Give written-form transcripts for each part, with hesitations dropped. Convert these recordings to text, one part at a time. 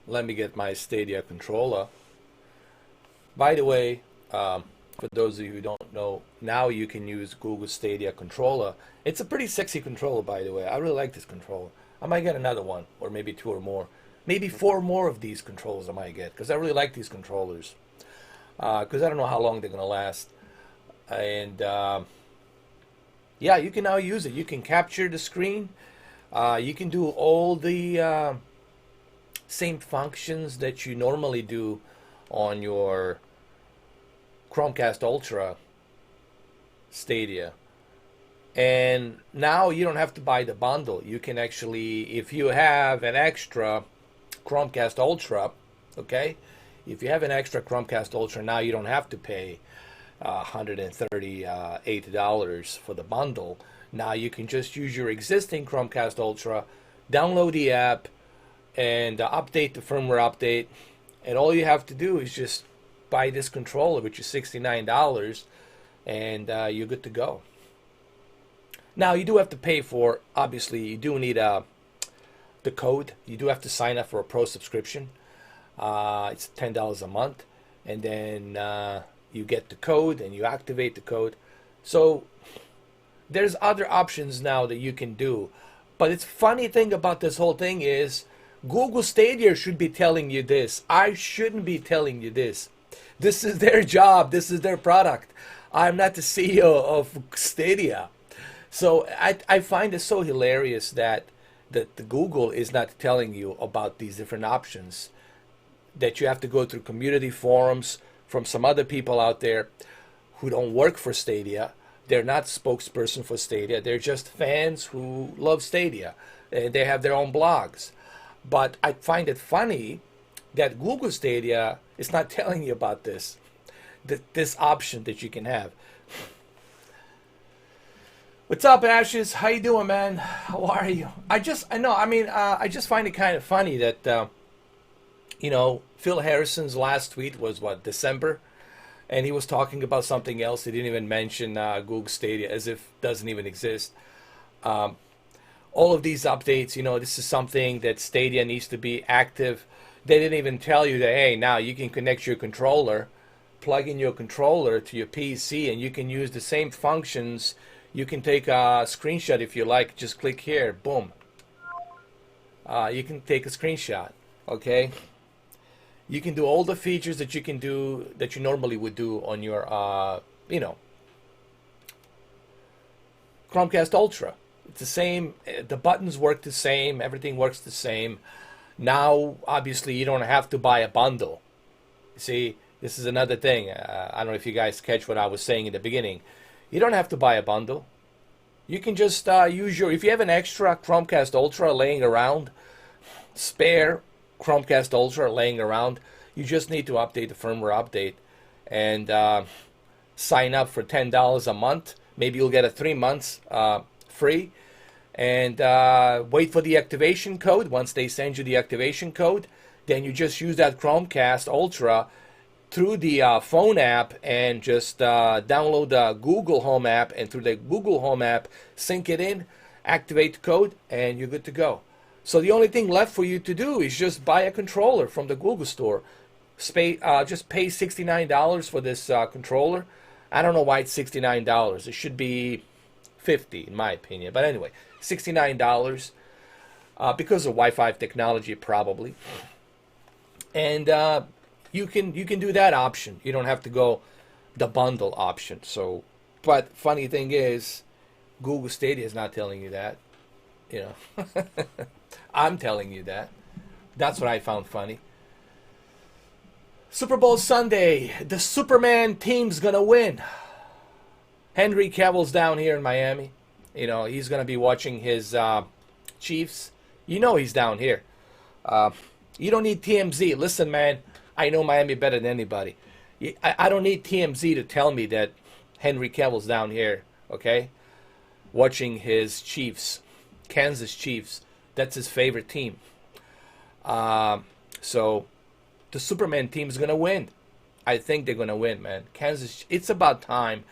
Let me get my Stadia controller. By the way, for those of you who don't know, now you can use Google Stadia controller. It's a pretty sexy controller, by the way. I really like this controller. I might get another one, or maybe two or more. Maybe four more of these controllers I might get, because I really like these controllers. Because I don't know how long they're going to last. And yeah, you can now use it. You can capture the screen. You can do all the same functions that you normally do on your Chromecast Ultra Stadia. And now you don't have to buy the bundle. You can actually, if you have an extra Chromecast Ultra, okay? If you have an extra Chromecast Ultra, now you don't have to pay $138 for the bundle. Now you can just use your existing Chromecast Ultra, download the app, and update the firmware update. And all you have to do is just buy this controller, which is $69, and you're good to go. Now you do have to pay for, obviously, you do need the code. You do have to sign up for a pro subscription. It's $10 a month, and then you get the code and you activate the code. So there's other options now that you can do. But it's funny thing about this whole thing is Google Stadia should be telling you this. I shouldn't be telling you this. This is their job. This is their product. I'm not the CEO of Stadia. So I find it so hilarious that the Google is not telling you about these different options, that you have to go through community forums from some other people out there who don't work for Stadia. They're not spokesperson for Stadia. They're just fans who love Stadia. And they have their own blogs. But I find it funny that Google Stadia is not telling you about this option that you can have. What's up, Ashes? How you doing, man? How are you? I just find it kind of funny that, Phil Harrison's last tweet was, December? And he was talking about something else. He didn't even mention Google Stadia, as if it doesn't even exist. All of these updates, this is something that Stadia needs to be active. They didn't even tell you that, hey, now you can connect your controller, plug in your controller to your PC, and you can use the same functions. You can take a screenshot if you like. Just click here. Boom. You can take a screenshot. Okay? You can do all the features that you can do that you normally would do on your, Chromecast Ultra. It's the same. The buttons work the same. Everything works the same. Now, obviously, you don't have to buy a bundle. See, this is another thing. I don't know if you guys catch what I was saying in the beginning. You don't have to buy a bundle. You can just use if you have an extra Chromecast Ultra laying around, spare Chromecast Ultra laying around, you just need to update the firmware update and sign up for $10 a month. Maybe you'll get a 3 months free, and wait for the activation code. Once they send you the activation code, then you just use that Chromecast Ultra through the phone app and just download the Google Home app, and through the Google Home app, sync it in, activate the code, and you're good to go. So the only thing left for you to do is just buy a controller from the Google store. Just pay $69 for this controller. I don't know why it's $69. It should be $50 in my opinion. But anyway, $69 because of Wi-Fi technology probably. And you can do that option. You don't have to go the bundle option. So, but funny thing is, Google Stadia is not telling you that. I'm telling you that. That's what I found funny. Super Bowl Sunday. The Superman team's gonna win. Henry Cavill's down here in Miami. He's gonna be watching his Chiefs. He's down here. You don't need TMZ. Listen, man. I know Miami better than anybody. I don't need TMZ to tell me that Henry Cavill's down here, okay? Watching his Chiefs, Kansas Chiefs. That's his favorite team. So the Superman team's going to win. I think they're going to win, man. It's about time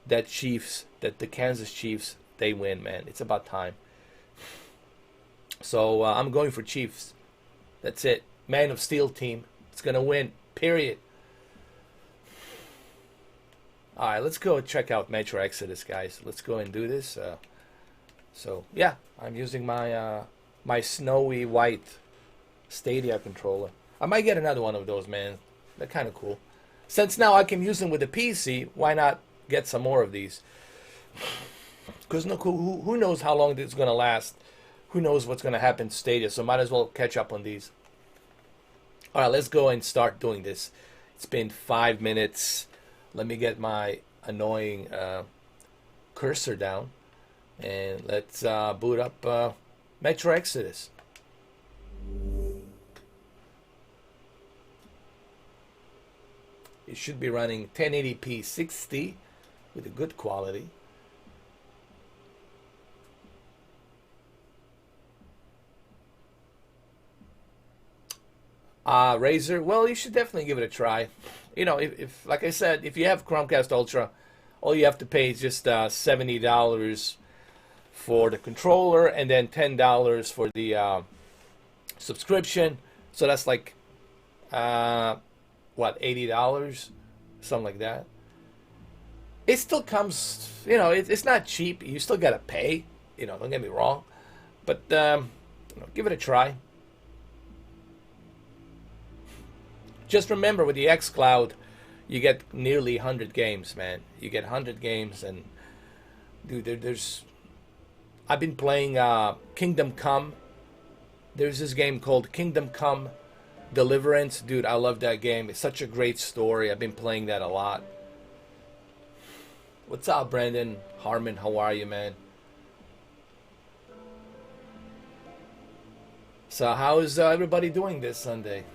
that the Kansas Chiefs, they win, man. It's about time. So I'm going for Chiefs. That's it. Man of Steel team. It's gonna win. Period. All right, let's go check out Metro Exodus, guys. Let's go and do this. So yeah, I'm using my my snowy white Stadia controller. I might get another one of those, man. They're kind of cool. Since now I can use them with a PC, why not get some more of these? Because who knows how long this is going to last? Who knows what's going to happen to Stadia? So might as well catch up on these. All right, let's go and start doing this. It's been 5 minutes. Let me get my annoying cursor down. And let's boot up Metro Exodus. It should be running 1080p 60 with a good quality. Razer, well, you should definitely give it a try. You know, if like I said, if you have Chromecast Ultra, all you have to pay is just $70 for the controller and then $10 for the subscription. So that's like what, $80, something like that. It still comes, you know, it's not cheap. You still gotta pay, you know, don't get me wrong, but you know, give it a try. Just remember, with the Xcloud, you get nearly 100 games, man. You get 100 games, and dude, there's I've been playing Kingdom Come. There's this game called Kingdom Come Deliverance. Dude, I love that game. It's such a great story. I've been playing that a lot. What's up, Brandon Harmon? How are you, man? So how's everybody doing this Sunday?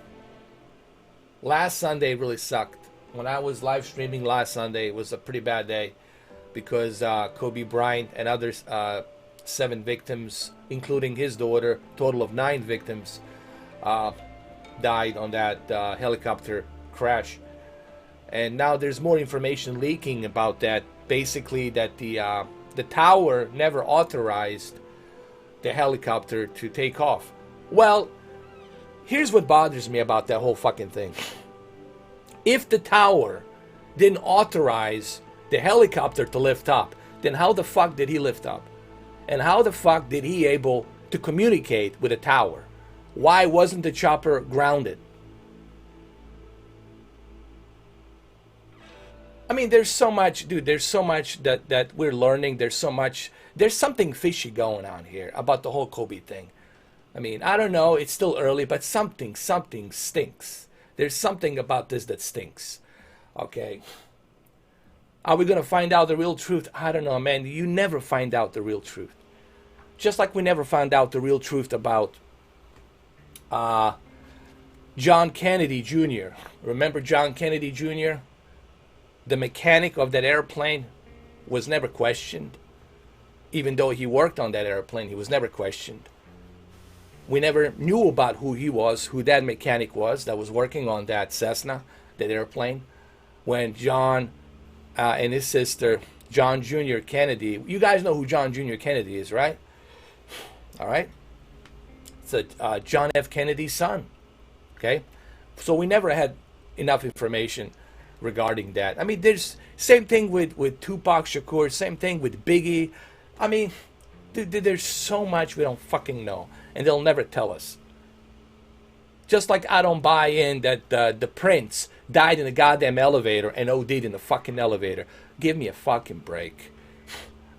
Last Sunday really sucked. When I was live streaming last Sunday, it was a pretty bad day because Kobe Bryant and others, 7 victims, including his daughter, total of 9 victims, died on that helicopter crash. And now there's more information leaking about that. Basically, that the tower never authorized the helicopter to take off. Well, here's what bothers me about that whole fucking thing. If the tower didn't authorize the helicopter to lift up, then how the fuck did he lift up? And how the fuck did he able to communicate with the tower? Why wasn't the chopper grounded? I mean, there's so much, dude, there's so much that we're learning. There's something fishy going on here about the whole Kobe thing. I mean, I don't know, it's still early, but something stinks. There's something about this that stinks. Okay. Are we going to find out the real truth? I don't know, man. You never find out the real truth. Just like we never found out the real truth about John Kennedy Jr. Remember John Kennedy Jr.? The mechanic of that airplane was never questioned. Even though he worked on that airplane, he was never questioned. We never knew about who he was, who that mechanic was that was working on that Cessna, that airplane. When John and his sister, John Jr. Kennedy, you guys know who John Jr. Kennedy is, right? All right? It's a John F. Kennedy's son. Okay? So we never had enough information regarding that. I mean, there's same thing with Tupac Shakur, same thing with Biggie. I mean, there's so much we don't fucking know, and they'll never tell us. Just like I don't buy in that the Prince died in a goddamn elevator and OD'd in the fucking elevator. Give me a fucking break.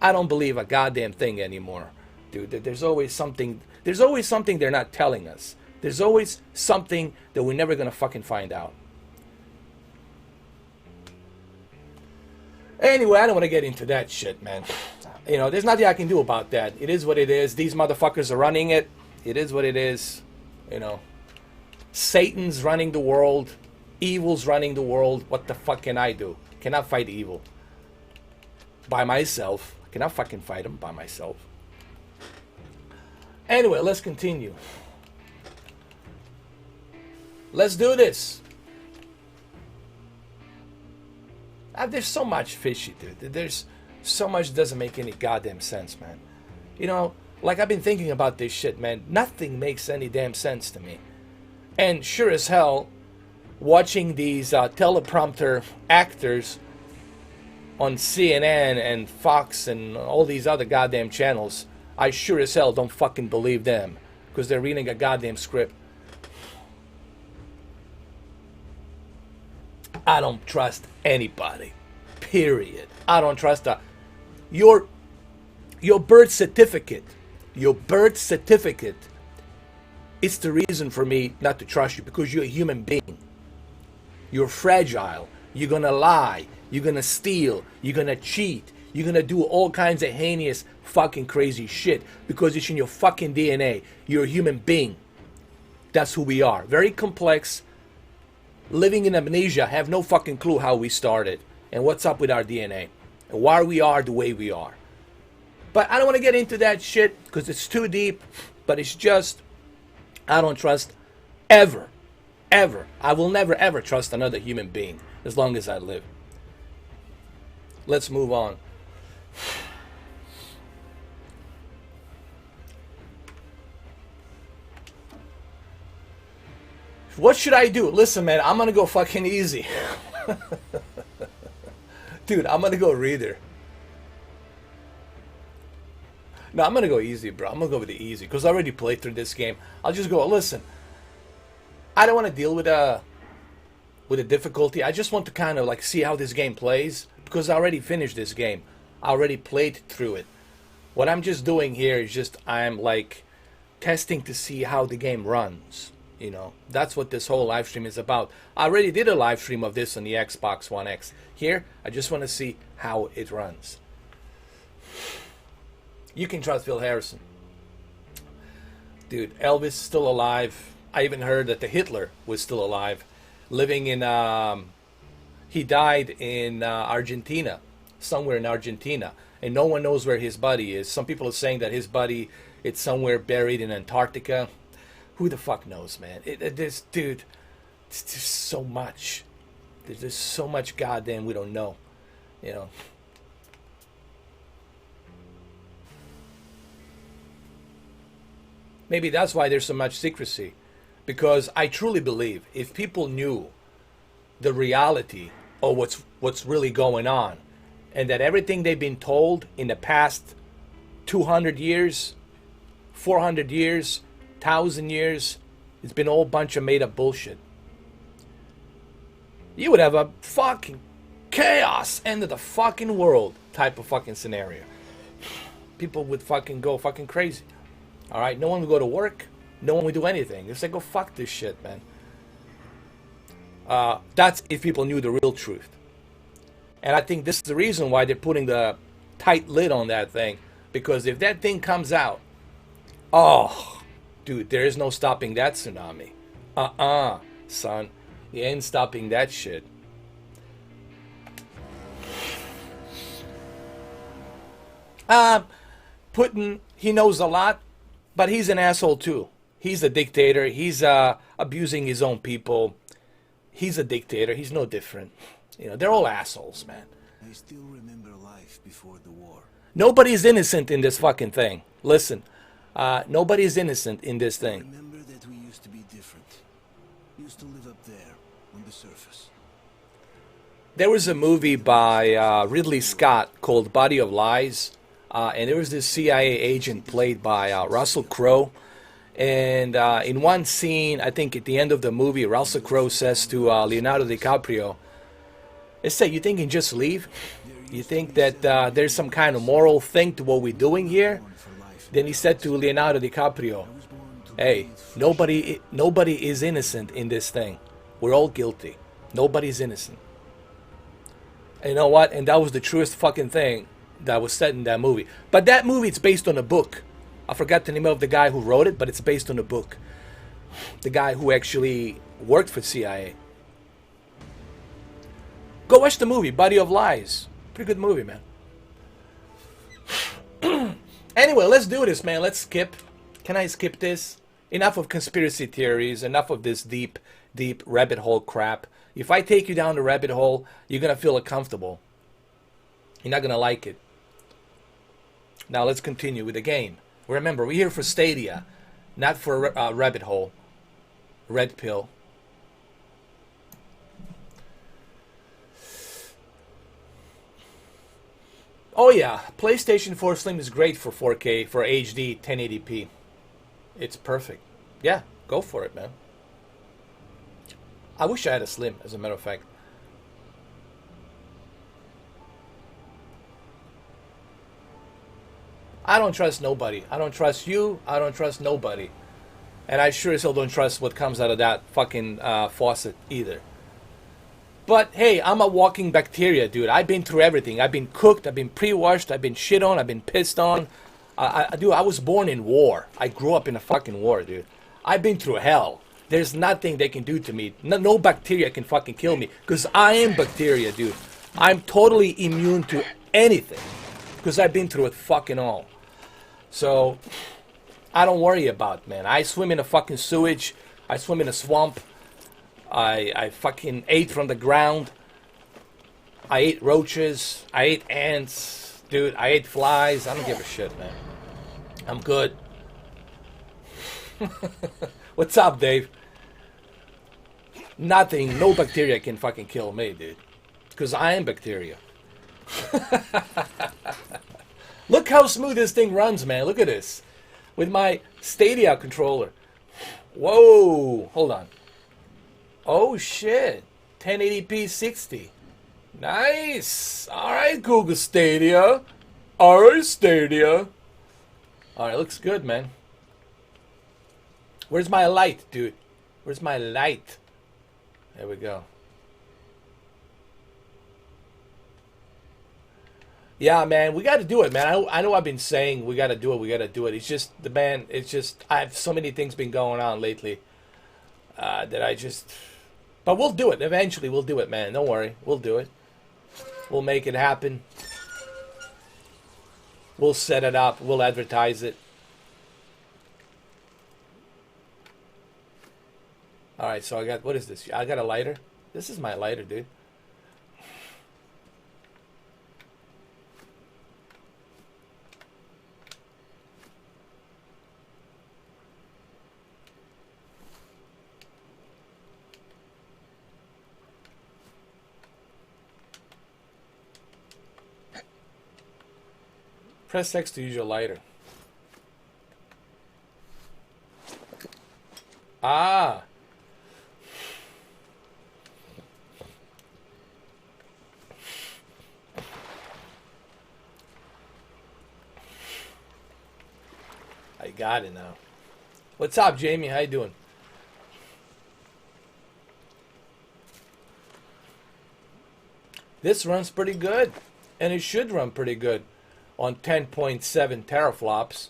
I don't believe a goddamn thing anymore, dude. There's always something. There's always something they're not telling us. There's always something that we're never gonna fucking find out. Anyway, I don't want to get into that shit, man. You know, there's nothing I can do about that. It is what it is. These motherfuckers are running it. It is what it is. You know, Satan's running the world. Evil's running the world. What the fuck can I do? Cannot fight evil by myself. I cannot fucking fight him by myself. Anyway, let's continue. Let's do this. There's so much fishy, dude. There's so much doesn't make any goddamn sense, man. You know, like I've been thinking about this shit, man. Nothing makes any damn sense to me. And sure as hell, watching these teleprompter actors on CNN and Fox and all these other goddamn channels, I sure as hell don't fucking believe them, because they're reading a goddamn script. I don't trust anybody. Period. I don't trust your birth certificate. Your birth certificate is the reason for me not to trust you, because you're a human being. You're fragile. You're gonna lie. You're gonna steal. You're gonna cheat. You're gonna do all kinds of heinous fucking crazy shit because it's in your fucking DNA. You're a human being. That's who we are. Very complex. Living in amnesia, have no fucking clue how we started and what's up with our DNA and why we are the way we are. But I don't want to get into that shit because it's too deep. But it's just, I don't trust ever. I will never ever trust another human being as long as I live. Let's move on. What should I do? Listen, man, I'm gonna go fucking easy. Dude, I'm gonna go reader. No, I'm gonna go easy, bro. I'm gonna go with the easy because I already played through this game. I'll just go, listen, I don't want to deal with the difficulty. I just want to kind of like see how this game plays because I already finished this game. I already played through it. What I'm just doing here is just I'm like testing to see how the game runs. You know, that's what this whole live stream is about. I already did a live stream of this on the Xbox One X. Here, I just want to see how it runs. You can trust Phil Harrison. Dude, Elvis is still alive. I even heard that the Hitler was still alive. Living in, he died in Argentina. Somewhere in Argentina. And no one knows where his body is. Some people are saying that his body, it's somewhere buried in Antarctica. Who the fuck knows, man? This dude, there's so much. There's so much goddamn we don't know, you know. Maybe that's why there's so much secrecy, because I truly believe if people knew the reality of what's really going on, and that everything they've been told in the past 200 years, 400 years, 1,000 years, it's been all bunch of made up bullshit. You would have a fucking chaos, end of the fucking world type of fucking scenario. People would fucking go fucking crazy. All right, no one would go to work. No one would do anything. It's like, go fuck this shit, man. That's if people knew the real truth. And I think this is the reason why they're putting the tight lid on that thing. Because if that thing comes out, oh, dude, there is no stopping that tsunami. Son. You ain't stopping that shit. Putin, he knows a lot, but he's an asshole too. He's a dictator. He's abusing his own people. He's a dictator. He's no different. You know, they're all assholes, man. I still remember life before the war. Nobody's innocent in this fucking thing. Listen. Nobody's innocent in this thing. Remember that we used to be different. We used to live up there on the surface. There was a movie by Ridley Scott called Body of Lies, and there was this CIA agent played by Russell Crowe. And in one scene, I think at the end of the movie, Russell Crowe says to Leonardo DiCaprio, "They say, you think you can just leave? You think that there's some kind of moral thing to what we're doing here?" Then he said to Leonardo DiCaprio, "Hey, nobody is innocent in this thing. We're all guilty. Nobody's innocent." And you know what? And that was the truest fucking thing that was said in that movie. But that movie, it's based on a book. I forgot the name of the guy who wrote it, but it's based on a book. The guy who actually worked for CIA. Go watch the movie, Body of Lies. Pretty good movie, man. Anyway, let's do this, man. Let's skip. Can I skip this? Enough of conspiracy theories. Enough of this deep rabbit hole crap. If I take you down the rabbit hole, you're going to feel uncomfortable. You're not going to like it. Now, let's continue with the game. Remember, we're here for Stadia, not for a rabbit hole. Red pill. Oh yeah, PlayStation 4 Slim is great for 4K, for HD 1080p. It's perfect. Yeah, go for it, man. I wish I had a Slim, as a matter of fact. I don't trust nobody. I don't trust you. I don't trust nobody. And I sure as hell don't trust what comes out of that fucking faucet either. But hey, I'm a walking bacteria, dude. I've been through everything. I've been cooked. I've been pre-washed. I've been shit on. I've been pissed on. Dude, I was born in war. I grew up in a fucking war, dude. I've been through hell. There's nothing they can do to me. No bacteria can fucking kill me. Because I am bacteria, dude. I'm totally immune to anything. Because I've been through it fucking all. So, I don't worry about it, man. I swim in a fucking sewage. I swim in a swamp. I fucking ate from the ground. I ate roaches. I ate ants. Dude, I ate flies. I don't give a shit, man. I'm good. What's up, Dave? Nothing, no bacteria can fucking kill me, dude. Because I am bacteria. Look how smooth this thing runs, man. Look at this. With my Stadia controller. Whoa. Hold on. Oh, shit. 1080p 60. Nice. Alright, Google Stadia. Alright, Stadia. Alright, looks good, man. Where's my light, dude? Where's my light? There we go. Yeah, man, we got to do it, man. I know I've been saying we got to do it, we got to do it. It's just, it's just, I have so many things been going on lately that I just, but we'll do it. Eventually, we'll do it, man. Don't worry. We'll do it. We'll make it happen. We'll set it up. We'll advertise it. All right, so I got, what is this? I got a lighter. This is my lighter, dude. Press X to use your lighter. Ah. I got it now. What's up, Jamie? How you doing? This runs pretty good. And it should run pretty good on 10.7 teraflops.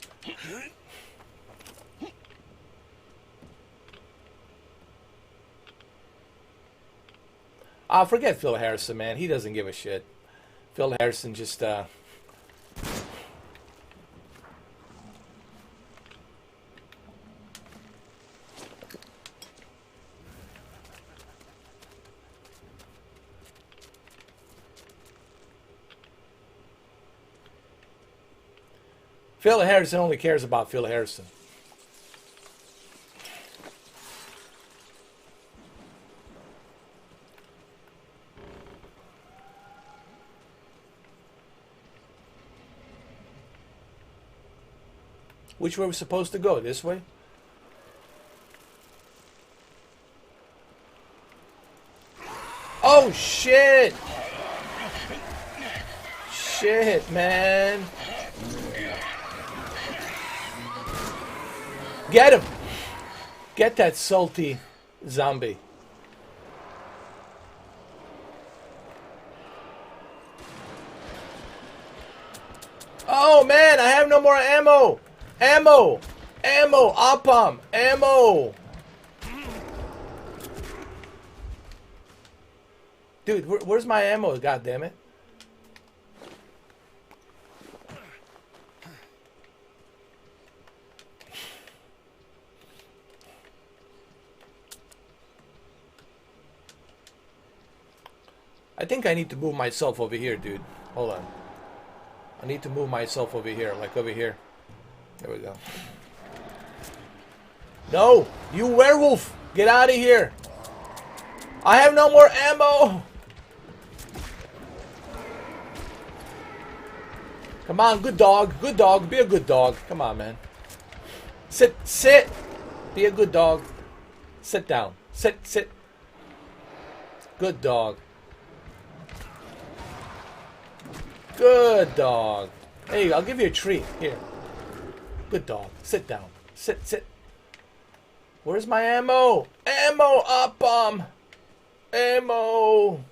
Forget Phil Harrison, man. He doesn't give a shit. Phil Harrison just, Phil Harrison only cares about Phil Harrison. Which way are we supposed to go? This way? Oh, shit! Shit, man. Get him! Get that salty zombie. Oh, man, I have no more ammo! Ammo! Ammo! Oppam! Ammo! Dude, where's my ammo? God damn it! I think I need to move myself over here, dude. Hold on. I need to move myself over here, like over here. There we go. No! You werewolf! Get out of here. I have no more ammo. Come on, good dog. Good dog. Be a good dog. Come on, man. Sit. Sit. Be a good dog. Sit down. Sit. Sit. Good dog. Good dog. There you go. I'll give you a treat. Here. Good dog. Sit down. Sit. Sit. Where's my ammo? Ammo up, ammo.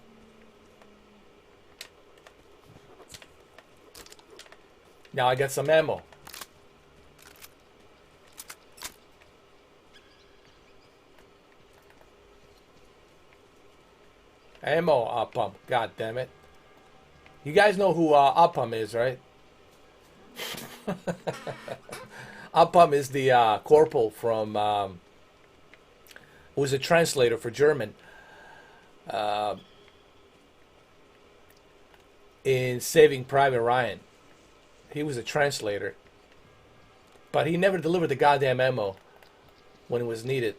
Now I got some ammo. Ammo up, God damn it. You guys know who Upham is, right? Upham is the corporal from who was a translator for German in Saving Private Ryan. He was a translator, but he never delivered the goddamn ammo when it was needed.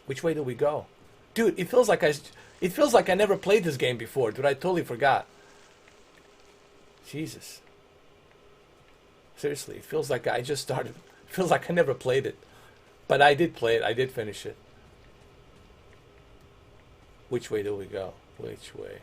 Which way do we go? Dude, it feels like I never played this game before. Dude, I totally forgot. Jesus. Seriously, it feels like I just started. It feels like I never played it. But I did play it. I did finish it. Which way do we go? Which way?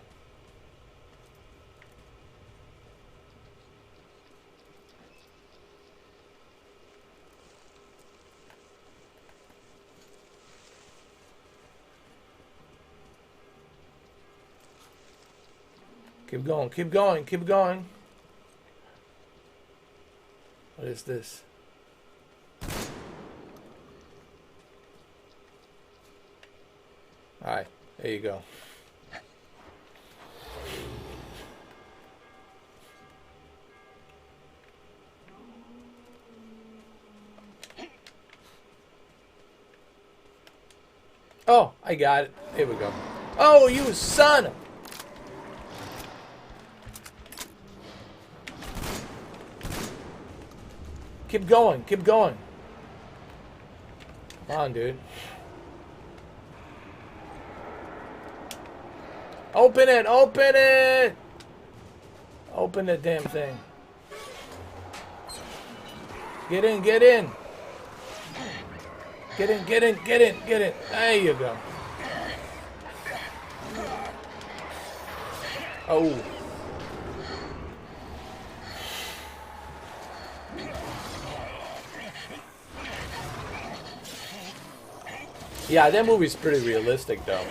Keep going, keep going, keep going. What is this? Alright, there you go. Oh, I got it. Here we go. Oh, you son of... Keep going, keep going. Come on, dude. Open it, open it! Open the damn thing. Get in, get in. Get in, get in, get in, get in. There you go. Oh. Yeah, that movie's pretty realistic, though.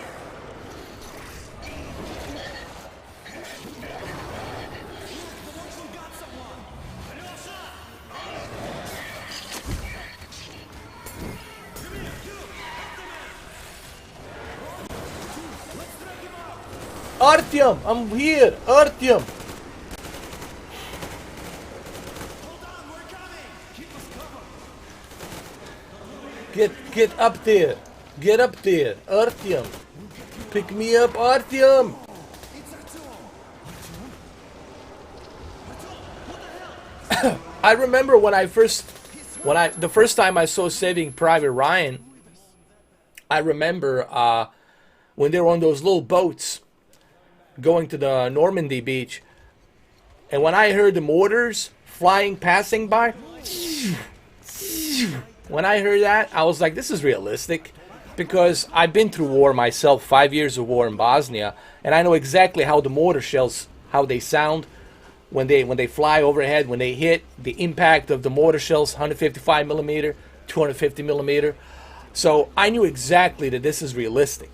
Artyom, I'm here, Artyom. Get up there. Get up there, Artyom. Pick me up, Artyom. I remember when the first time I saw Saving Private Ryan, I remember when they were on those little boats going to the Normandy beach, and when I heard the mortars passing by, when I heard that, I was like, this is realistic, because I've been through war myself, 5 years of war in Bosnia, and I know exactly how the mortar shells, how they sound when they fly overhead, when they hit, the impact of the mortar shells, 155 millimeter, 250 millimeter. So I knew exactly that this is realistic.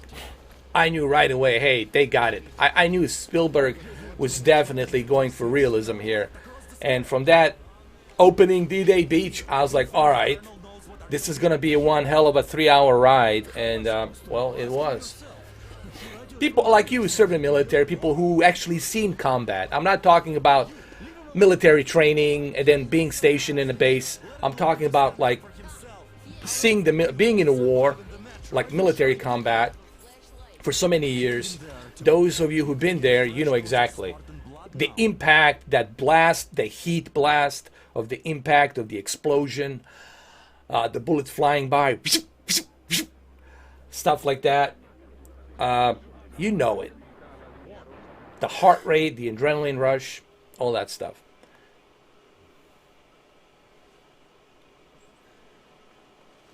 I knew right away, hey, they got it. I knew Spielberg was definitely going for realism here. And from that opening D-Day Beach, I was like, all right, this is going to be one hell of a 3-hour ride. And, well, it was. People like you who serve in the military, people who actually seen combat. I'm not talking about military training and then being stationed in a base. I'm talking about, like, being in a war, like military combat, for so many years. Those of you who've been there, you know exactly. The impact, that blast, the heat blast, of the impact, of the explosion, the bullets flying by, stuff like that. You know it. The heart rate, the adrenaline rush, all that stuff.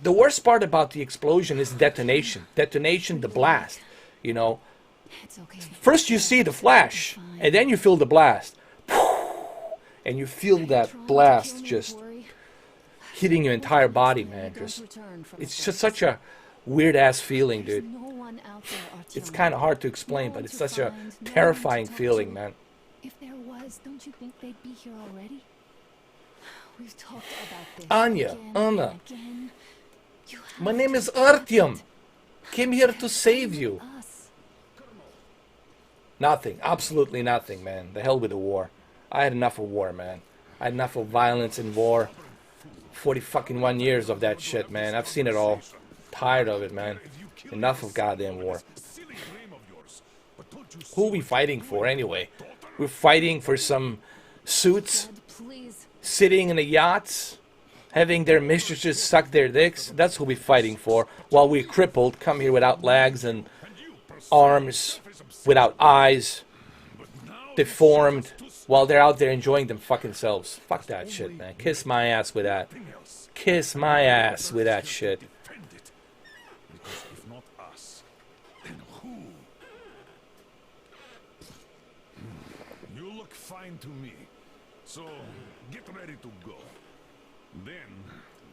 The worst part about the explosion is detonation. Detonation, the blast. You know, It's okay. first you see the flash, and then you feel the blast. And you feel that blast just hitting your entire body, man. It's just such a weird-ass feeling, dude. It's kind of hard to explain, but it's such a terrifying feeling, man. If there was, don't you think they'd be here already? We've talked about this. Anya, again Anna. and again. You have My name to is do Artyom. it. Came here to save you. Us. Nothing. Absolutely nothing, man. The hell with the war. I had enough of war, man. I had enough of violence and war. 40 fucking 1 years of that shit, man. I've seen it all. Tired of it, man. Enough of goddamn war. Who are we fighting for, anyway? We're fighting for some suits Dad, please. sitting in the yachts, having their mistresses suck their dicks. That's who we're fighting for. While we're crippled, come here without legs and arms, without eyes, deformed, while they're out there enjoying them fucking selves. Fuck that shit, man. Kiss my ass with that. Kiss my ass with that shit. Because if not us, then who? You look fine to me. So, get ready to go. Then,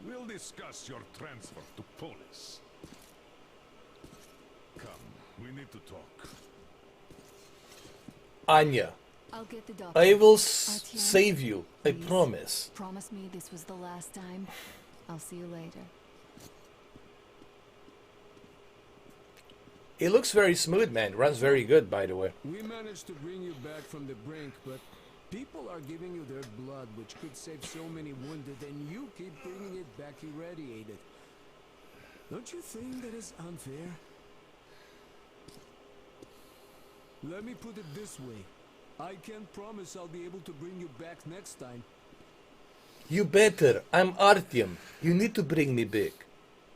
we'll discuss your transfer to Polis. Come, we need to talk. Anya, I'll get the doctor. I will Artyom, save you. I please. promise. Promise me this was the last time. I'll see you later. It looks very smooth, man. Runs very good, by the way. We managed to bring you back from the brink, but people are giving you their blood, which could save so many wounded, and you keep bringing it back irradiated. Don't you think that is unfair? Let me put it this way. I can't promise I'll be able to bring you back next time. You better. I'm Artyom. You need to bring me back.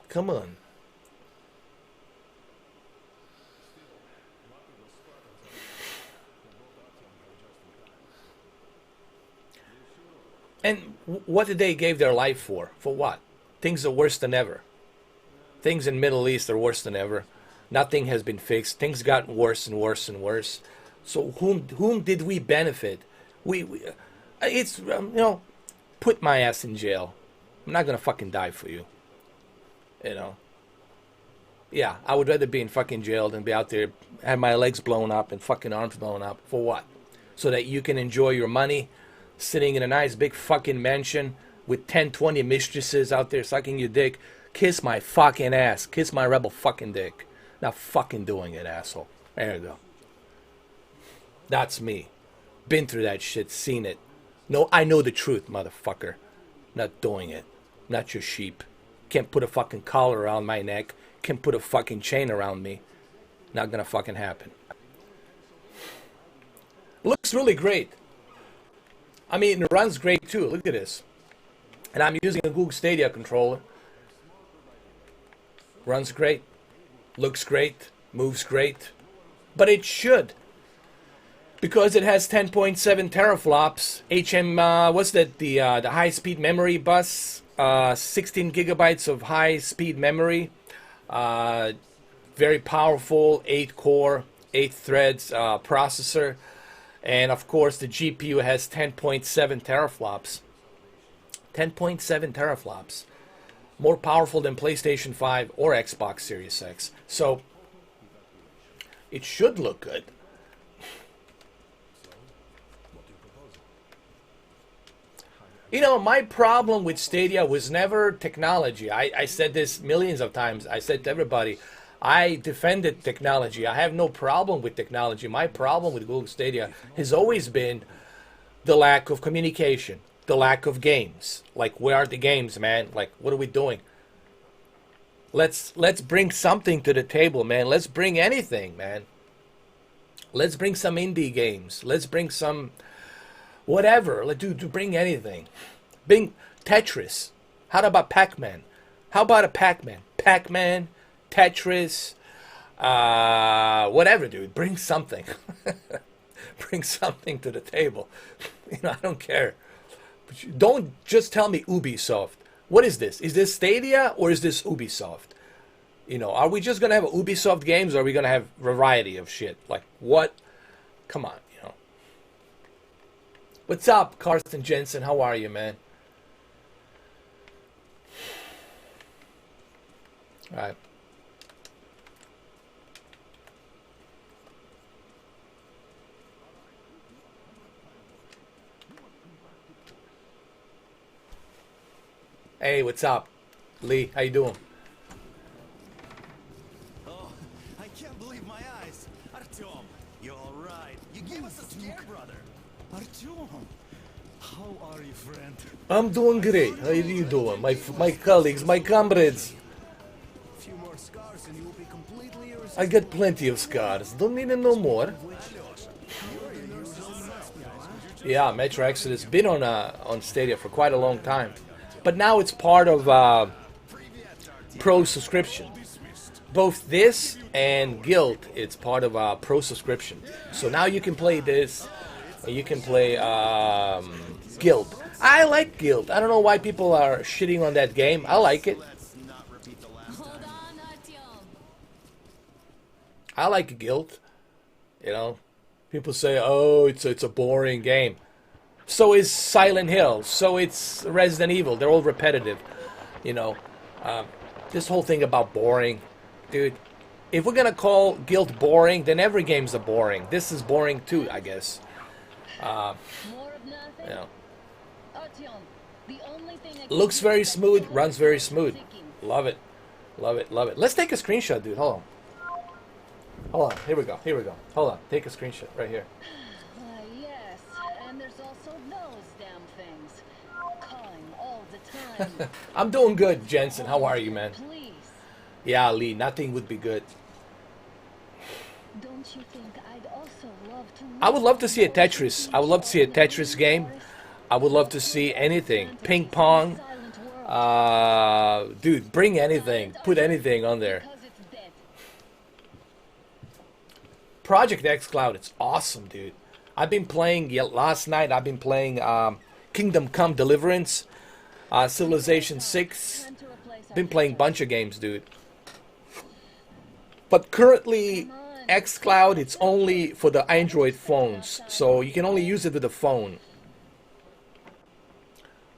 Come on. And what did they give their life for? For what? Things are worse than ever. Things in Middle East are worse than ever. Nothing has been fixed. Things got worse and worse and worse. So whom did we benefit? It's put my ass in jail. I'm not gonna fucking die for you. You know. Yeah, I would rather be in fucking jail than be out there, have my legs blown up and fucking arms blown up. For what? So that you can enjoy your money, sitting in a nice big fucking mansion with 10, 20 mistresses out there sucking your dick. Kiss my fucking ass. Kiss my rebel fucking dick. Not fucking doing it, asshole. There you go. That's me. Been through that shit, seen it. No, I know the truth, motherfucker. Not doing it. Not your sheep. Can't put a fucking collar around my neck. Can't put a fucking chain around me. Not gonna fucking happen. Looks really great. I mean, it runs great too. Look at this. And I'm using a Google Stadia controller. Runs great. Looks great. Moves great. But it should. Because it has 10.7 teraflops. What's that? The high-speed memory bus. 16 gigabytes of high-speed memory. Very powerful 8-core, 8 threads processor. And of course, the GPU has 10.7 teraflops. 10.7 teraflops. More powerful than PlayStation 5 or Xbox Series X. So, it should look good. You know, my problem with Stadia was never technology. I said this millions of times. I said to everybody, I defended technology. I have no problem with technology. My problem with Google Stadia has always been the lack of communication, the lack of games. Like, where are the games, man? Like, what are we doing? Let's bring something to the table, man. Let's bring anything, man. Let's bring some indie games. Let's bring some whatever. Let's bring anything. Bing, Tetris. How about Pac-Man? How about a Pac-Man? Pac-Man, Tetris, whatever, dude. Bring something. Bring something to the table. You know, I don't care. But don't just tell me Ubisoft. What is this? Is this Stadia or is this Ubisoft? You know, are we just gonna have Ubisoft games, or are we gonna have variety of shit? Like what? Come on, you know. What's up, Carsten Jensen? How are you, man? All right. Hey, what's up, Lee? How you doing? Oh, I can't believe my eyes. Artyom, you're all right. You gave us a scare, brother. Artyom, how are you, friend? I'm doing great. How are you doing? My colleagues, my comrades. A few more scars and you will be completely irresistible. I got plenty of scars. Don't need no more. Yeah, Metro Exodus been on Stadia for quite a long time, but now it's part of Pro subscription. Both this and Guild, it's part of Pro subscription. So now you can play this, and you can play Guild. I like Guild. I don't know why people are shitting on that game. I like it. Hold on, Artyom. I like Guild. You know, people say, "Oh, it's a boring game." So is Silent Hill. So it's Resident Evil. They're all repetitive. You know, this whole thing about boring, dude. If we're gonna call Guild boring, then every game's boring. This is boring too, I guess. More of nothing. You know, Artyom, the only thing I looks very smooth, runs very smooth. Love it, love it, love it. Let's take a screenshot, dude. Hold on. Hold on. Here we go. Here we go. Hold on. Take a screenshot right here. Yes, and there's also those damn things. Calling all the time. I'm doing good, Jensen. How are you, man? Please, Yeah, Lee. Nothing would be good. don't you think I'd also love to... I would love to see a Tetris. I would love to see a Tetris game. I would love to see anything. Ping pong. Dude, bring anything. Put anything on there. Because it's dead. Project Xcloud, it's awesome, dude. I've been playing, last night I've been playing Kingdom Come Deliverance, Civilization 6. Time to replace our Been playing a bunch of games, dude. But currently, Xcloud, it's only for the Android phones. So you can only use it with the phone.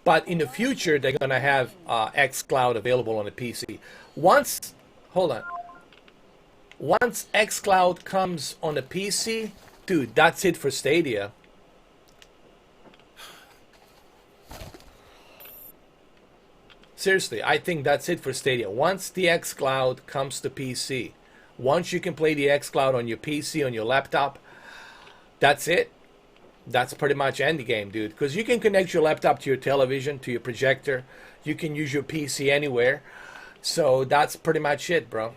But in the future, they're going to have Xcloud available on the PC. Once, hold on. Once Xcloud comes on the PC, dude, that's it for Stadia. Seriously, I think that's it for Stadia. Once the Xcloud comes to PC, once you can play the Xcloud on your PC, on your laptop, that's it. That's pretty much end game, dude. Because you can connect your laptop to your television, to your projector. You can use your PC anywhere. So that's pretty much it, bro.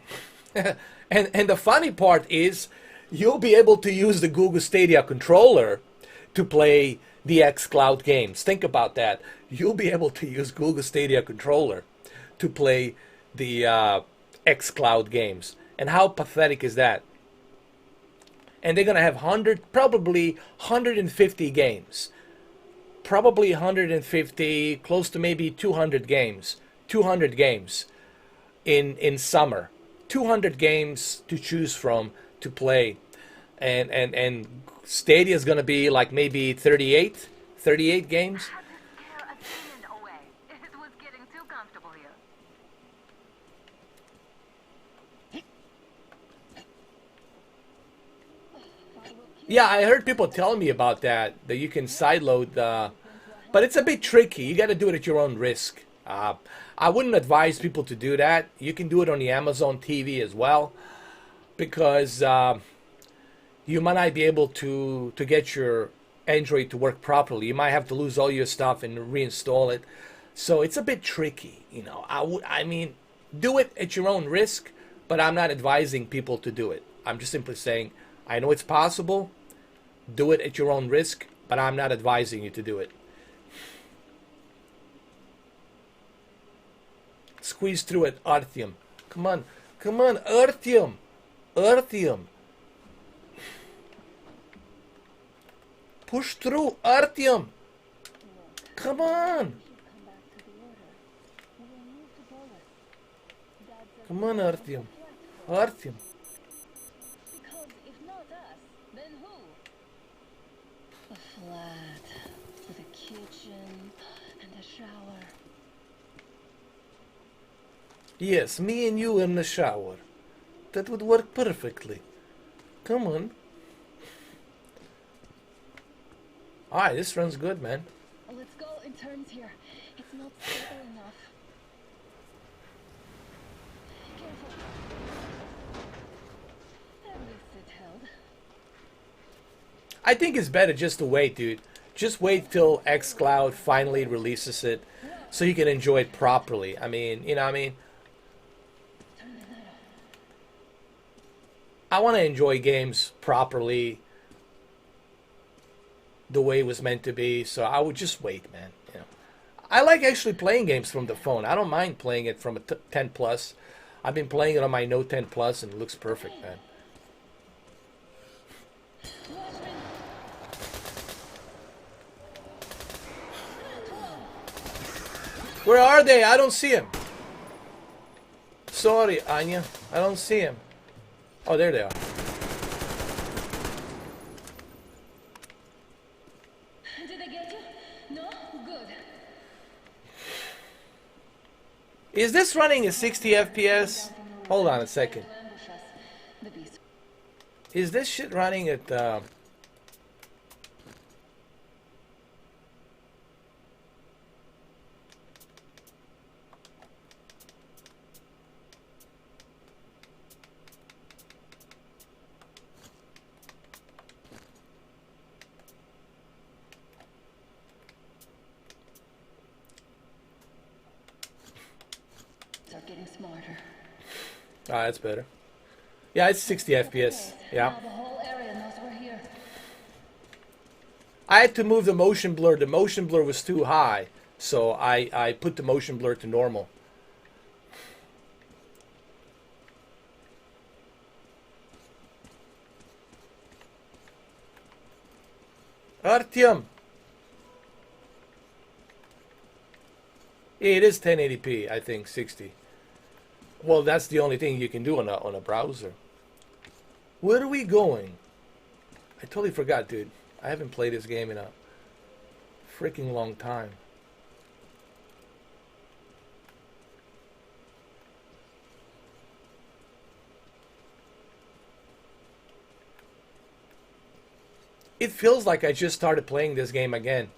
And the funny part is, you'll be able to use the Google Stadia controller to play the Xcloud games. Think about that. You'll be able to use Google Stadia controller to play the Xcloud games. And how pathetic is that? And they're gonna have probably 150 games. Probably 150, close to maybe 200 games. 200 games in summer. 200 games to choose from to play, and Stadia is gonna be like maybe 38 games. Had to scare a demon away. It was getting too comfortable here. Yeah, I heard people telling me about that you can sideload, but it's a bit tricky. You got to do it at your own risk. I wouldn't advise people to do that. You can do it on the Amazon TV as well, because you might not be able to get your Android to work properly. You might have to lose all your stuff and reinstall it. So it's a bit tricky, you know. I mean, do it at your own risk, but I'm not advising people to do it. I'm just simply saying, I know it's possible. Do it at your own risk, but I'm not advising you to do it. Squeeze through it, Artyom. Come on. Come on, Artyom. Artyom. Push through, Artyom. Come on. Come on, Artyom. Artyom. Because if not us, then who? A flat with a kitchen and a shower. Yes, me and you in the shower. That would work perfectly. Come on. Alright, this runs good, man. Let's go in turns here. It's not stable enough. Careful. At least it held. I think it's better just to wait, dude. Just wait till Xcloud finally releases it so you can enjoy it properly. I mean, you know what I mean? I want to enjoy games properly the way it was meant to be, so I would just wait, man. You know, I like actually playing games from the phone. I don't mind playing it from a 10 Plus. I've been playing it on my Note 10 Plus, and it looks perfect, man. Where are they? I don't see them. Sorry, Anya. I don't see them. Oh, there they are. Did I get you? No? Good. Is this running at 60 FPS? Hold on a second. Ambush us. The beast. Is this shit running at Are getting smarter. Ah, that's better. Yeah, it's 60 FPS. Yeah. Now the whole area knows we're here. I had to move the motion blur. The motion blur was too high, so I put the motion blur to normal. Artyom! It is 1080p, I think, 60. Well, that's the only thing you can do on a browser. Where are we going? I totally forgot, dude. I haven't played this game in a freaking long time. It feels like I just started playing this game again.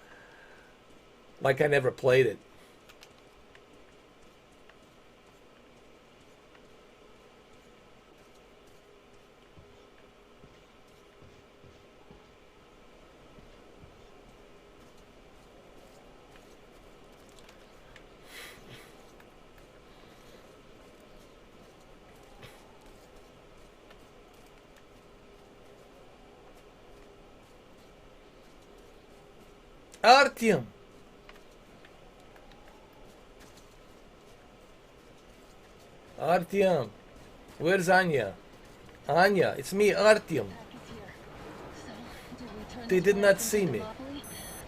Like I never played it. Artyom! Artyom! Where's Anya? Anya, it's me, Artyom. They did not see me.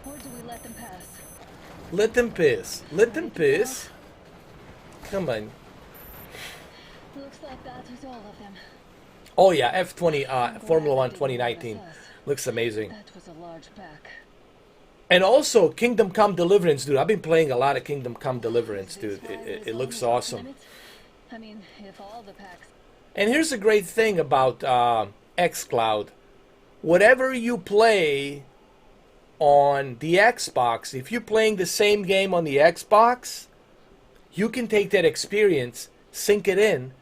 Or do we let them pass? Let them piss. Let them piss. Come on. Looks like that was all of them. Oh yeah, F20, Formula 1 2019. Looks amazing. That was a large pack. And also, Kingdom Come Deliverance, dude. I've been playing a lot of Kingdom Come Deliverance, dude. It looks awesome. I mean, if all the packs. And here's the great thing about Xcloud. Whatever you play on the Xbox, if you're playing the same game on the Xbox, you can take that experience, sync it in,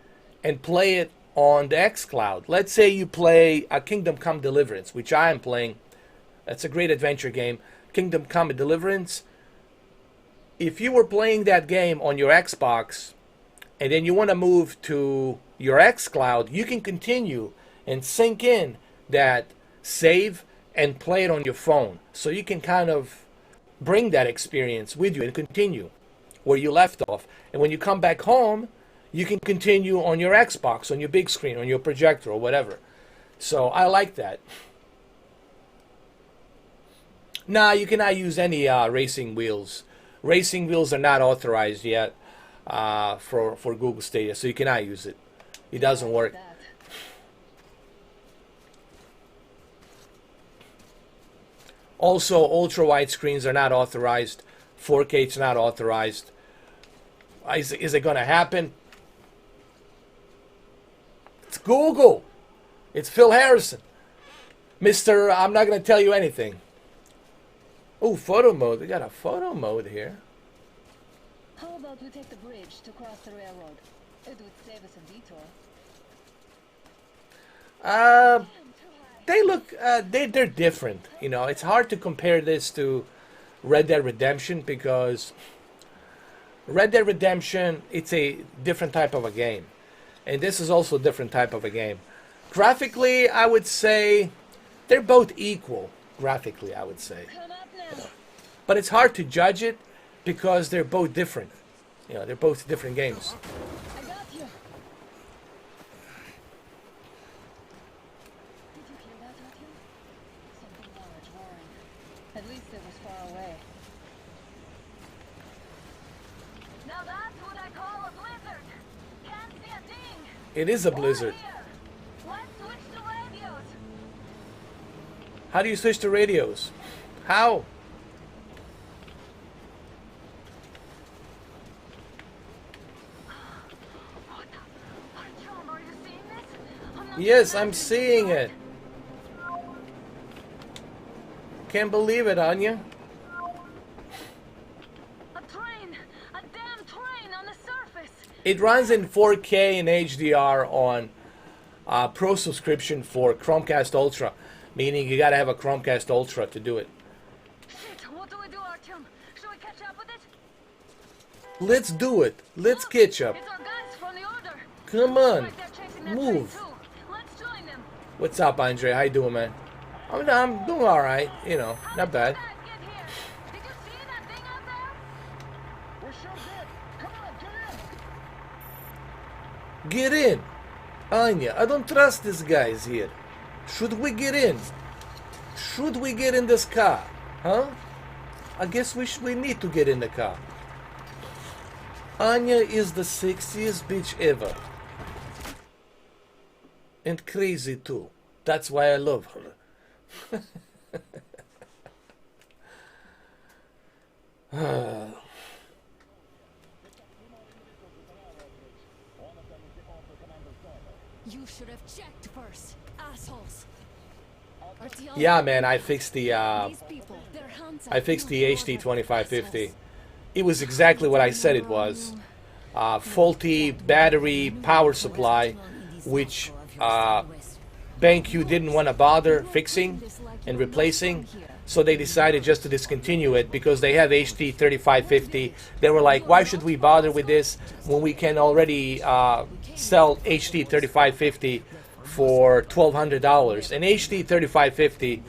and play it on the Xcloud. Let's say you play a Kingdom Come Deliverance, which I am playing. That's a great adventure game. Kingdom Come Deliverance. If you were playing that game on your Xbox, and then you want to move to your Xcloud, you can continue and sync in that save and play it on your phone. So you can kind of bring that experience with you and continue. where you left off. And when you come back home, you can continue on your Xbox, on your big screen, on your projector, or whatever. So I like that. Nah, you cannot use any racing wheels. Racing wheels are not authorized yet for Google Stadia, so you cannot use it. It doesn't work. Also, ultra-wide screens are not authorized. 4K is not authorized. Is it going to happen? It's Google. It's Phil Harrison. Mr. I'm not going to tell you anything. Oh, photo mode. We got a photo mode here. How about we take the bridge to cross the railroad? It would save us a detour. They look, they're different. You know, it's hard to compare this to Red Dead Redemption because Red Dead Redemption, it's a different type of a game. And this is also a different type of a game. Graphically, I would say they're both equal. Graphically, I would say. Come up now. But it's hard to judge it because they're both different. You know, they're both different games. I got you. Did you hear that, Artyom? Something large roaring. At least it was far away. Now that's what I call a blizzard. Can't see a thing. It is a Over blizzard. here. Let's switch to radios. How do you switch to radios? How? Artyom, are you seeing this? I'm not Yes, sure I'm if this is seeing right. it. Can't believe it, Anya. A train! A damn train on the surface! It runs in 4K and HDR on Pro subscription for Chromecast Ultra, meaning you gotta have a Chromecast Ultra to do it. Shit, what do we do, Artyom? Should we catch up with it? Let's do it. Let's catch up. It's our guys from the order. Come on. Like they're chasing that Move. train too. Let's join them. What's up, Andre? How you doing, man? I'm doing all right. You know, How not did you bad. guys get here? Did you see that thing out there? We sure did. Come on, Get get in. in. Anya, I don't trust these guys here. Should we get in? Should we get in this car? Huh? I guess we need to get in the car. Anya is the sexiest bitch ever. And crazy too. That's why I love her. You should have checked first, assholes. Yeah, man, I fixed the These people, their hands are I fixed the full of HD water, 2550. assholes. It was exactly what I said it was. Faulty battery power supply, which BenQ didn't want to bother fixing and replacing, so they decided just to discontinue it because they have HD 3550. They were like, why should we bother with this when we can already sell HD 3550 for $1,200? An HD 3550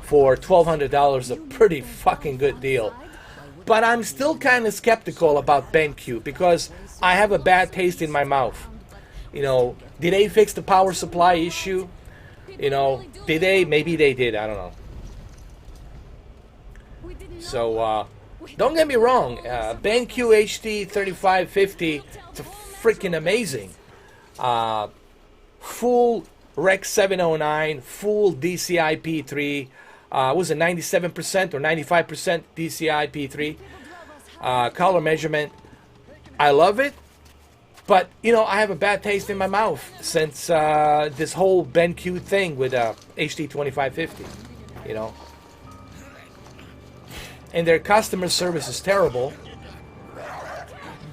for $1,200 is a pretty fucking good deal. But I'm still kind of skeptical about BenQ because I have a bad taste in my mouth. You know, did they fix the power supply issue? You know, did they? Maybe they did. I don't know. So, don't get me wrong. BenQ HD 3550, it's freaking amazing. Full Rec 709, full DCI P3. Was it 97% or 95% DCI P3? Color measurement. I love it. But, you know, I have a bad taste in my mouth since this whole BenQ thing with HD 2550, you know. And their customer service is terrible.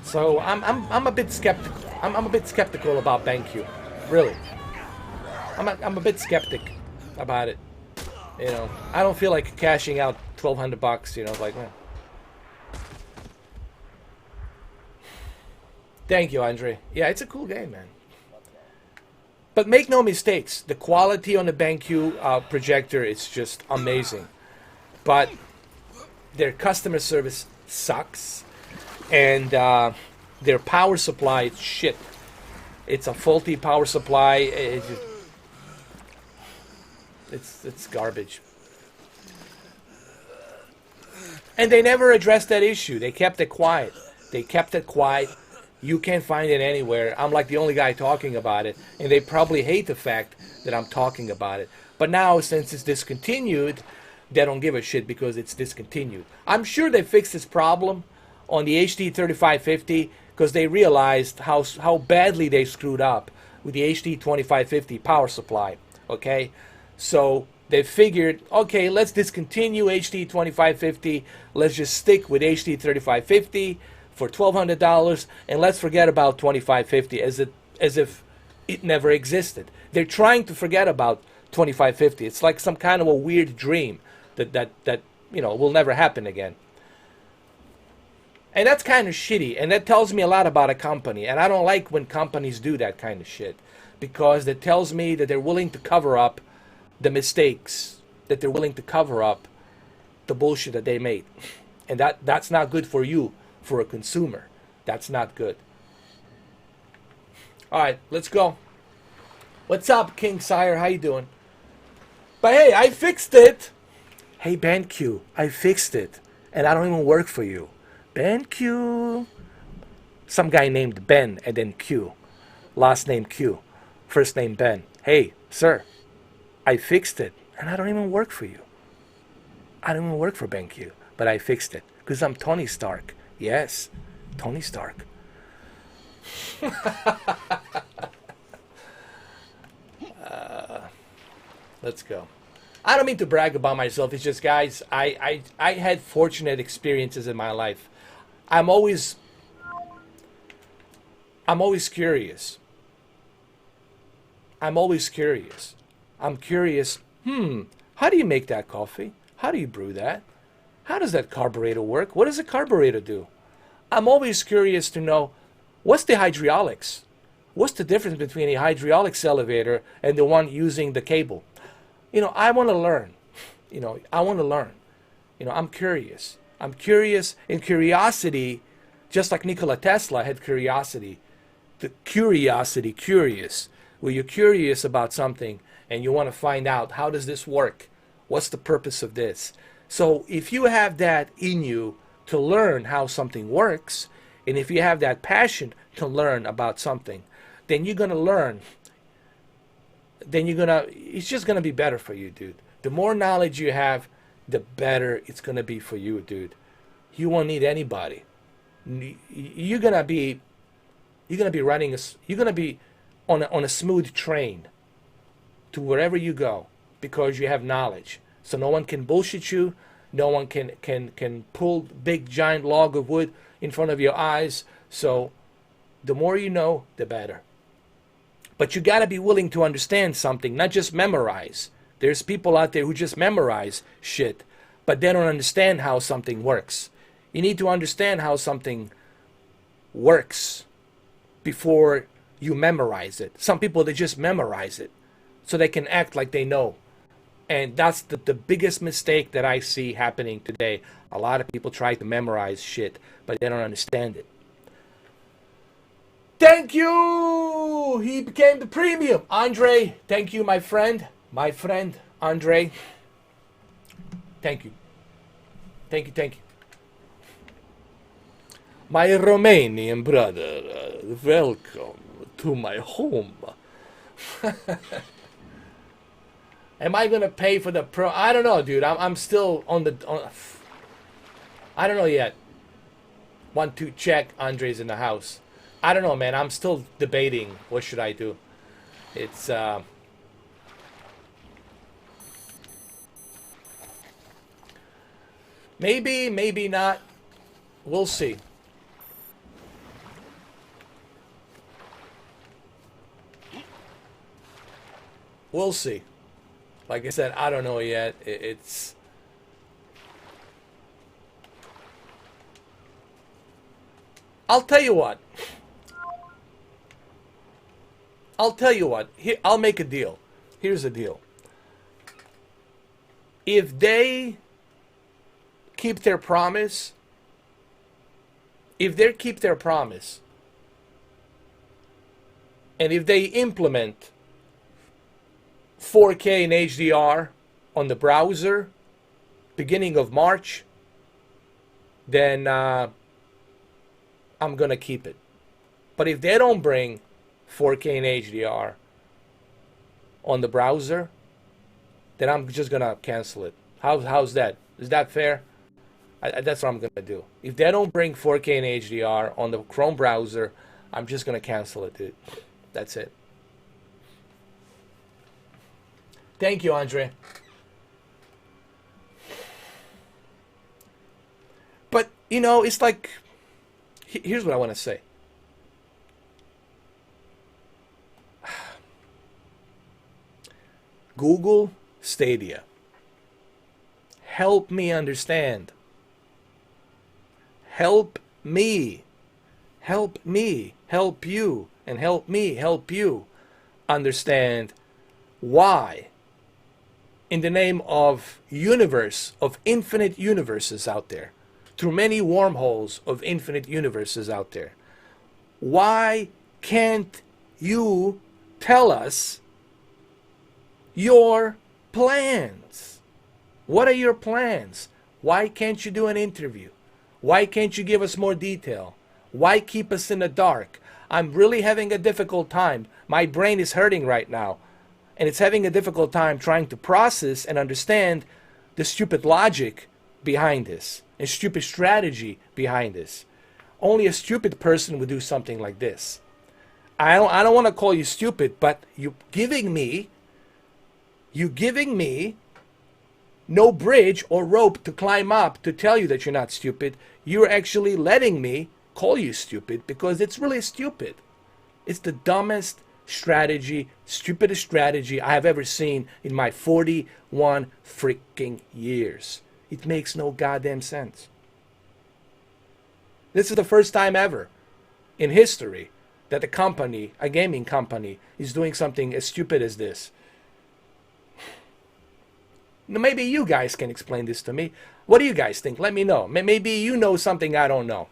So I'm a bit skeptical. I'm a bit skeptical about BenQ, really. I'm a bit skeptic about it. You know, I don't feel like cashing out $1,200. You know, like, man. Thank you, Andre. Yeah, it's a cool game, man. But make no mistakes, the quality on the BenQ projector is just amazing. But their customer service sucks. and their power supply is shit. It's a faulty power supply. It's garbage. And they never addressed that issue. They kept it quiet. They kept it quiet. You can't find it anywhere. I'm like the only guy talking about it. And they probably hate the fact that I'm talking about it. But now, since it's discontinued, they don't give a shit because it's discontinued. I'm sure they fixed this problem on the HD 3550 because they realized how badly they screwed up with the HD 2550 power supply. Okay? So they figured, okay, let's discontinue HD 2550. Let's just stick with HD 3550 for $1,200, and let's forget about 2550 as if it never existed. They're trying to forget about 2550. It's like some kind of a weird dream that will never happen again. And that's kind of shitty, and that tells me a lot about a company. And I don't like when companies do that kind of shit, because it tells me that they're willing to cover up the mistakes, that they're willing to cover up the bullshit that they made. And that's not good for you, for a consumer. That's not good. All right, let's go. What's up, King Sire? How you doing? But hey, I fixed it. Hey, BenQ, I fixed it. And I don't even work for you. BenQ. Some guy named Ben and then Q. Last name Q. First name Ben. Hey, sir, I fixed it. And I don't even work for you. I don't even work for BenQ. But I fixed it. Because I'm Tony Stark. Yes, Tony Stark. Let's go. I don't mean to brag about myself. It's just, guys, I had fortunate experiences in my life. I'm always curious. I'm always curious. I'm curious, how do you make that coffee? How do you brew that? How does that carburetor work? What does a carburetor do? I'm always curious to know, what's the hydraulics? What's the difference between a hydraulics elevator and the one using the cable? I want to learn. I want to learn. I'm curious. I'm curious, and curiosity, just like Nikola Tesla had curiosity. The curious, where you're curious about something and you want to find out, how does this work? What's the purpose of this? So if you have that in you to learn how something works, and if you have that passion to learn about something, then you're going to learn. It's just going to be better for you, dude. The more knowledge you have, the better it's going to be for you, dude. You won't need anybody. You're going to be on a smooth train to wherever you go because you have knowledge. So no one can bullshit you. No one can pull big giant log of wood in front of your eyes. So the more you know, the better. But you got to be willing to understand something, not just memorize. There's people out there who just memorize shit, but they don't understand how something works. You need to understand how something works before you memorize it. Some people, they just memorize it so they can act like they know. And that's the biggest mistake that I see happening today. A lot of people try to memorize shit, but they don't understand it. Thank you! He became the premium. Andre, thank you, my friend. My friend, Andre. Thank you. Thank you. My Romanian brother, welcome to my home. Am I going to pay for the pro? I don't know, dude. I'm still on I don't know yet. 1, 2, check. Andre's in the house. I don't know, man. I'm still debating. What should I do? It's maybe not. We'll see. We'll see. Like I said, I don't know yet. It's I'll tell you what. Here, I'll make a deal. Here's the deal. If they keep their promise if they keep their promise, and if they implement 4K and HDR on the browser beginning of March, then I'm going to keep it. But if they don't bring 4K and HDR on the browser, then I'm just going to cancel it. How's that? Is that fair? That's what I'm going to do. If they don't bring 4K and HDR on the Chrome browser, I'm just going to cancel it, dude. That's it. Thank you, Andre. But, you know, it's like, here's what I want to say. Google Stadia. Help me understand. Help me. Help me. Help you. And help me help you understand why, in the name of universe, of infinite universes out there, through many wormholes of infinite universes out there, why can't you tell us your plans? What are your plans? Why can't you do an interview? Why can't you give us more detail? Why keep us in the dark? I'm really having a difficult time. My brain is hurting right now. And it's having a difficult time trying to process and understand the stupid logic behind this and stupid strategy behind this. Only a stupid person would do something like this. I don't want to call you stupid, but you giving me no bridge or rope to climb up to tell you that you're not stupid. You're actually letting me call you stupid because it's really stupid. It's the dumbest strategy, stupidest strategy I have ever seen in my 41 freaking years. It makes no goddamn sense. This is the first time ever in history that a company, a gaming company, is doing something as stupid as this. Now, maybe you guys can explain this to me. What do you guys think? Let me know. Maybe you know something I don't know.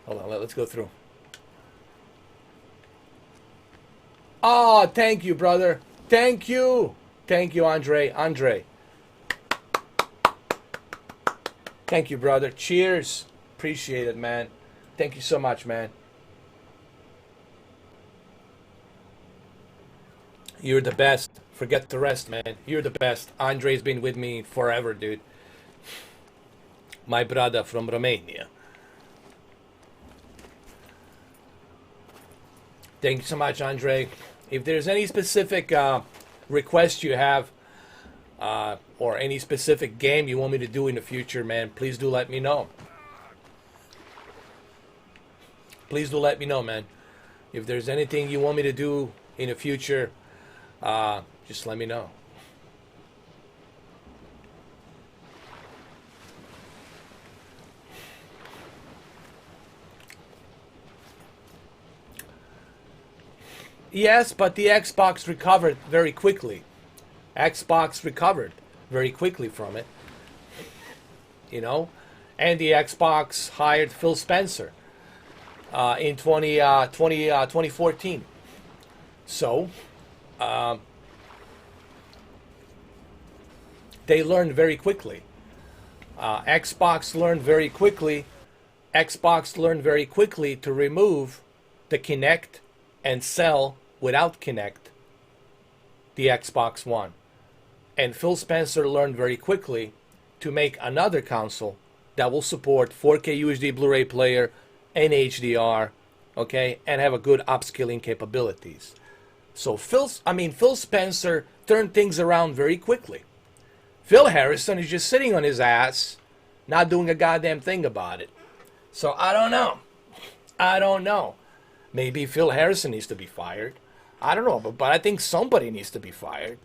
Hold on, let's go through. Oh, thank you, brother. Thank you. Thank you, Andre. Andre. Thank you, brother. Cheers. Appreciate it, man. Thank you so much, man. You're the best. Forget the rest, man. You're the best. Andre's been with me forever, dude. My brother from Romania. Thank you so much, Andre. If there's any specific request you have or any specific game you want me to do in the future, man, please do let me know. Please do let me know, man. If there's anything you want me to do in the future, just let me know. Yes, but the Xbox recovered very quickly. Xbox recovered very quickly from it. You know? And the Xbox hired Phil Spencer in 2014. So, they learned very quickly. Xbox learned very quickly. Xbox learned very quickly to remove the Kinect and sell without Kinect the Xbox One. And Phil Spencer learned very quickly to make another console that will support 4K UHD Blu-ray player and HDR, okay, and have a good upscaling capabilities. So Phil Spencer turned things around very quickly. Phil Harrison is just sitting on his ass, not doing a goddamn thing about it. So I don't know. Maybe Phil Harrison needs to be fired. I don't know, but I think somebody needs to be fired.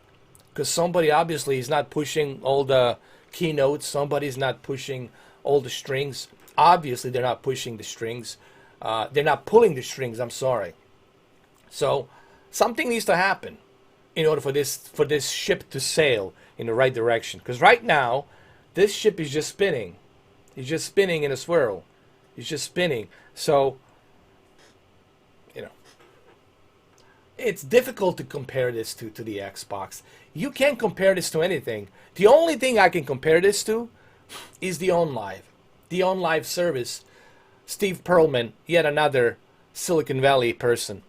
Because somebody obviously is not pushing all the keynotes. Somebody's not pushing all the strings. Obviously, they're not pushing the strings. They're not pulling the strings, I'm sorry. So, Something needs to happen in order for this ship to sail in the right direction. Because right now, this ship is just spinning. It's just spinning in a swirl. It's just spinning. So, you know, it's difficult to compare this to the Xbox. You can't compare this to anything. The only thing I can compare this to is the OnLive. The OnLive service. Steve Perlman, yet another Silicon Valley person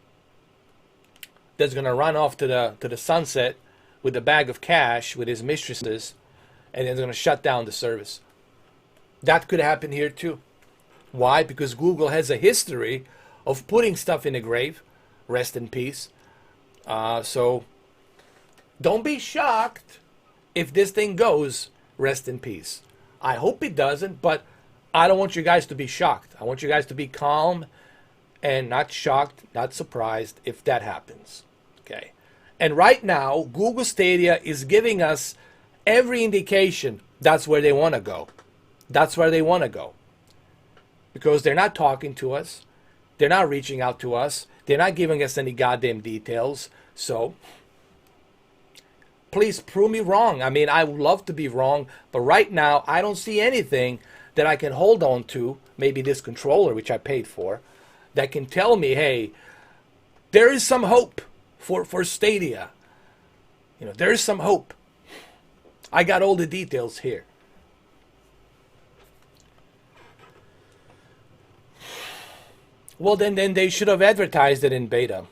that's going to run off to the sunset with a bag of cash with his mistresses, and then going to shut down the service. That could happen here too. Why? Because Google has a history of putting stuff in the grave. Rest in peace. So don't be shocked if this thing goes rest in peace. I hope it doesn't, but I don't want you guys to be shocked. I want you guys to be calm and not shocked, not surprised if that happens. Okay. And right now, Google Stadia is giving us every indication that's where they want to go. That's where they want to go. Because they're not talking to us. They're not reaching out to us. They're not giving us any goddamn details. So, please prove me wrong. I mean, I would love to be wrong. But right now, I don't see anything that I can hold on to. Maybe this controller, which I paid for, that can tell me, hey, there is some hope for Stadia. You know, there is some hope. I got all the details here. Well, then they should have advertised it in beta.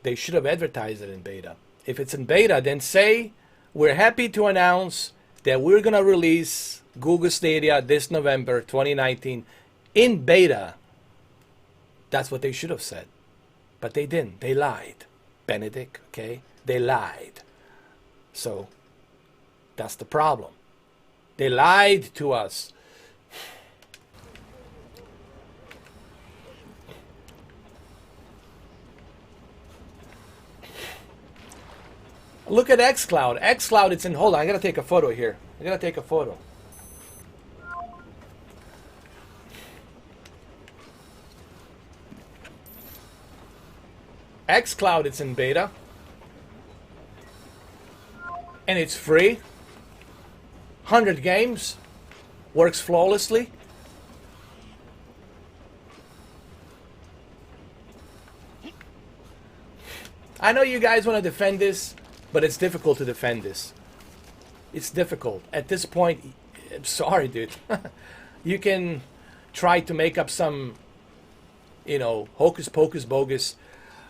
They should have advertised it in beta. If it's in beta, then say, we're happy to announce that we're going to release Google Stadia this November 2019 in beta. That's what they should have said. But they didn't. They lied. Benedict, okay? They lied. So, that's the problem. They lied to us. Look at Xcloud. Xcloud, it's in... Hold on, I gotta take a photo here. I gotta take a photo. Xcloud, it's in beta. And it's free. 100 games. Works flawlessly. I know you guys want to defend this, but it's difficult to defend this. It's difficult. At this point, I'm sorry, dude. You can try to make up some, you know, hocus pocus bogus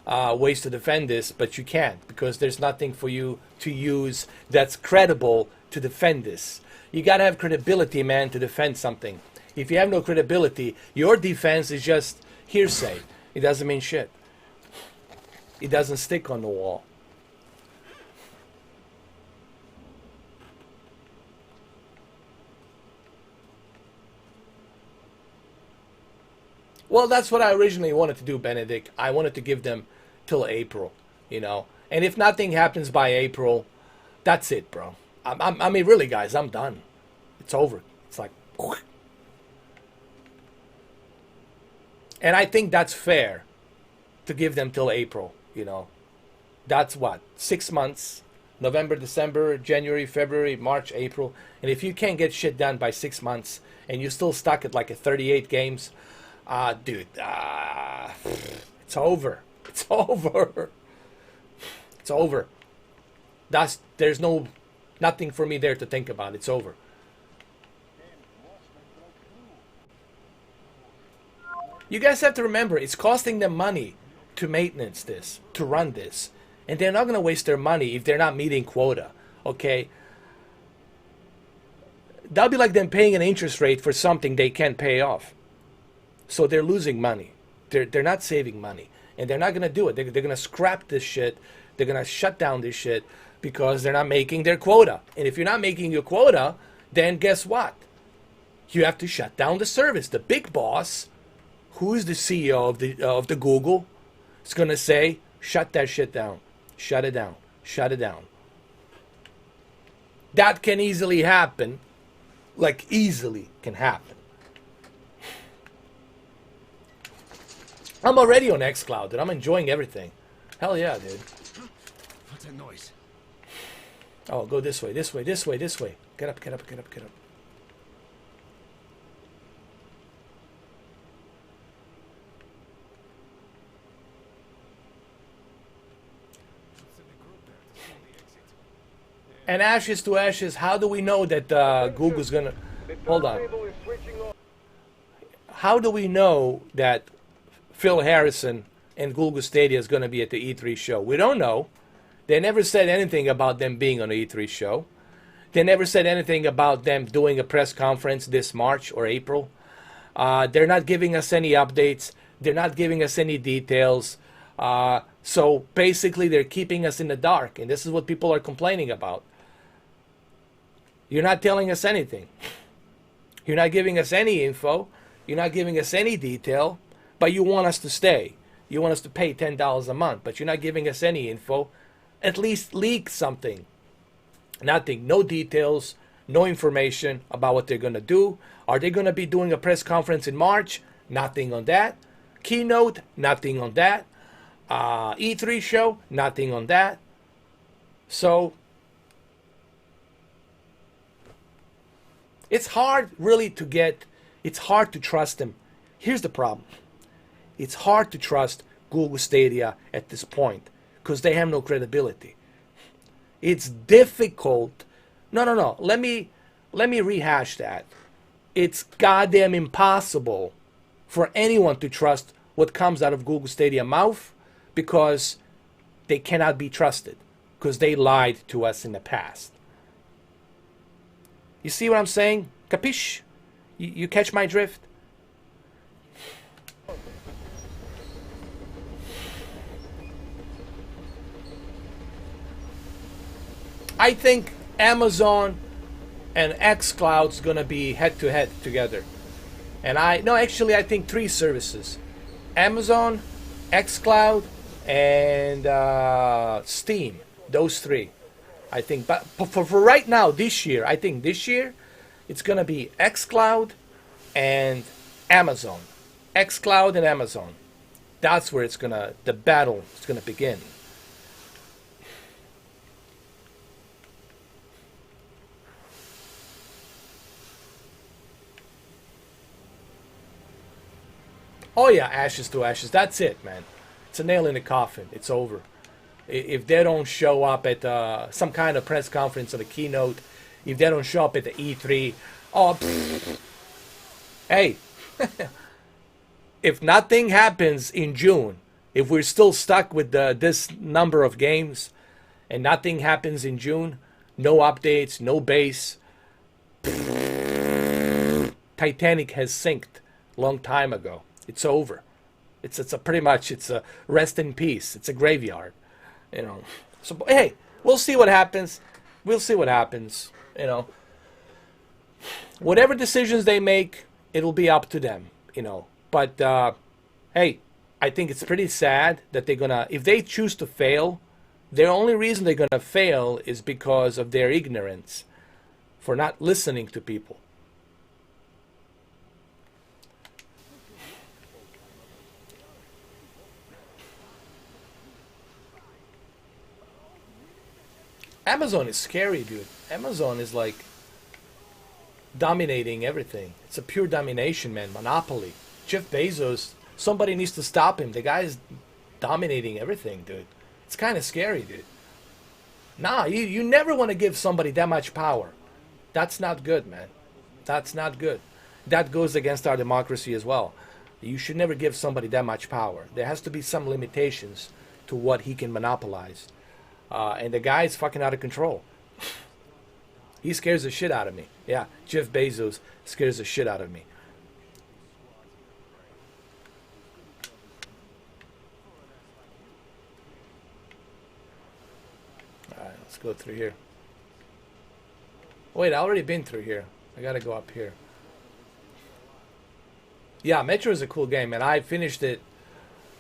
ways to defend this, but you can't, because there's nothing for you to use that's credible to defend this. You gotta have credibility, man, to defend something. If you have no credibility, your defense is just hearsay. It doesn't mean shit. It doesn't stick on the wall. Well, that's what I originally wanted to do, Benedict. I wanted to give them till April, you know. And if nothing happens by April, that's it, bro. I mean, really, guys, I'm done. It's over. It's like... And I think that's fair to give them till April, you know. That's what? 6 months. November, December, January, February, March, April. And if you can't get shit done by 6 months and you're still stuck at like a 38 games... dude, it's over. It's over. It's over. There's nothing for me there to think about. It's over. You guys have to remember, it's costing them money to maintenance this, to run this. And they're not going to waste their money if they're not meeting quota, okay? That'll be like them paying an interest rate for something they can't pay off. So they're losing money. They're not saving money. And they're not going to do it. They're going to scrap this shit. They're going to shut down this shit because they're not making their quota. And if you're not making your quota, then guess what? You have to shut down the service. The big boss, who is the CEO of the Google, is going to say, shut that shit down. Shut it down. Shut it down. That can easily happen. Like, easily can happen. I'm already on Xcloud, and I'm enjoying everything. Hell yeah, dude. What's that noise? Oh, go this way, this way, this way, this way. Get up, get up, get up, get up. And ashes to ashes, how do we know that Google's gonna... Hold on. How do we know that Phil Harrison and Google Stadia is going to be at the E3 show? We don't know. They never said anything about them being on the E3 show. They never said anything about them doing a press conference this March or April. They're not giving us any updates. They're not giving us any details. So basically, they're keeping us in the dark. And this is what people are complaining about. You're not telling us anything. You're not giving us any info. You're not giving us any detail. But you want us to stay. You want us to pay $10 a month. But you're not giving us any info. At least leak something. Nothing. No details. No information about what they're going to do. Are they going to be doing a press conference in March? Nothing on that. Keynote? Nothing on that. E3 show? Nothing on that. So it's hard really to get, it's hard to trust them. Here's the problem. It's hard to trust Google Stadia at this point because they have no credibility. It's difficult. No. Let me rehash that. It's goddamn impossible for anyone to trust what comes out of Google Stadia mouth because they cannot be trusted because they lied to us in the past. You see what I'm saying? Capiche? You catch my drift? I think Amazon and Xcloud's gonna be head-to-head together. And I think 3 services. Amazon, Xcloud, and Steam. Those 3. I think, but for right now, this year, I think this year, it's going to be Xcloud and Amazon. Xcloud and Amazon. That's where the battle is going to begin. Oh yeah, ashes to ashes. That's it, man. It's a nail in the coffin. It's over. If they don't show up at some kind of press conference or the keynote, if they don't show up at the E3, hey, if nothing happens in June, if we're still stuck with this number of games and nothing happens in June, no updates, no base, Titanic has sinked long time ago. It's over. It's a rest in peace. It's a graveyard. You know, so hey, we'll see what happens. We'll see what happens. You know, whatever decisions they make, it'll be up to them. You know, but hey, I think it's pretty sad that they're gonna. If they choose to fail, the only reason they're gonna fail is because of their ignorance, for not listening to people. Amazon is scary, dude. Amazon is like dominating everything. It's a pure domination, man. Monopoly. Jeff Bezos, somebody needs to stop him. The guy is dominating everything, dude. It's kind of scary, dude. Nah, you never want to give somebody that much power. That's not good, man. That's not good. That goes against our democracy as well. You should never give somebody that much power. There has to be some limitations to what he can monopolize. And the guy is fucking out of control. He scares the shit out of me. Yeah, Jeff Bezos scares the shit out of me. Alright, let's go through here. Wait, I already been through here. I gotta go up here. Yeah, Metro is a cool game, and I finished it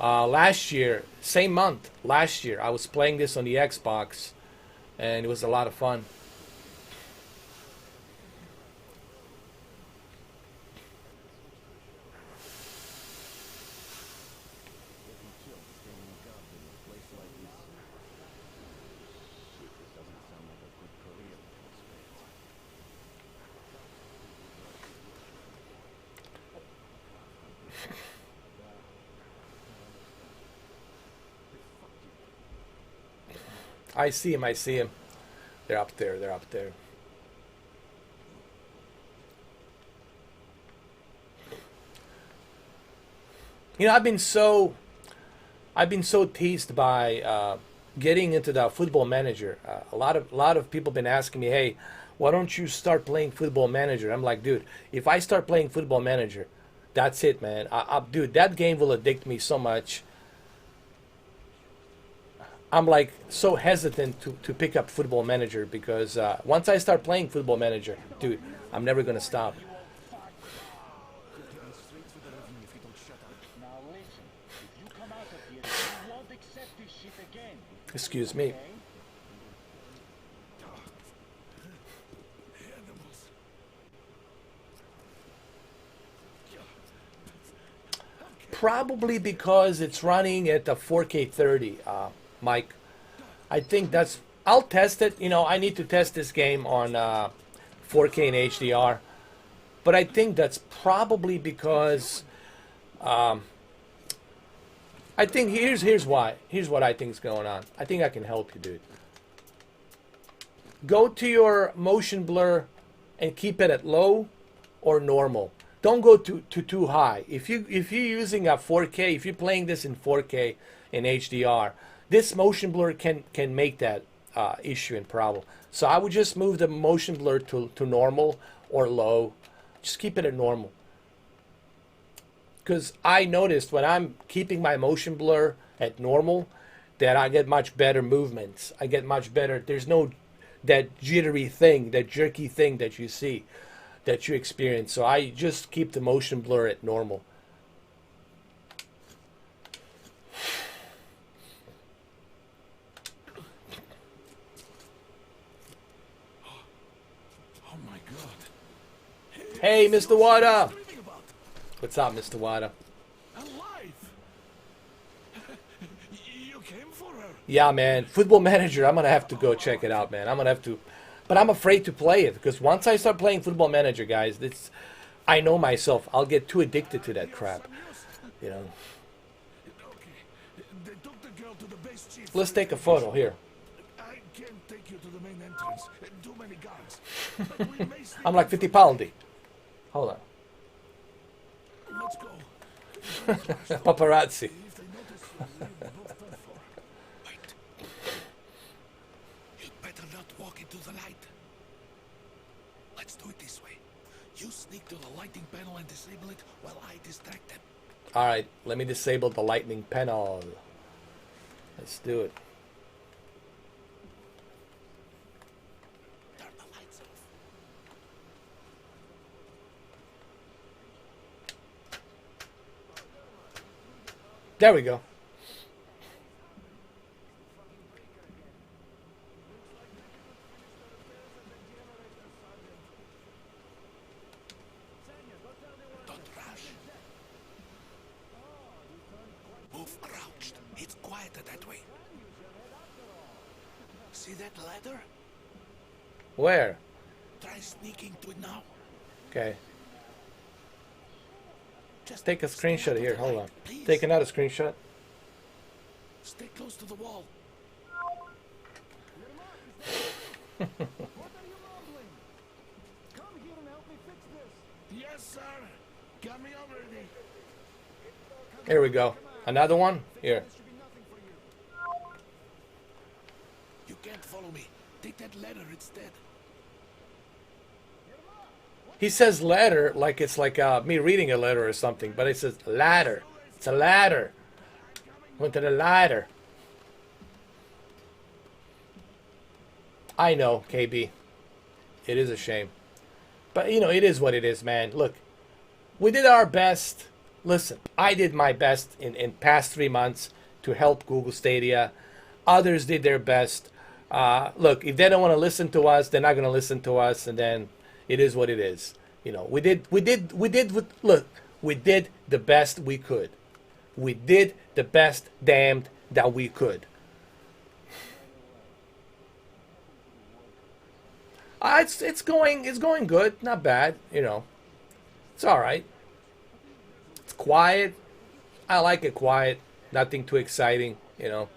last year, same month, last year. I was playing this on the Xbox, and it was a lot of fun. I see him. I see him. They're up there. They're up there. You know, I've been so teased by getting into the Football Manager. A lot of people been asking me, "Hey, why don't you start playing Football Manager?" I'm like, dude, if I start playing Football Manager, that's it, man. Dude, that game will addict me so much. I'm like so hesitant to pick up Football Manager because once I start playing Football Manager, dude, I'm never gonna stop. Excuse me. Probably because it's running at the 4K 30, Mike. I think that's. I'll test it. You know, I need to test this game on 4K and HDR, but I think that's probably because. I think here's why. Here's what I think is going on. I think I can help you, dude. Go to your motion blur and keep it at low or normal. Don't go too high. If you're using a 4K, if you're playing this in 4K and HDR, this motion blur can make that issue and problem. So I would just move the motion blur to normal or low. Just keep it at normal. Because I noticed when I'm keeping my motion blur at normal that I get much better movements. I get much better. There's no that jittery thing, that jerky thing that you see, that you experience. So I just keep the motion blur at normal. Oh my God. Hey, Mr. Wada. What's up, Mr. Wada? Alive. You came for her. Yeah, man. Football Manager. I'm gonna have to go check it out, man. I'm gonna have to, but I'm afraid to play it because once I start playing Football Manager, guys, it's. I know myself. I'll get too addicted to that crap. You know. They took the girl to the base chief. Let's take a photo here. I can't take you to the main entrance. Too many guards. But we may sneak I'm like 50 poundy. Hold on. Let's go. Paparazzi. If they notice you, we're both done for. Wait. You'd better not walk into the light. Let's do it this way. You sneak to the lighting panel and disable it while I distract them. All right, let me disable the lightning panel. Let's do it. Turn the lights off. There we go. Don't rush. Move crouched. It's quieter that way. See that ladder? Where? Try sneaking to it now. Okay. Just Take a screenshot here. Hold on. Please. Take another screenshot. Stay close to the wall. Yes, sir. Got me already. Here we go. Another one? Here. You can't follow me. Take that ladder instead. He says ladder like it's like me reading a letter or something, but it says ladder. It's a ladder. Went to the ladder. I know, KB. It is a shame. But, you know, it is what it is, man. Look, we did our best. Listen, I did my best in past 3 months to help Google Stadia. Others did their best. Look, if they don't want to listen to us, they're not going to listen to us, and then it is what it is. You know, we did the best we could. We did the best damned that we could. It's going good, not bad, you know. It's all right. quiet. I like it quiet. Nothing too exciting, you know.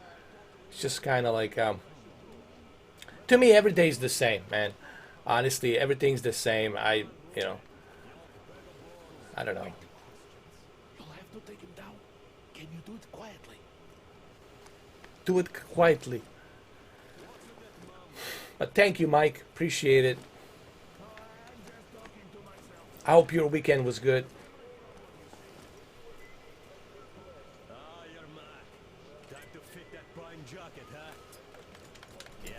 It's just kind of like, to me, every day's the same, man. Honestly, everything's the same. You know, I don't know. You'll have to take him down. Can you do it quietly? Do it quietly. But thank you, Mike. Appreciate it. I hope your weekend was good. Ah, you're mad. Time to fit that prime jacket, huh? Yeah.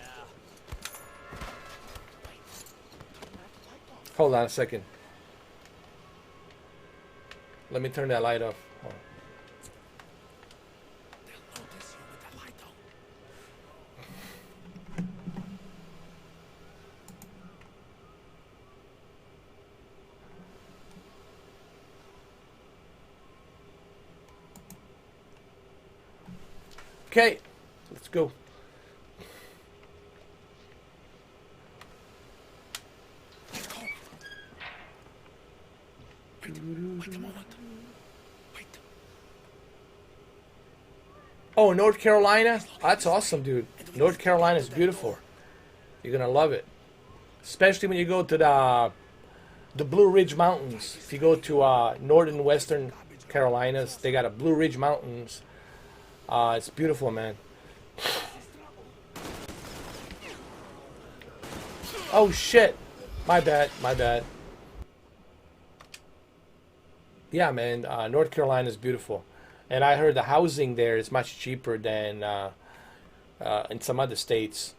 Hold on a second. Let me turn that light off. Oh. They'll notice you with the light on. Okay, let's go. Wait a moment. Wait. Oh, North Carolina? That's awesome, dude. North Carolina is beautiful. You're gonna love it, especially when you go to the Blue Ridge Mountains. If you go to northern western Carolinas, they got a Blue Ridge Mountains. It's beautiful, man. Oh shit, my bad, my bad. Yeah, man, North Carolina is beautiful, and I heard the housing there is much cheaper than in some other states.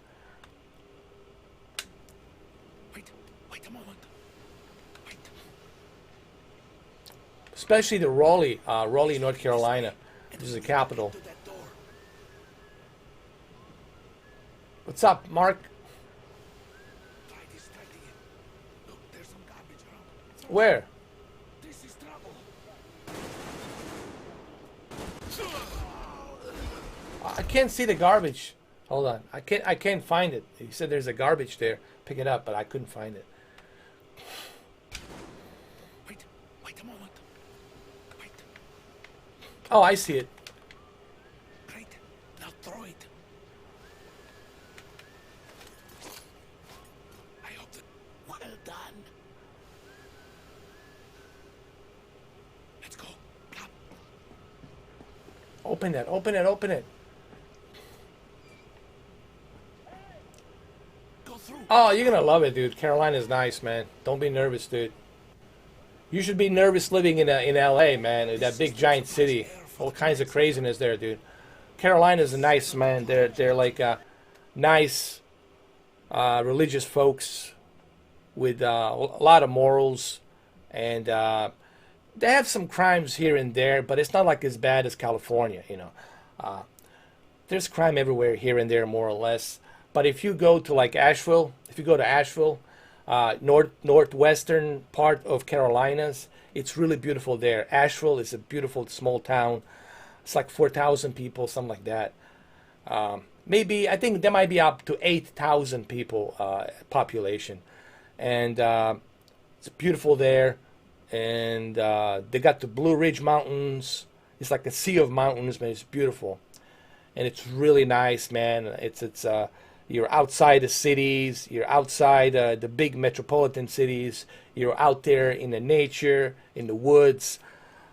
Wait a moment. Wait. Especially the Raleigh, North Carolina, which is the capital. To that door. What's up, Mark? Try distracting it. Look, there's some garbage around. Where? This is trouble. I can't see the garbage. Hold on, I can't find it. He said there's a garbage there. Pick it up, but I couldn't find it. Wait a moment. Wait. Oh, I see it. Great. Now throw it. I hope that. Well done. Let's go. Come. Open it, open it, open it. Go through. Oh, you're gonna love it, dude. Carolina's nice, man. Don't be nervous, dude. You should be nervous living in LA, man. That big giant city. All kinds of craziness there, dude. Carolina's nice, man. They're like nice, religious folks with a lot of morals, and they have some crimes here and there, but it's not like as bad as California, you know. There's crime everywhere, here and there, more or less. But if you go to like Asheville, northwestern part of Carolinas, it's really beautiful there. Asheville is a beautiful small town. It's like 4,000 people, something like that. Maybe, I think there might be up to 8,000 people population. And it's beautiful there. And they got the Blue Ridge Mountains. It's like a sea of mountains, but it's beautiful. And it's really nice, man. It's you're outside the cities. You're outside the big metropolitan cities. You're out there in the nature, in the woods.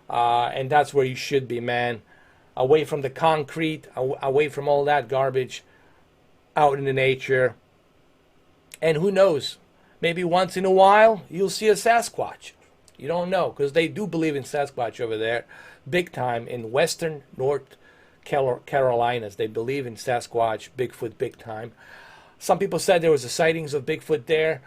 And that's where you should be, man. Away from the concrete, away from all that garbage, out in the nature. And who knows? Maybe once in a while, you'll see a Sasquatch. You don't know, because they do believe in Sasquatch over there, big time in western North Carolinas. They believe in Sasquatch, Bigfoot, big time. Some people said there was a sightings of Bigfoot there.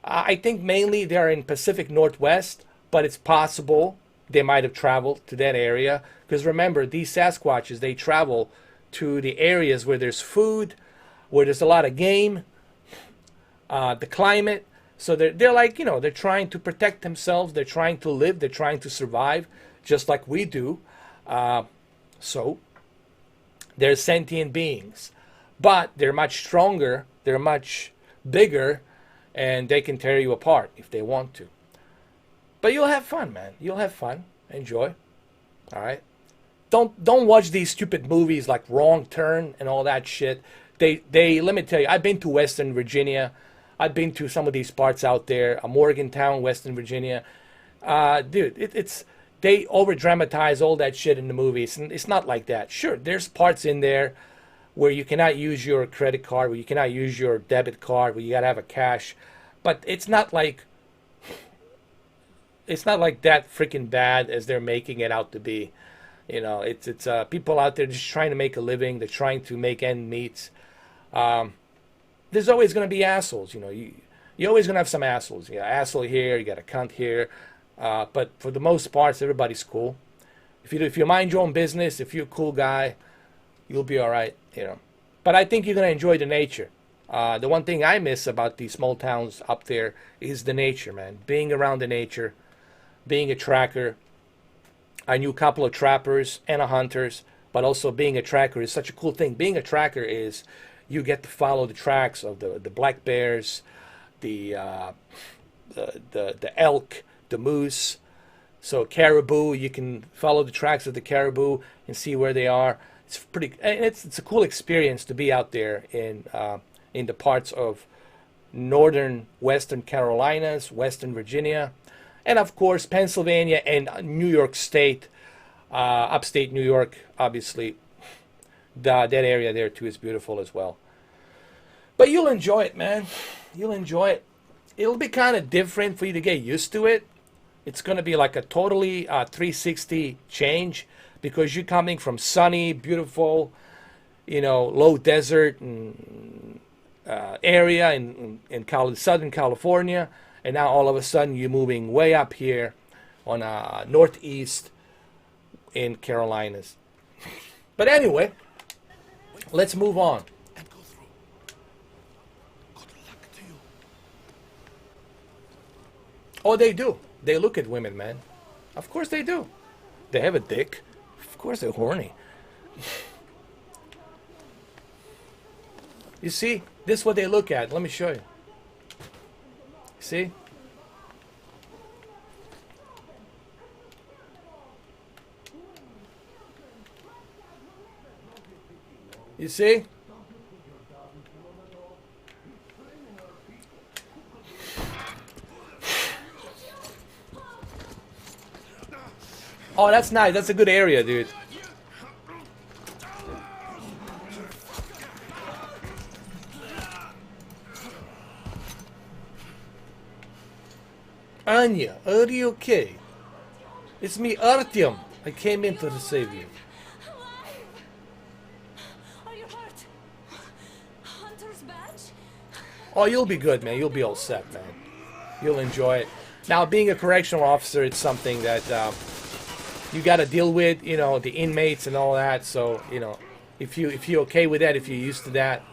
I think mainly they're in Pacific Northwest, but it's possible they might have traveled to that area. Because remember, these Sasquatches, they travel to the areas where there's food, where there's a lot of game, the climate. So they're like, you know, they're trying to protect themselves. They're trying to live. They're trying to survive, just like we do. So they're sentient beings. But they're much stronger. They're much bigger. And they can tear you apart if they want to. But you'll have fun, man. You'll have fun. Enjoy. All right. Don't watch these stupid movies like Wrong Turn and all that shit. They let me tell you, I've been to Western Virginia. I've been to some of these parts out there, Morgantown, Western Virginia. Dude, it's they over dramatize all that shit in the movies, and it's not like that. Sure, there's parts in there where you cannot use your credit card, where you cannot use your debit card, where you gotta have a cash, but it's not like that freaking bad as they're making it out to be. You know, it's people out there just trying to make a living. They're trying to make ends meet. There's always going to be assholes. You know, you're always going to have some assholes. You got an asshole here, you got a cunt here. But for the most part, everybody's cool. If you mind your own business, if you're a cool guy, you'll be all right. You know. But I think you're going to enjoy the nature. The one thing I miss about these small towns up there is the nature, man. Being around the nature, being a tracker. I knew a couple of trappers and a hunters, but also being a tracker is such a cool thing. Being a tracker is you get to follow the tracks of the black bears, the elk, the moose. So caribou, you can follow the tracks of the caribou and see where they are. It's a cool experience to be out there in the parts of northern Western Carolinas, Western Virginia, and of course Pennsylvania and New York State, upstate New York. Obviously, that area there too is beautiful as well. But you'll enjoy it, man. You'll enjoy it. It'll be kind of different for you to get used to it. It's going to be like a totally 360 change because you're coming from sunny, beautiful, low desert and, area in Southern California, and now all of a sudden you're moving way up here on northeast in Carolinas. But anyway, let's move on. And go through. Good luck to you. Oh, they do. They look at women, man. Of course they do. They have a dick. Of course they're horny. You see? This is what they look at. Let me show you. See? You see? Oh, that's nice. That's a good area, dude. Anya, are you okay? It's me, Artyom. I came in to save you. Are you hurt? Hunter's badge? Oh, you'll be good, man. You'll be all set, man. You'll enjoy it. Now, being a correctional officer, it's something that you got to deal with, the inmates and all that. So, if you're okay with that, if you're used to that,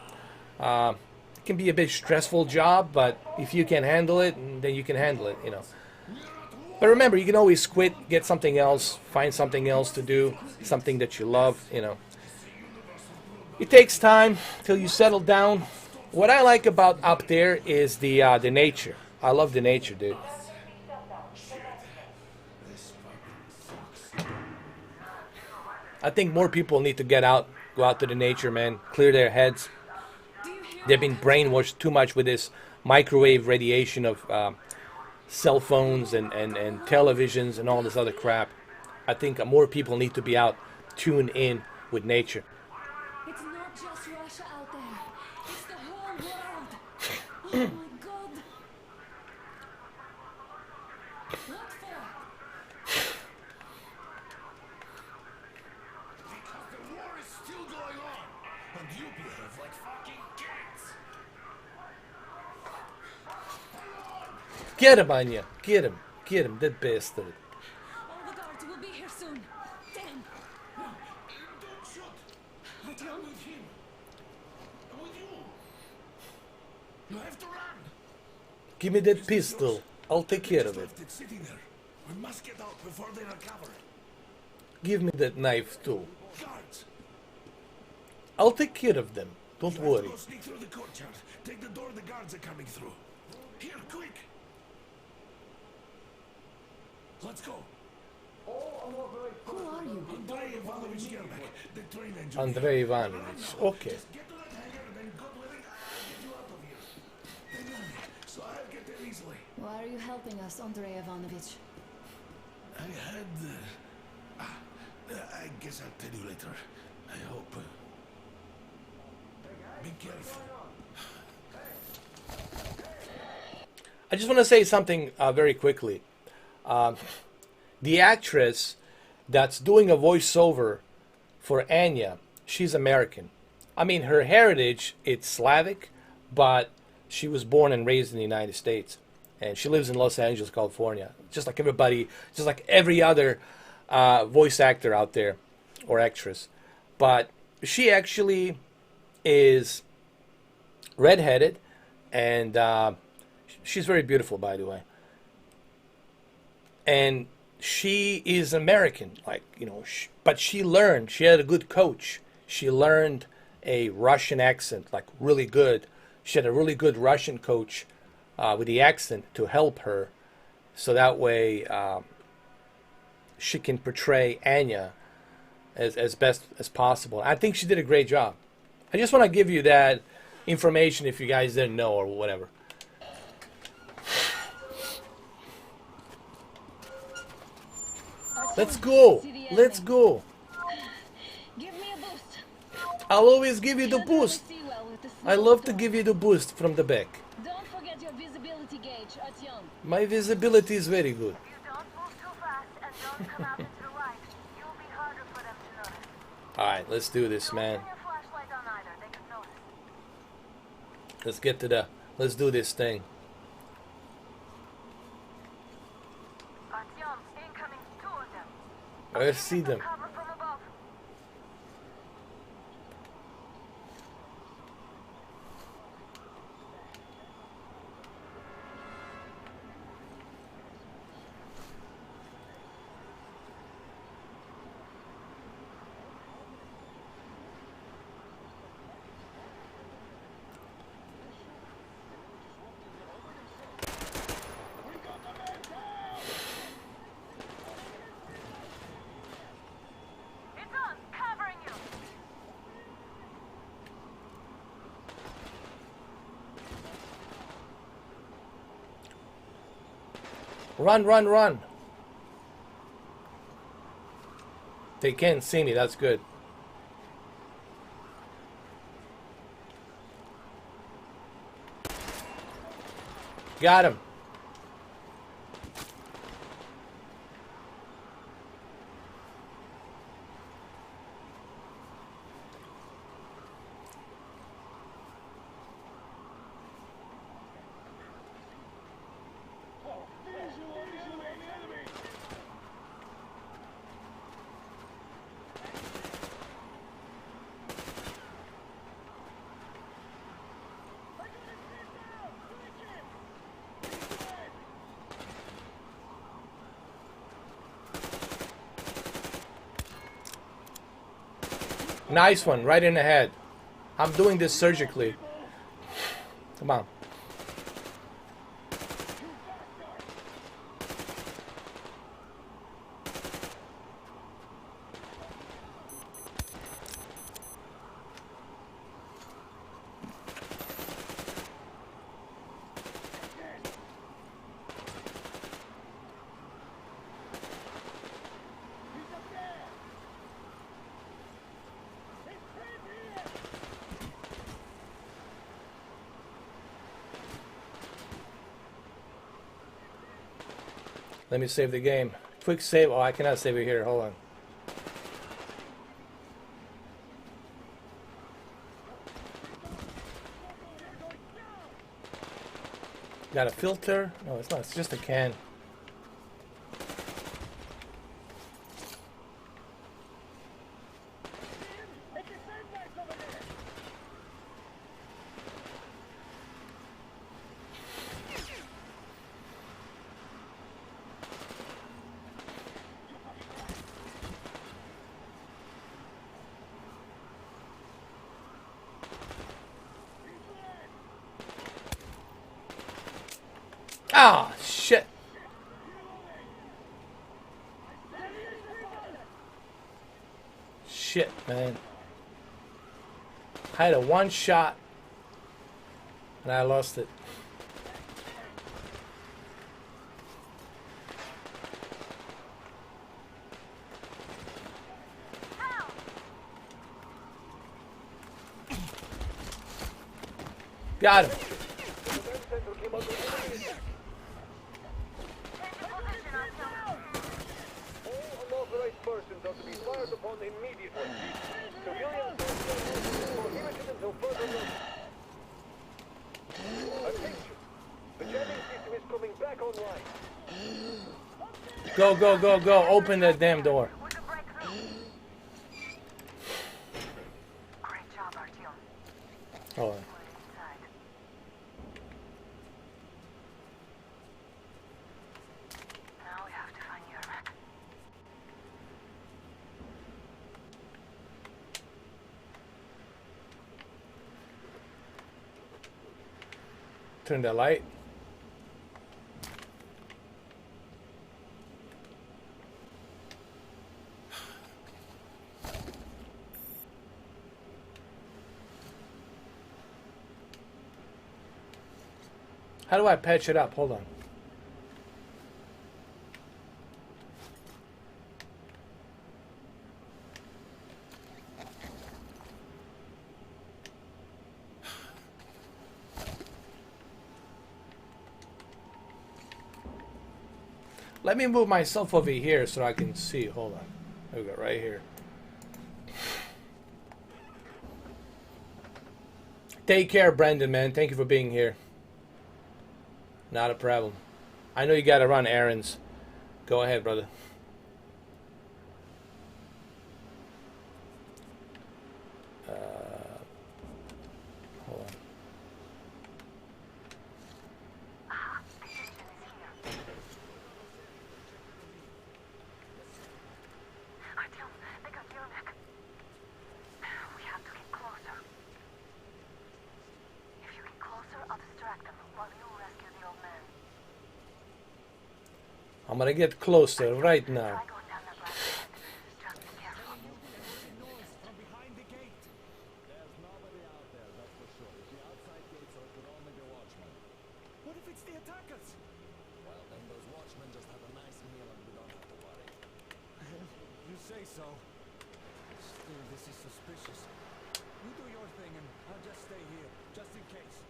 it can be a bit stressful job. But if you can handle it, then you can handle it, But remember, you can always quit, get something else, find something else to do, something that you love, It takes time till you settle down. What I like about up there is the nature. I love the nature, dude. I think more people need to go out to the nature, man, clear their heads. They've been brainwashed too much with this microwave radiation of cell phones and televisions and all this other crap. I think more people need to be out, tuned in with nature. It's not just Russia out there. It's the whole world. Oh my god. What for? Because the war is still going on, and you behave like fucking cats. Get him, Anya. Get him. Get him, that bastard. All the guards will be here soon. Damn. Don't shoot. I'm with him. I'm with you. You have to run. Give me that pistol. I'll take care of it. Left it sitting there. We must get out before they recover. Give me that knife too. Guards. I'll take care of them. Don't worry. Go sneak through the courtyard. Take the door the guards are coming through. Here, quick. Let's go. All Who are you? Andrei Ivanovich Yermak, the train engineer. Andrei Ivanovich. Okay. Just get to that hangar, then go to it. I'll get you out of here. They know me, so I'll get there easily. Why are you helping us, Andrei Ivanovich? I had... I guess I'll tell you later. I hope. Be careful. I just want to say something very quickly. The actress that's doing a voiceover for Anya, she's American. I mean, her heritage, it's Slavic, but she was born and raised in the United States. And she lives in Los Angeles, California. Just like everybody, just like every other voice actor out there, or actress. But she actually is redheaded, and she's very beautiful, by the way. And she is American, like, you know, but she learned, she had a good coach. She learned a Russian accent, like really good. She had a really good Russian coach with the accent to help her. So that way she can portray Anya as best as possible. I think she did a great job. I just want to give you that information if you guys didn't know or whatever. Let's go. Let's go. Give me a boost. I'll always give you the Can't really boost. see well with the I snow love to storm. give you the boost from the back. Don't forget your visibility gauge, Artyom. My visibility is very good. If you don't move too fast and don't come out into the light, you'll be harder for them to notice. Alright, let's do this, man. Turn your flashlight on either, they can notice. Let's get to the... Let's do this thing. Artyom, incoming, 2 of them. I see them. Cover from above. It's on, covering you. Run, run, run. They can't see me, that's good. Got him. Nice one, right in the head. I'm doing this surgically. Come on. Let me save the game. Quick save. Oh, I cannot save it here. Hold on. Got a filter? No, it's not. It's just a can. Ah, shit. man. I had a one shot and I lost it. Got him. Unauthorized persons are to be fired upon immediately. Civilians are prohibited until further notice. Attention! The jamming system is coming back online. Go, go, go, go. Open that damn door. Great job, Artyom. Hold on. Now we have to find Yermak. Turn the light. How do I patch it up? Hold on. Let me move myself over here so I can see. Hold on. There we go, right here. Take care, Brendan, man. Thank you for being here. Not a problem. I know you gotta run errands. Go ahead, brother. Hold on. Artyom, they got Yermak. We have to get closer. If you get closer, I'll distract them while you rescue the old man. I'm gonna get closer right now. Try going down that last path. Just be careful. From behind the gate. There's nobody out there, that's for sure. The outside gates are could only be watchmen. What if it's the attackers? Well, then those watchmen just have a nice meal and we don't have to worry. You say so. Still, this is suspicious. You do your thing and I'll just stay here, just in case.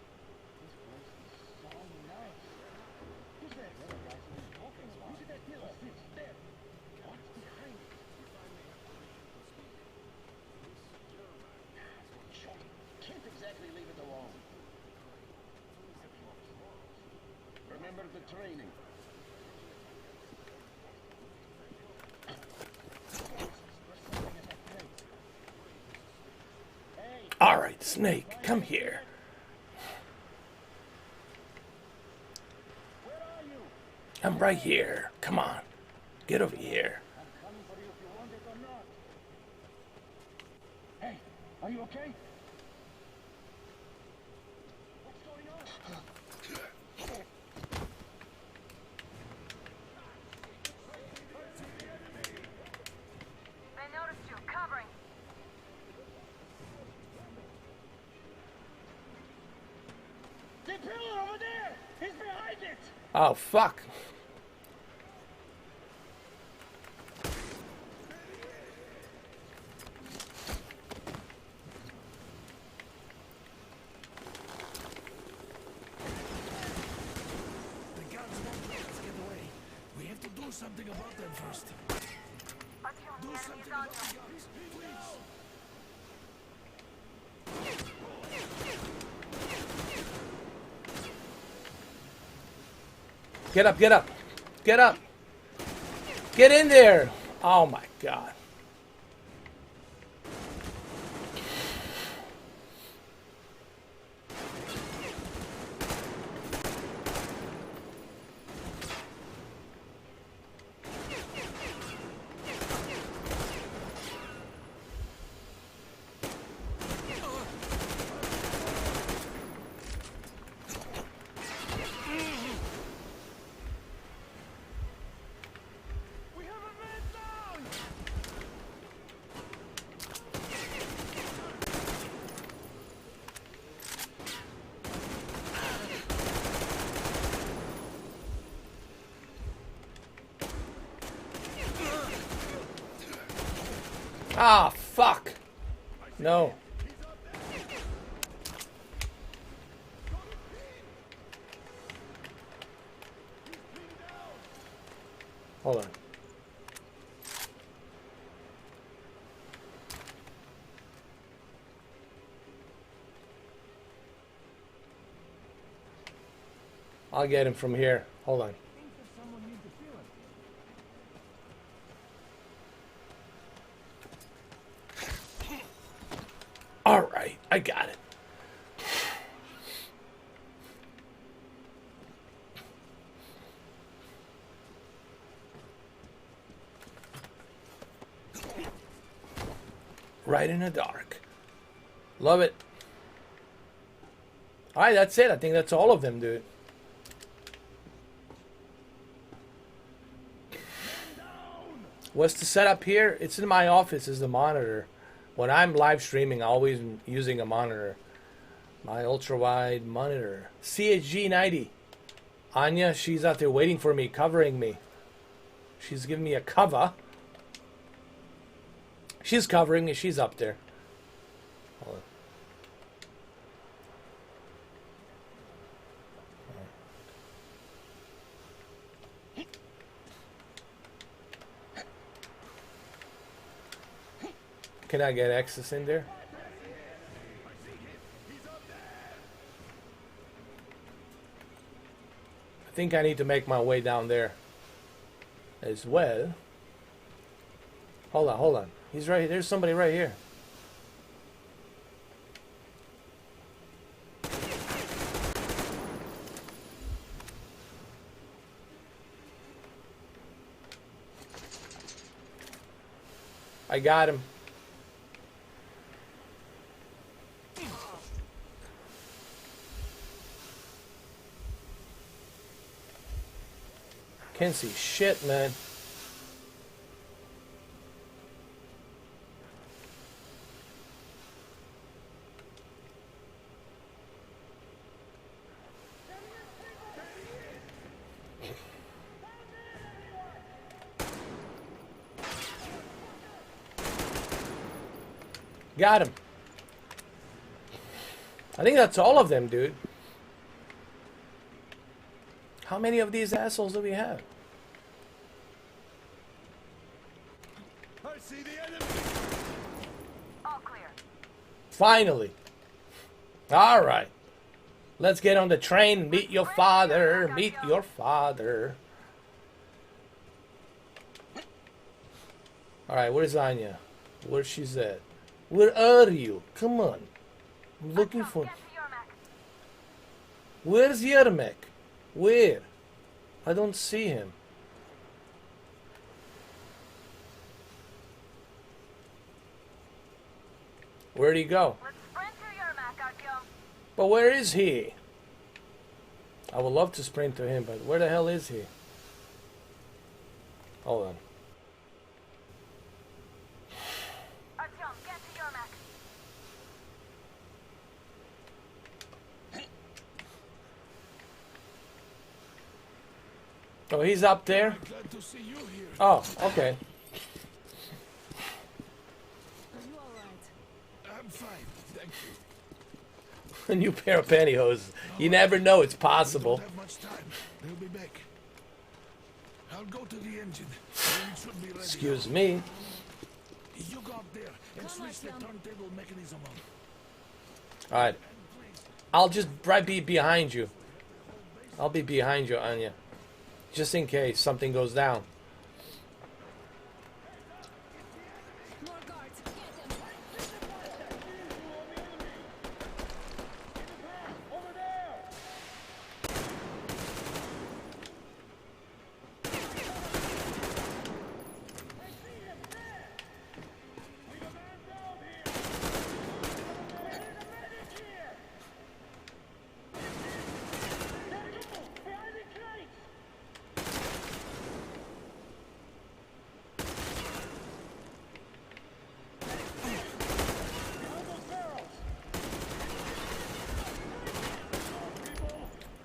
Can't exactly leave it alone. Remember the training. All right, Snake, come here. Where are you? I'm right here. Come on. Get over here. I'm coming for you if you want it or not. Hey, are you okay? What's going on? They noticed you. Covering. The pillar over there! He's behind it! Oh, fuck. The guns won't let us get away. We have to do something about them first. Artyom, the Do enemy something is on about you. the guns, please. Get up, get up. Get up. Get in there. Oh, my God. Ah, fuck. No. Hold on. I'll get him from here. Hold on. All right, I got it. Right in the dark. Love it. All right, that's it. I think that's all of them, dude. What's the setup here? It's in my office as the monitor. When I'm live streaming, I'm always using a monitor. My ultra-wide monitor. CHG90. Anya, she's out there waiting for me, covering me. She's giving me a cover. She's covering me. She's up there. Hold on. Can I get access in there? I think I need to make my way down there as well. Hold on, hold on. He's right here. There's somebody right here. I got him. Can't see shit, man. Got him. I think that's all of them, dude. How many of these assholes do we have? I see the enemy. All clear. Finally. All right. Let's get on the train. Meet your father. Meet your father. All right, where's Anya? Where's she's at? Where are you? Come on. I'm looking for... Get to your Mac. Where's Yermak? Where? I don't see him. Where'd he go? Let's sprint to your Mac, Artyom. But where is he? I would love to sprint to him, but where the hell is he? Hold on. Artyom, get to your Mac. Oh, he's up there? Glad to see you here. Oh, okay. Are you alright? I'm fine, thank you. A new pair of pantyhose. You never know, it's possible. Don't have much time. They'll be back. I'll go to the engine. Then it should be ready. Excuse me. You go up there and switch the turntable mechanism on. Alright. I'll just right be behind you. I'll be behind you, Anya. Just in case something goes down. More guards. Get them.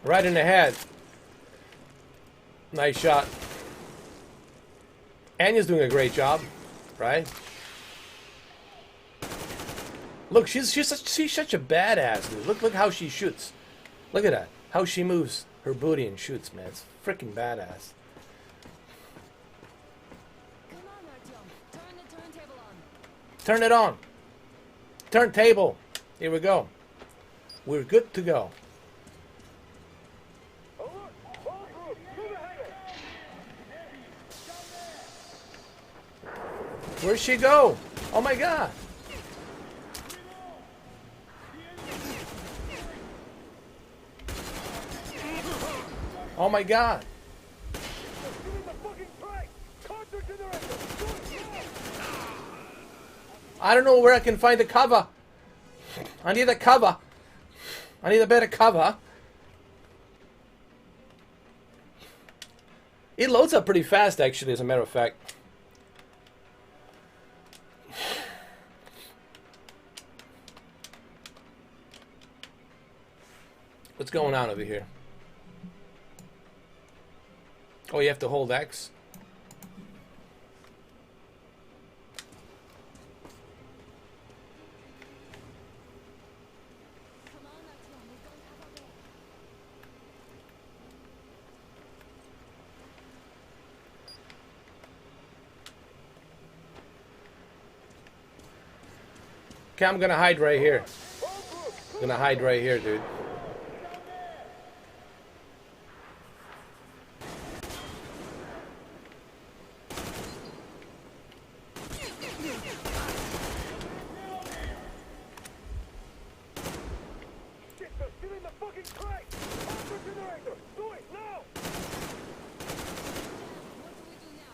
Right in the head. Nice shot. Anya's doing a great job, right? Look, she's such a badass, dude. Look how she shoots. Look at that. How she moves her booty and shoots, man. It's freaking badass. Come on, Artyom. Turn the turntable on. Turn it on. Turntable. Here we go. We're good to go. Alert! All group, to the hangar! Where'd she go? Oh my god. Oh my god. Shooting the fucking train! Concert generator! Do it now! I don't know where I can find the cover. I need a cover. I need a better cover. It loads up pretty fast, actually, as a matter of fact. What's going on over here? Oh, you have to hold X? Come on, Artyom. We don't have a way. Okay, I'm gonna hide right here. Gonna hide right here, dude. Shit, they're shooting the fucking train! Concert generator! Do it now! What do we do now?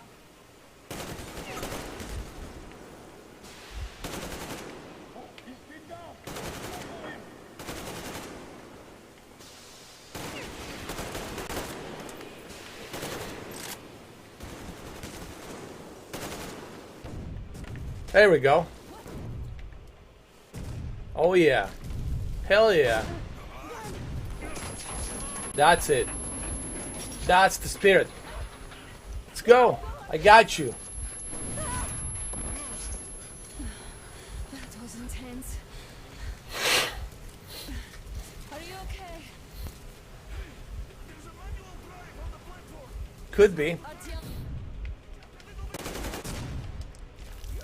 There we go. Oh yeah. Hell yeah. That's it. That's the spirit. Let's go. I got you. That was intense. Are you okay? Could be. Artyom,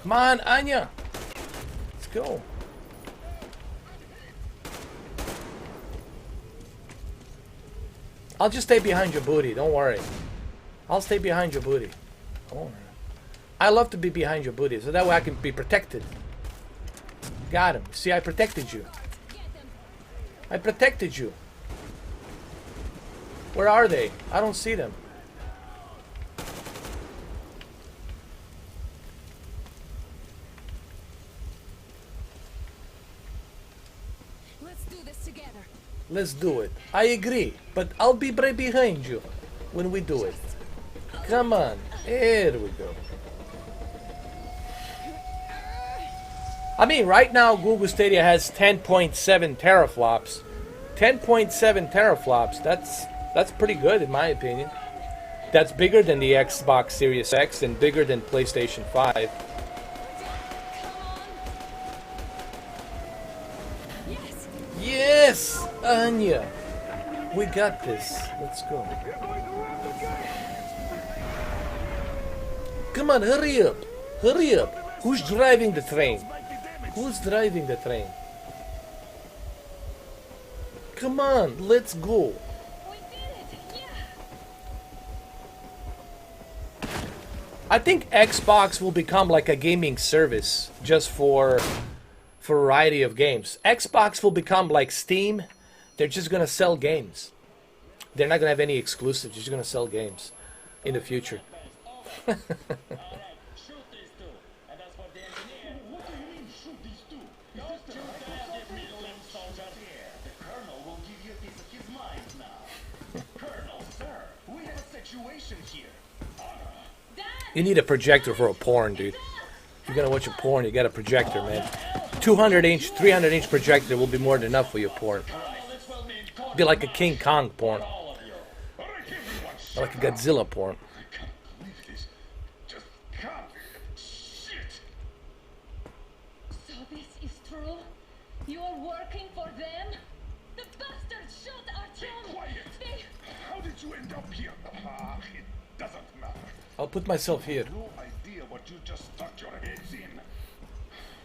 Come on, Anya. Let's go. I'll just stay behind your booty. Don't worry. I'll stay behind your booty. Oh, I love to be behind your booty, so that way I can be protected. Got him. See, I protected you. I protected you. Where are they? I don't see them. let's do this together. Let's do it. I agree, but I'll be right behind you when we do it. Come on. There we go. I mean, right now Google Stadia has 10.7 teraflops. 10.7 teraflops. That's pretty good in my opinion. That's bigger than the Xbox Series X and bigger than PlayStation 5. Yes. Yes, Anya. We got this. Let's go. You're going to ram the gate! Come on, hurry up. Hurry up. Who's driving the train? Who's driving the train? Come on, let's go. We did it! Yeah! I think Xbox will become like a gaming service just for variety of games. Xbox will become like Steam. They're just gonna sell games. They're not gonna have any exclusives. They're just gonna sell games in the future. Shoot these two. And as for the engineer, what do you mean shoot these two? Don't you dare give me the limb, soldier. The colonel will give you a piece of his mind now. Colonel, sir, we have a situation here. You need a projector for a porn, dude. If you're gonna watch a porn, you got a projector, man. 200-inch, 300-inch projector will be more than enough for your porn. Be like a King Kong porn. Or like a Godzilla porn. So this is true? working for them? The bastards shot Artyom! Quiet! They... How did you end up here? Ah, it doesn't matter. I'll put myself here. No idea what you just stuck your heads in.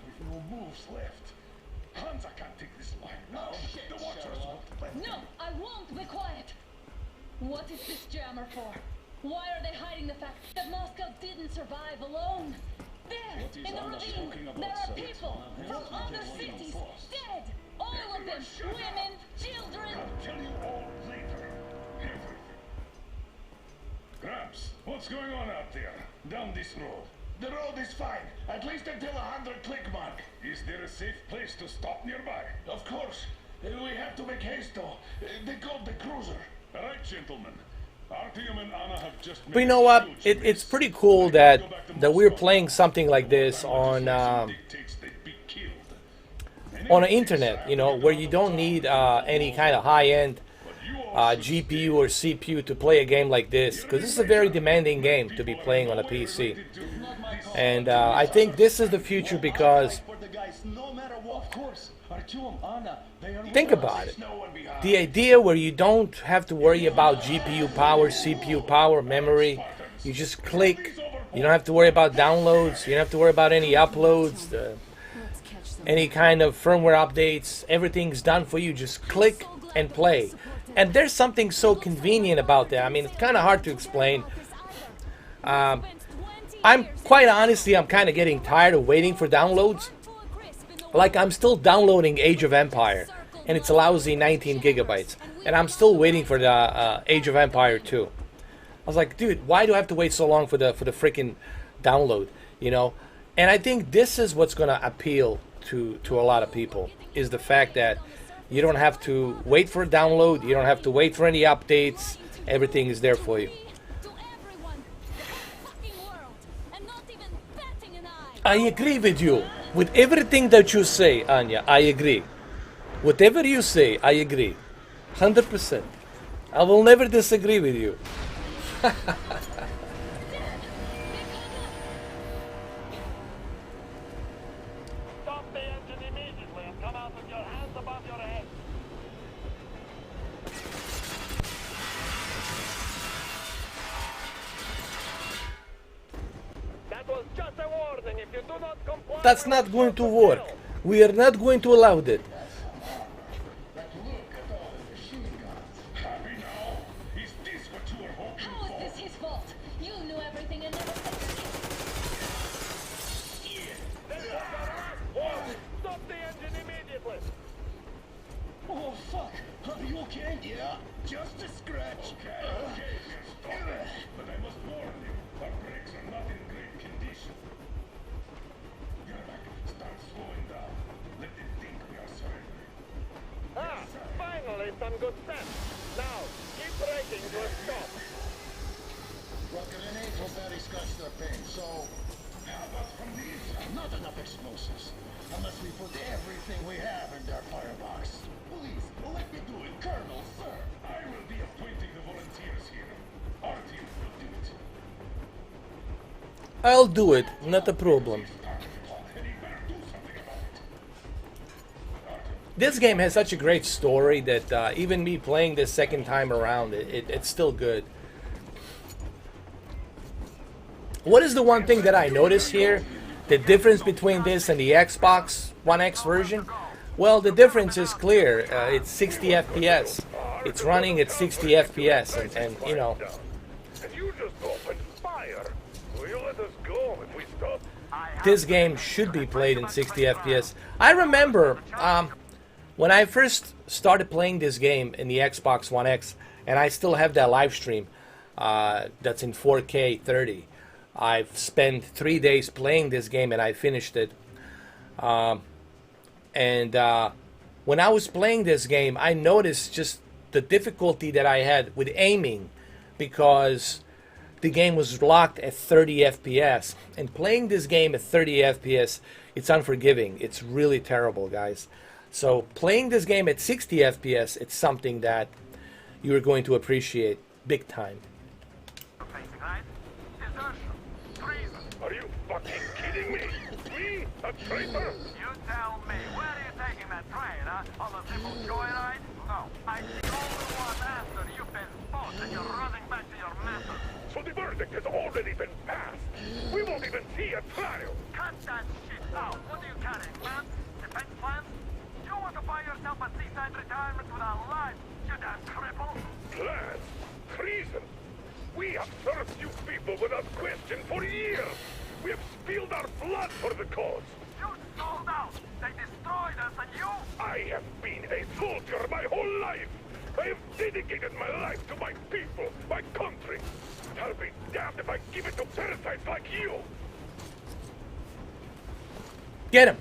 With no moves left, Hansa can't take this line now. The Watchers won't let No, them. I won't be quiet! What is this jammer for? Why are they hiding the fact that Moscow didn't survive alone? There, in the ravine, there are people from other cities, dead! All of them, women, children! I'll tell you all later. Everything. Gramps, what's going on out there? Down this road. The road is fine, at least until 100 click mark. Is there a safe place to stop nearby? Of course. We have to make haste though. They called the cruiser. All right, gentlemen. Artyom and Anna have just made But you know what? huge It's miss. pretty cool They that go back to we're Moscow. playing something like this on Dictates they'd be killed. on the internet, you know, where you don't need any kind of high-end GPU or CPU to play a game like this, because this is a very demanding game to be playing on a PC. And I think this is the future because For the guys, no matter what. Of course. Artyom, Anna, they are think about it. no one behind. The idea where you don't have to worry about GPU power, CPU power, memory. You just click. You don't have to worry about downloads. You don't have to worry about any uploads, Let's catch them. any kind of firmware updates. Everything's done for you. Just click and play. And there's something so convenient about that. I mean, it's kind of hard to explain. I'm quite honestly, I'm kind of getting tired of waiting for downloads. Like, I'm still downloading Age of Empire, and it's a lousy 19 gigabytes. And I'm still waiting for the Age of Empire 2. I was like, dude, why do I have to wait so long for the freaking download? You know? And I think this is what's going to appeal to a lot of people, is the fact that you don't have to wait for a download, you don't have to wait for any updates, everything is there for you. I agree with you. With everything that you say, Anya, I agree. Whatever you say, I agree. 100%. I will never disagree with you. Stop the engine immediately and come out with your hands above your head. That was just a warning. If you do not comply, That's not going to work. We are not going to allow that. Happy now? Is this what you were hoping How is for? this his fault? You knew everything and never said stop the engine immediately. Oh, fuck. Are you okay? Yeah, just a scratch. Okay, stop it. But I must warn you, our brakes are not in great condition. Yermak, start slowing down. Let them think we are surrendering. Ah, finally some good sense. Now, keep braking to a stop. Well, grenades will barely scratch their paint, so How about from these? not enough explosives. Unless we put everything we have in their firebox. Please, let me do it, Colonel, sir. I will be appointing the volunteers here. Our team will do it. I'll do it, not a problem. And he better do something about it. This game has such a great story that even me playing this second time around, it's still good. What is the one thing that I noticed here? The difference between this and the Xbox One X version? Well, the difference is clear. It's 60 FPS. It's running at 60 FPS, and you know, And you just opened fire. Will you let us go if we stop? this game should be played in 60 FPS. I remember when I first started playing this game in the Xbox One X, and I still have that live stream that's in 4K 30. I've spent 3 days playing this game and I finished it. When I was playing this game, I noticed just the difficulty that I had with aiming, because the game was locked at 30 FPS. And playing this game at 30 FPS, it's unforgiving. It's really terrible, guys. So playing this game at 60 FPS, it's something that you're going to appreciate big time. Are you fucking kidding me? Me? A traitor? You tell me, where are you taking that train, huh? On a simple joyride? No. I see only one answer. You've been spot and you're running back to your method. So the verdict has already been passed. We won't even see a trial. Cut that shit out. What are you carrying, man? Defense plans? You want to buy yourself a seaside retirement without life, you damn cripple? Plans? Treason? We have served you people without question for years. We have spilled our blood for the cause. You sold out. They destroyed us and you... I have been a soldier my whole life. I have dedicated my life to my people, my country. I'll be damned if I give it to parasites like you. Get him.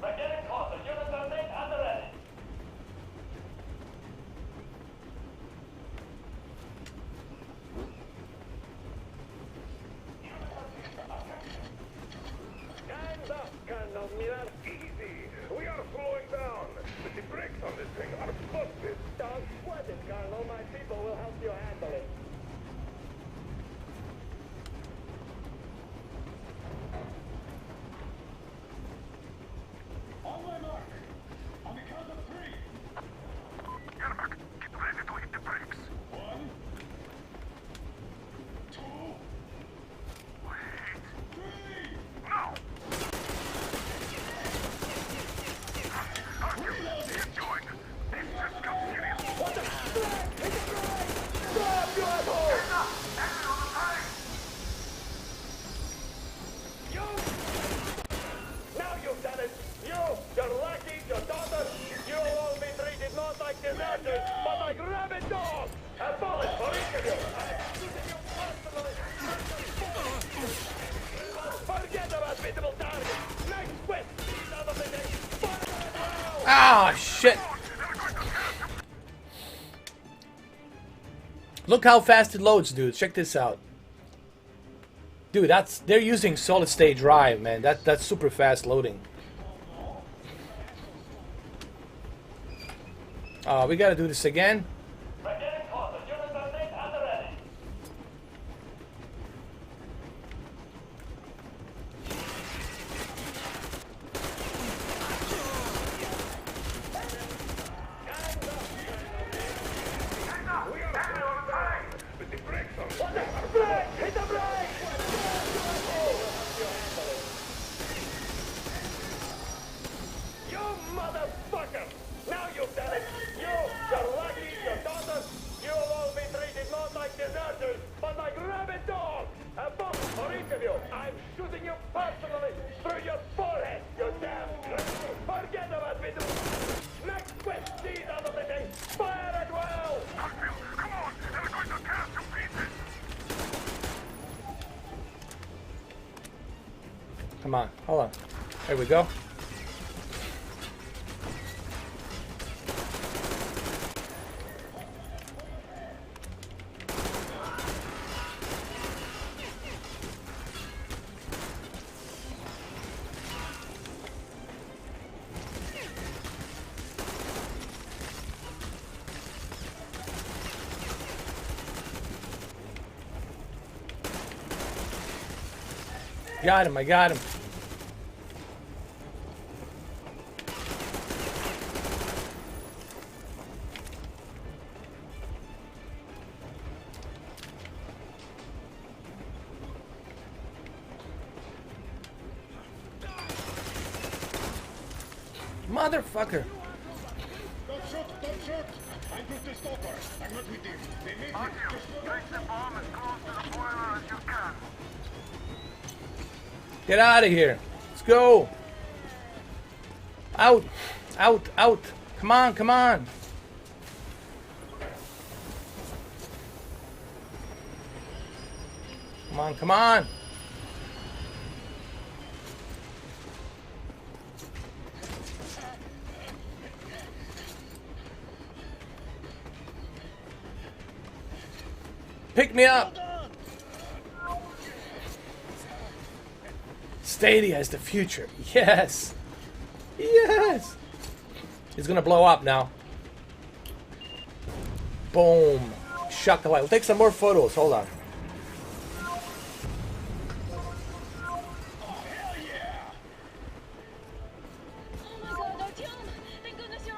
We're getting closer. Units are made and ready. Hands up, Colonel Miller. Easy. We are slowing down. But the brakes on this thing are busted. Don't sweat it, Colonel. My people will help you handle it. On my mark. On the count of 3. Yermak, get ready to hit the brakes. 1, 2, Wait. 3. No! Keep going. This just got serious. What the fuck? Hit the brake! Stop, you asshole! Enemy on the tank! You! Now you've done it! You, your lackey, your daughter, you will all be treated not like deserters, but like rabid dogs! A bullet for each of you! I'm shooting you personally! Forget about visible targets! Next quest! These other things! Fire now! Ah, shit. Look how fast it loads, dude. Check this out. Dude, they're using solid state drive, man. That's super fast loading. We gotta do this again. We're getting closer. Units are made and ready. But the brakes on this What the thing are brake! Hit the brake! You motherfucker! Now you've done it! You, your lackey, your daughter, you will all be treated not like deserters, but like rabid dogs! A bullet for each of you! I'm shooting you personally through your forehead, you damn criminal! Forget about me! Next quest, these other things! Fire at will! Come on! They're going to tear us to pieces! Come on, hold on. There we go. Got him, I got him. Motherfucker. Don't shoot! Don't shoot! I'm with the stopper. I'm not with him. They made me just... Place the bomb as close to the boiler as you can. Get out of here. Let's go. Out. Out. Out. Come on. Come on. Come on. Come on. Pick me up. Stadia is the future. Yes. Yes. It's gonna blow up now. Boom. Shut the light. We'll take some more photos. Hold on. Oh my god, Artyom! Thank goodness you're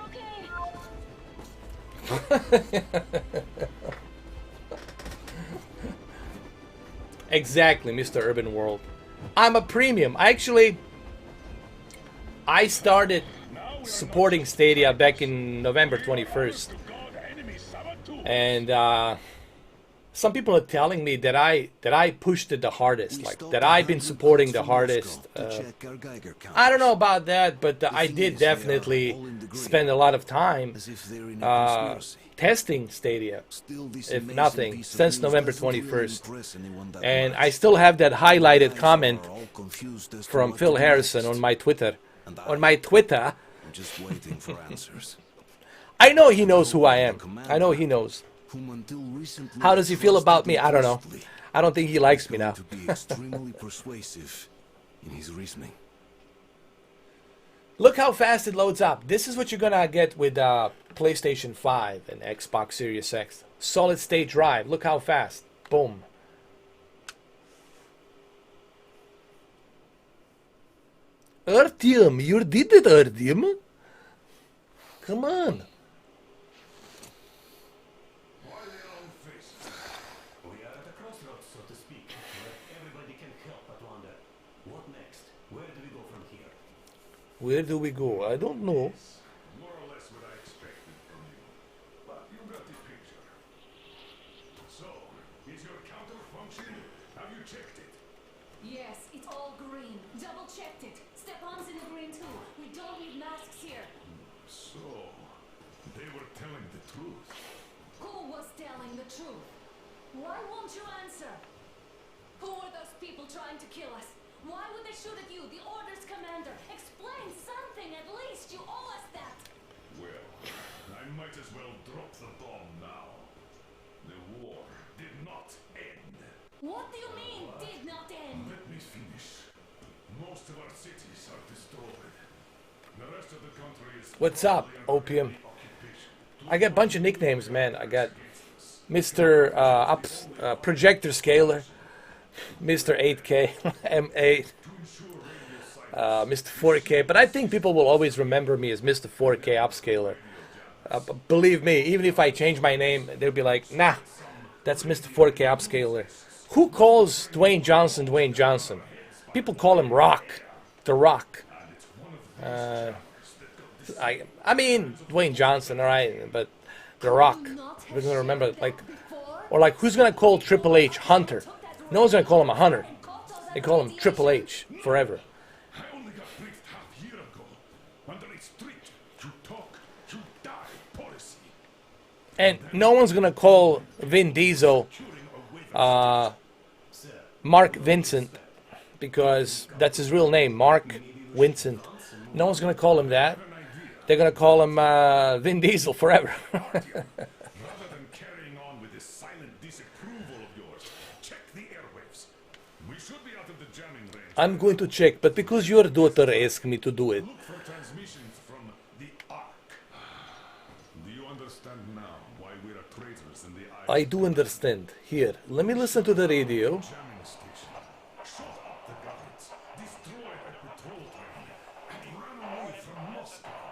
okay! Exactly, Mr. Urban World. I'm a premium. I started supporting Stadia back in November 21st. And some people are telling me that I pushed it the hardest, like that I've been supporting the hardest. I don't know about that, but I did definitely spend a lot of time testing Stadia, if nothing, since November 21st. And I still have that highlighted comment from Phil Harrison on my Twitter. On my Twitter. Just waiting for answers. I know he knows who I am. I know he knows. How does he feel about me? I don't know. I don't think he likes me now. To be extremely persuasive in his reasoning. Look how fast it loads up. This is what you're gonna get with PlayStation 5 and Xbox Series X. Solid state drive. Look how fast. Boom. Artyom, you did it, Artyom. Come on. We are at a crossroads, so to speak, where everybody can help but wonder, what next? Where do we go from here? Where do we go? I don't know. More or less what I expected from you. But you got the picture. So, is your counter functioning? Have you checked it? Yes, it's all green. Double checked it. Stepan's in the green too. We don't need masks here. So, they were telling the truth. Who was telling the truth? Why won't you answer? Who are those people trying to kill us? Why would they shoot at you, the Order's commander? Explain something at least. You owe us that. Well, I might as well drop the bomb now. The war did not end. What do you mean, did not end? Let me finish. Most of our cities are destroyed. The rest of the country is... What's up, Opium? I got a bunch of nicknames, man. I got Mr. Projector Scaler, Mr. 8K, M8, Mr. 4K. But I think people will always remember me as Mr. 4K Upscaler. Believe me, even if I change my name, they'll be like, nah, that's Mr. 4K Upscaler. Who calls Dwayne Johnson Dwayne Johnson? People call him Rock, The Rock. I mean Dwayne Johnson, all right, but The Rock. We're gonna remember, like, or like, who's gonna call Triple H Hunter? No one's gonna call him a Hunter. They call him Triple H forever. I only got briefed half year ago under a strict "you talk, you die" policy. And no one's gonna call Vin Diesel Mark Vincent, because that's his real name, Mark Vincent. No one's gonna call him that. They're gonna call him Vin Diesel forever. Rather than carrying on with this silent disapproval of yours, check the airwaves. We should be out of the jamming range. I'm going to check, but because your daughter asked me to do it. Look for transmissions from the Ark. Do you understand now why we're traitors in the eyes? I do understand. Here, let me listen to the radio. Jamming station. Shut up the guards. Destroy the patrol train. And run away from Moscow.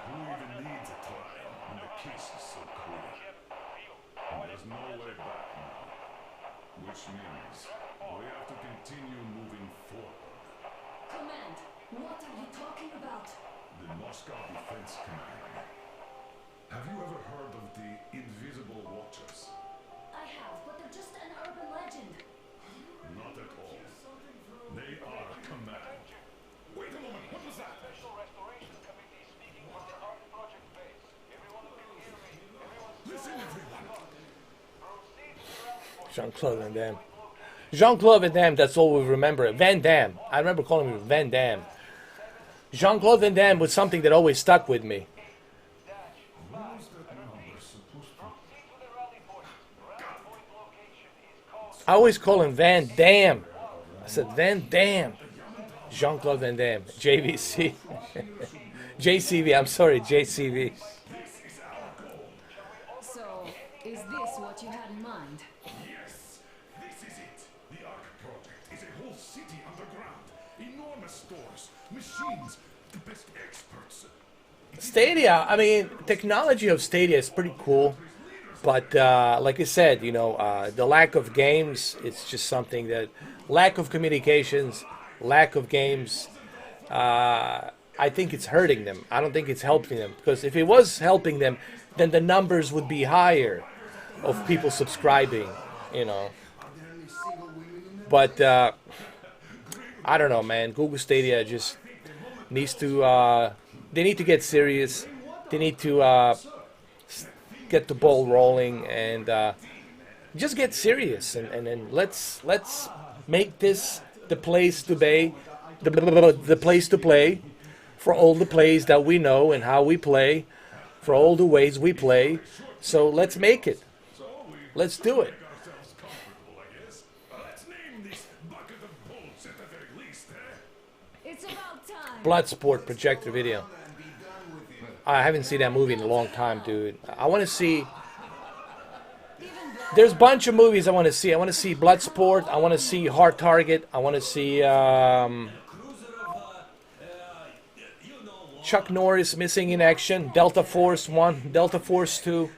Who even needs a trial when the case is so clear? And there's no way back now. Which means we have to continue moving forward. Command, what are you talking about? The Moscow Defense Command. Have you ever heard of the Invisible Watchers? I have, but they're just an urban legend. Not at all. They are command. Wait a moment, what was that? Listen, everyone. Jean-Claude Van Damme. Jean-Claude Van Damme, that's all we remember. Van Damme. I remember calling him Van Damme. Jean-Claude Van Damme was something that always stuck with me. I always call him Van Damme. I said Van Damme. Jean-Claude Van Damme. JVC. JCV. I'm sorry, JCV. So, is this what you had in mind? Yes, this is it. The Ark Project is a whole city underground. Enormous stores, machines, the best experts. Stadia, I mean, technology of Stadia is pretty cool. But like I said, you know, the lack of games, it's just something that, lack of communications, lack of games, I think it's hurting them. I don't think it's helping them. Because if it was helping them, then the numbers would be higher of people subscribing, you know. But I don't know, man. Google Stadia just needs to, they need to get serious. They need to get the ball rolling and just get serious and let's make this the place to be, the place to play for all the plays that we know and how we play, for all the ways we play. So let's make it. Let's do it. It's about time. Bloodsport projector video. I haven't seen that movie in a long time, dude. I want to see. There's a bunch of movies I want to see. I want to see Bloodsport. I want to see Hard Target. I want to see Chuck Norris Missing in Action. Delta Force 1. Delta Force 2.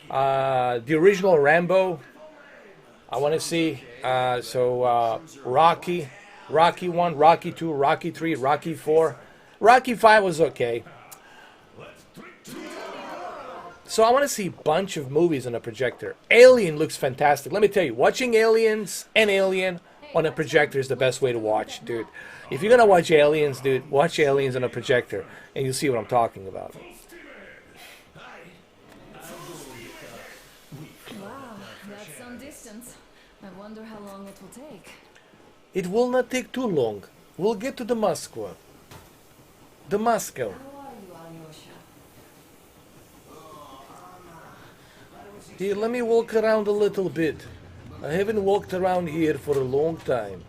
The original Rambo. I want to see. Rocky. Rocky 1. Rocky 2. Rocky 3. Rocky 4. Rocky 5 was okay. So I want to see a bunch of movies on a projector. Alien looks fantastic. Let me tell you, watching Aliens and Alien on a projector is the best way to watch, dude. If you're going to watch Aliens, dude, watch Aliens on a projector, and you'll see what I'm talking about. Wow, that's some distance. I wonder how long it will take. It will not take too long. We'll get to the Moscow. The Moscow. Here, let me walk around a little bit. I haven't walked around here for a long time.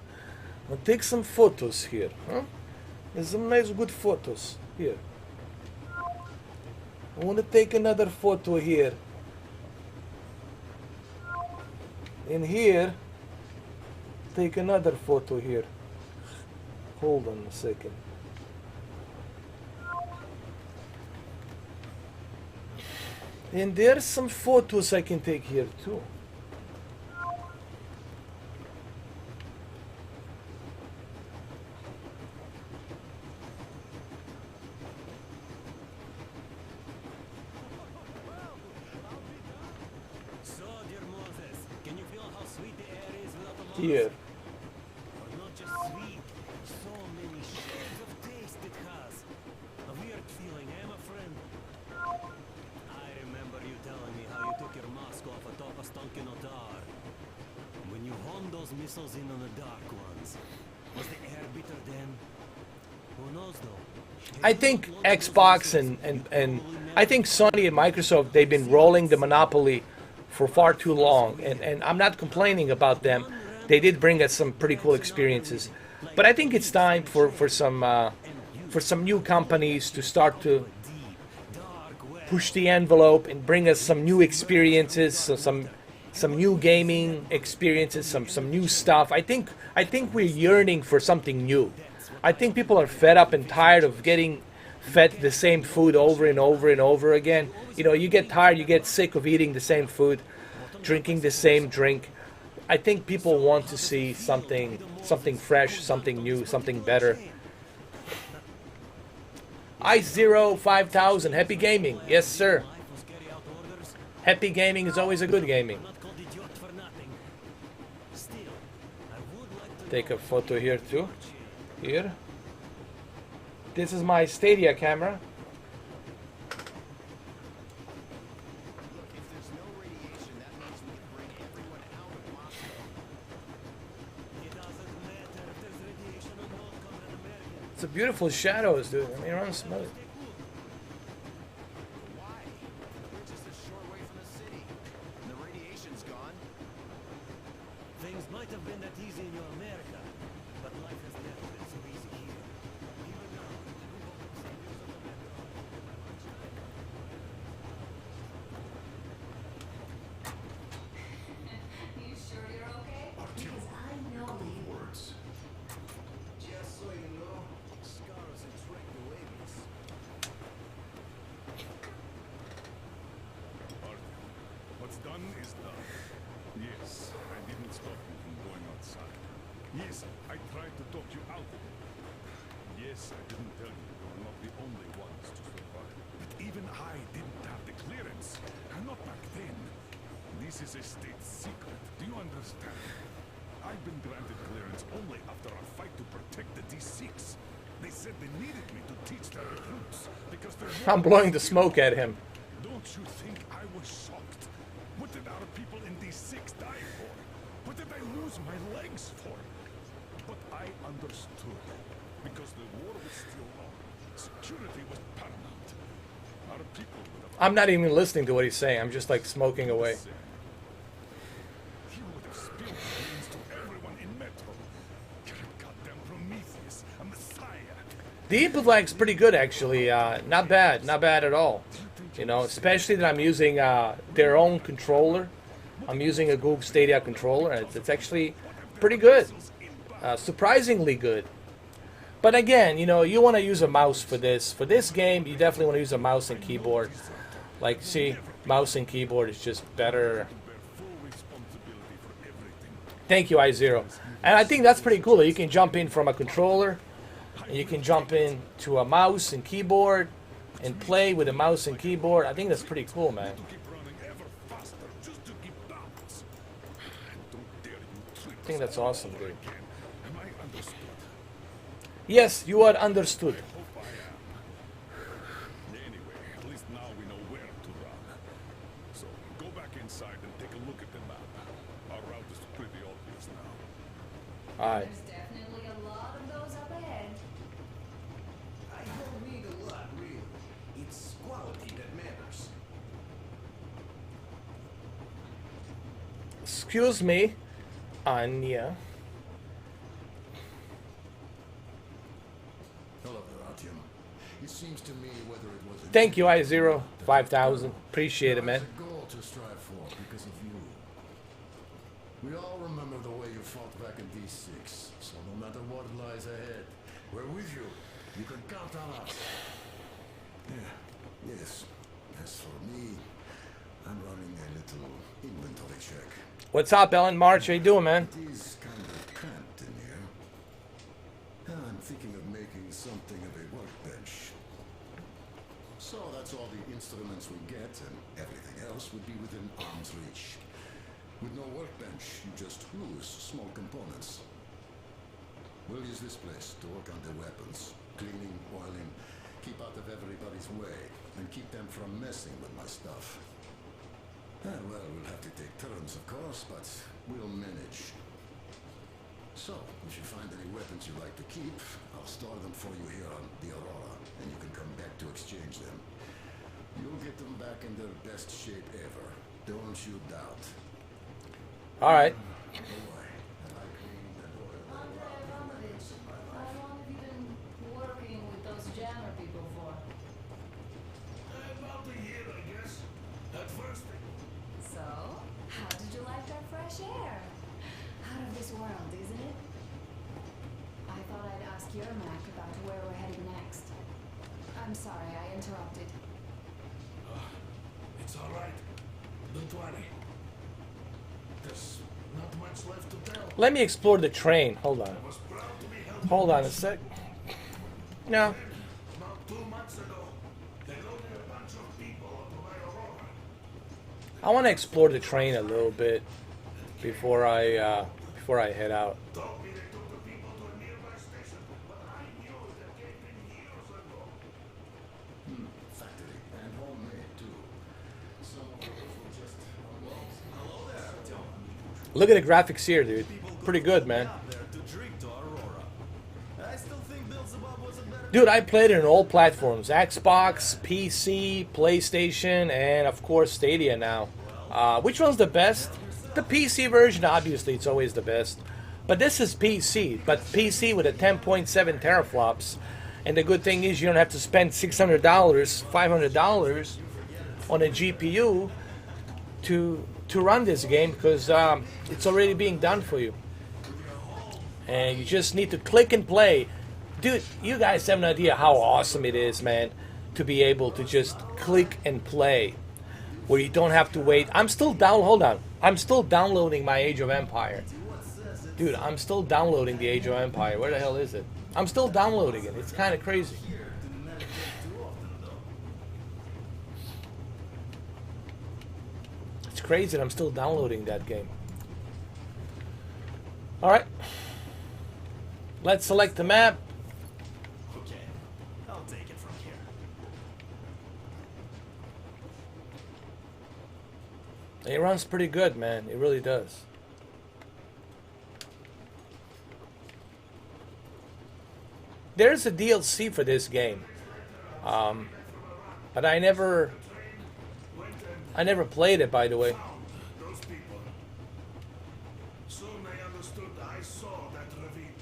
I'll take some photos here, huh? There's some nice good photos here. I want to take another photo here. In here, take another photo here. Hold on a second. And there's some photos I can take here too. So, dear Moses, can you feel how sweet the air is without the moss? Here. Not just sweet, so many shades of taste it has. A weird feeling, eh, my friend? I remember you telling me how you took your mask off atop a stunking otar. When you honed those missiles in on the dark ones, was the air bitter then? Who knows though? I think Xbox and I think Sony and Microsoft, they've been rolling the monopoly for far too long, and I'm not complaining about them. They did bring us some pretty cool experiences, but I think it's time for some new companies to start to push the envelope and bring us some new experiences, so some new gaming experiences, some new stuff. I think we're yearning for something new. I think people are fed up and tired of getting fed the same food over and over and over again. You know, you get tired, you get sick of eating the same food, drinking the same drink. I think people want to see something fresh, something new, something better. I05000, happy gaming. Yes, sir. Happy gaming is always a good gaming. Take a photo here too. Here. This is my Stadia camera. It's a beautiful shadows, dude. I mean, run smooth. Why? We're just a short way from the city. The radiation's gone. Things is done. Yes, I didn't stop you from going outside. Yes, I tried to talk you out of it. Yes, I didn't tell you were not the only ones to survive. But even I didn't have the clearance. And not back then. This is a state secret. Do you understand? I've been granted clearance only after a fight to protect the D6. They said they needed me to teach their recruits because they're I'm blowing the smoke at him. Don't you think I was shocked? What did our people in D6 die for? What did I lose my legs for? But I understood. Because the war was still on. Security was paramount. Our people would have... I'm not even listening to what he's saying. I'm just like smoking away. He would have spilled beans to everyone in Metro. You're a goddamn Prometheus, a messiah. The input lag's pretty good, actually. Not bad at all. You know, especially that I'm using their own controller. I'm using a Google Stadia controller, and it's actually pretty good. Surprisingly good. But again, you know, you want to use a mouse for this. For this game, you definitely want to use a mouse and keyboard. Like, see, mouse and keyboard is just better. Thank you, I0. And I think that's pretty cool. You can jump in from a controller, and you can jump in to a mouse and keyboard, and play with a mouse and keyboard. I think that's pretty cool, man. I think that's awesome, dude. Yes, you are understood. Anyway, at least now we know where to run. So go back inside and take a look at the map. Our route is pretty obvious now. Alright. There's definitely a lot of those up ahead. I don't need a lot, really. It's quality that matters. Excuse me, Anya. It seems to me whether it was a Thank you, I0. 5,000. Appreciate it, man. a goal to strive for because of you. We all remember the way you fought back in D6, so no matter what lies ahead, we're with you. You can count on us. Yeah, yes. As for me, I'm running a little inventory check. What's up, Ellen March? How you doing, man? It is kind of cramped in here. I'm thinking of making something of a workbench. So that's all the instruments we get, and everything else would be within arm's reach. With no workbench, you just lose small components. We'll use this place to work on the weapons, cleaning, oiling, keep out of everybody's way, and keep them from messing with my stuff. Well, we'll have to take turns, of course, but we'll manage. So, if you find any weapons you'd like to keep, I'll store them for you here on the Aurora, and you can come back to exchange them. You'll get them back in their best shape ever. Don't you doubt. Alright. Andrei Abramovich, how long have you been working with those jammer people for? About a year, I guess. At first, So, how did you like that fresh air? Out of this world, isn't it? I thought I'd ask your Mac about where we're heading next. I'm sorry, I interrupted. it's all right. Don't worry. There's not much left to tell. Let me explore the train. Hold on. I was proud to be helping. Hold on a sec. No. Not 2 months ago, they loaded a bunch of people onto my Aurora. I want to explore the train a little bit before I head out. Told me they took the people to a nearby station, but I knew that came in years ago. Factory and homemade too. Some of those will just unload. Hello there, John. Look at the graphics here, dude. Pretty good, man. Out there to drink to Aurora. I still think Beelzebub was a better. Dude, I played it on all platforms. Xbox, PC, PlayStation, and of course Stadia now. Which one's the best? The PC version, obviously, it's always the best. But this is PC. But PC with a 10.7 teraflops. And the good thing is you don't have to spend $600, $500 on a GPU to run this game because it's already being done for you. And you just need to click and play. Dude, you guys have no idea how awesome it is, man, to be able to just click and play. where you don't have to wait. I'm still hold on. I'm still downloading my Age of Empire. Dude, I'm still downloading the Age of Empire. Where the hell is it? I'm still downloading it. It's kind of crazy. It's crazy that I'm still downloading that game. Alright. Let's select the map. Okay, I'll take it from here. It runs pretty good, man. It really does. There's a DLC for this game, but I never played it. By the way, Those people. Soon I understood I saw that ravine.